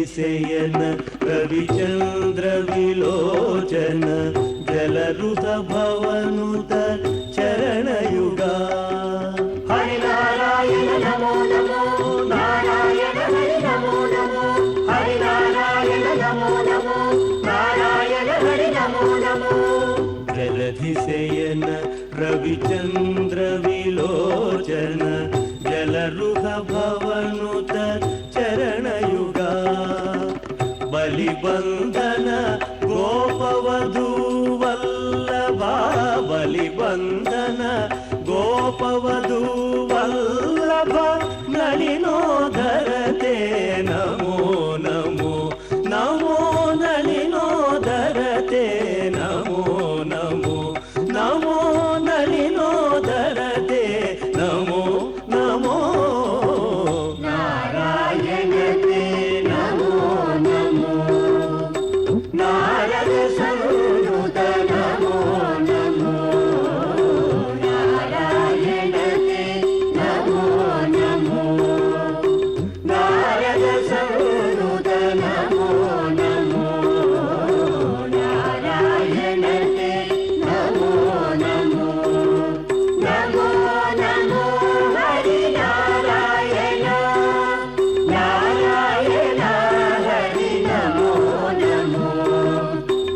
जलधिशयन रविचन्द्र विलोचन जलरुत भवनुत चरणयुगा हरिनारायण नमो नमो नारायण हरि नमो नमो हरिनारायण नमो नमो नारायण हरि नमो नमो जलधिशयन रविचन्द्र विलोचन जलरुह भवनुत चरणयुगा बलिबन्धन गोपवधू वल्लभा बलिबन्धन गोपवधू वल्लभ नलिनोदरते नमो नमो नमो नलिनोदरते नमो नमो नमो नलिनोदरते नमो नमो नारायणते नमो नमो नारद संयुत नमो नमो नारायणते नमो नमो नारद संयुत नमो नमो नारायणते नमो नमो नमो नमो हरि नारायण नारायण हरि नमो नमो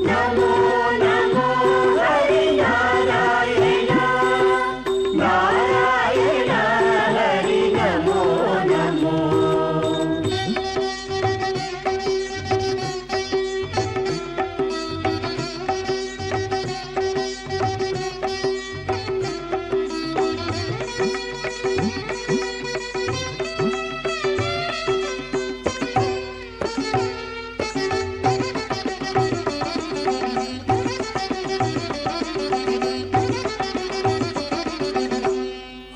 नमो नमो हरि नारायण नारायण हरि नमो नमो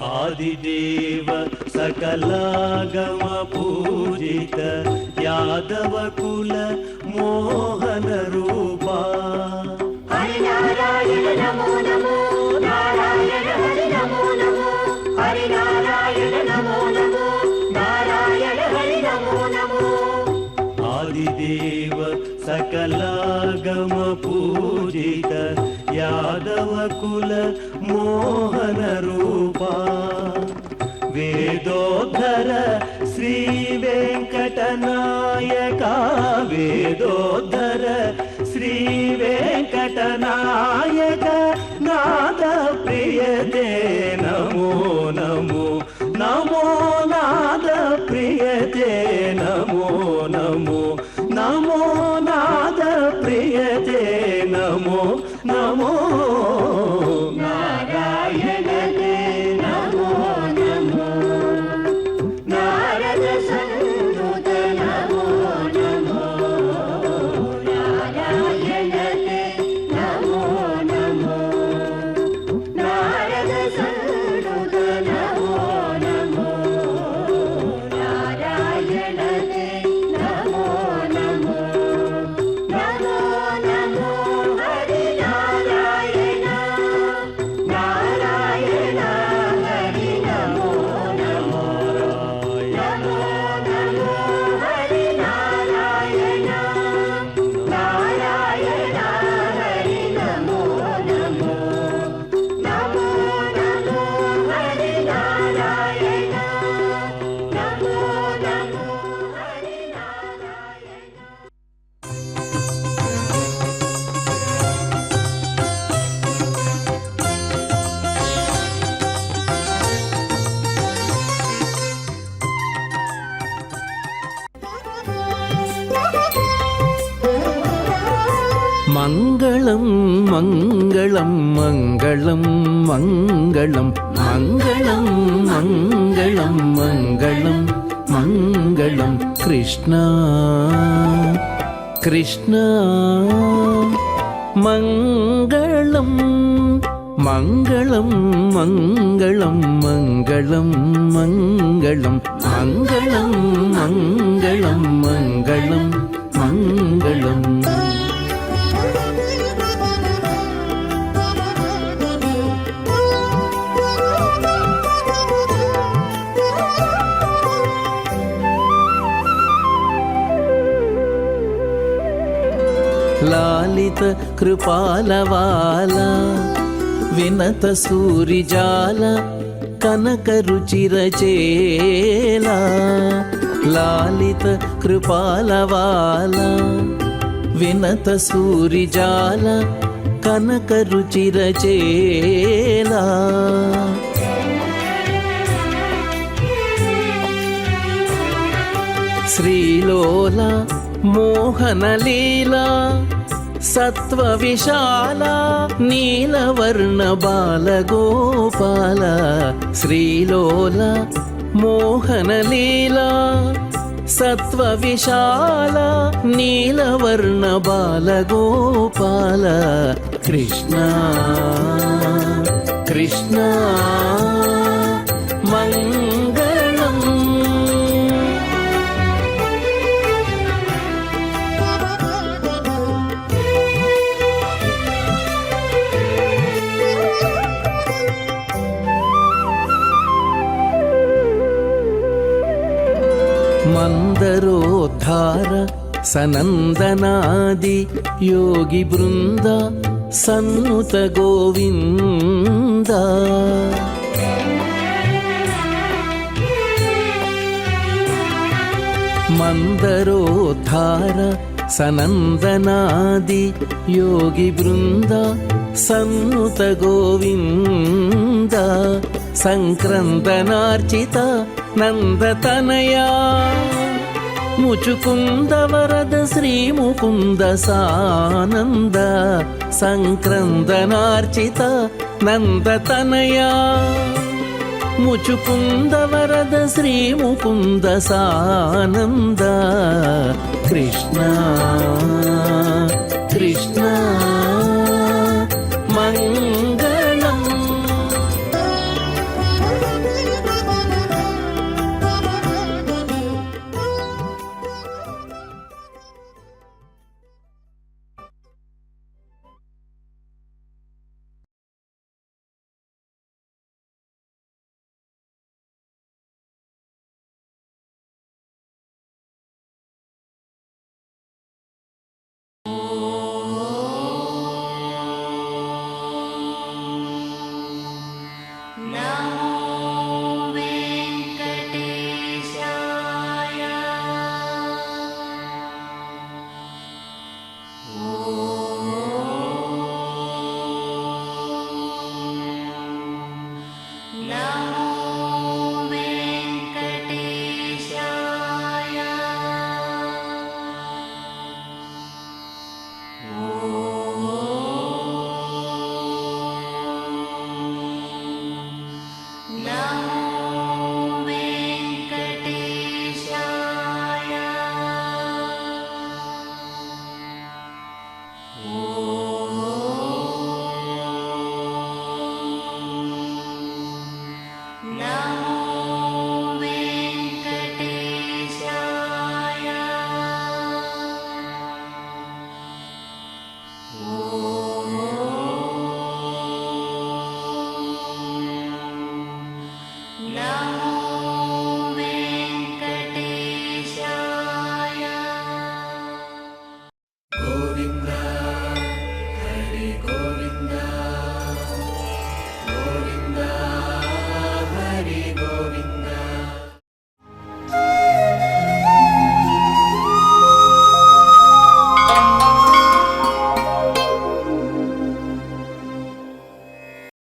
आदिदेव सकलागम पूजित यादव कुल मोहन रूपा हरिनारायण नमो नमो नारायण हरि नमो नमो हरिनारायण नमो नमो नारायण हरि नमो नमो आदिदेव सकलागम पूजित यादव कुल मोहन रूपा वेदोद्धर श्री वेंकटनायका वेदोद्धर श्री वेंकटनायक नाद प्रियते नमो नमो नमो नाद प्रियते नमो नमो नमो नाद प्रियते नमो नमो नारायणते नमो नमो नारद संयुत नमो नमो नारायणते नमो नमो नारद संयुत नमो नमो नारायणते नमो नमो नमो नमो हरि नारायण नारायण हरि नमो नमो नमो नमो हरि नारायण नारायण हरि नमो नमो नमो नमो हरि नारायण नमो नमो हरि नारायण मङ्गलं मङ्गलं मङ्गलं मङ्गलं मङ्गलं मङ्गलं मङ्गलं मङ्गलं कृष्ण कृष्ण मङ्गलं मङ्गलं मङ्गलं मङ्गलं मङ्गलं मङ्गलं मङ्गलं मङ्गलं मङ्गलम् లాలిత కృపాలవాల వినత సూరిజాల కనక రుచిర చేలా లాలిత కృపాలవాల వినత సూరిజాల కనక రుచిర చేలా శ్రీలోల మోహనలీలా సత్వ విశాల నీలవర్ణ బాలగోపాల శ్రీలోల మోహనలీలా సత్వ విశాల నీలవర్ణ బాలగోపాల కృష్ణ కృష్ణ మంగళం. మందరోద్ధార సనందనాది యోగి బృంద సన్నుత గోవింద మందరోద్ధార సనందనాది యోగి బృంద సన్నుత గోవింద సంక్రందనార్చిత నందతనయా ముచుకుంద వరద శ్రీ ముకుంద సానంద సంక్రందనార్చిత నందతనయా ముచుకుంద వరద శ్రీ ముకుంద సానంద కృష్ణ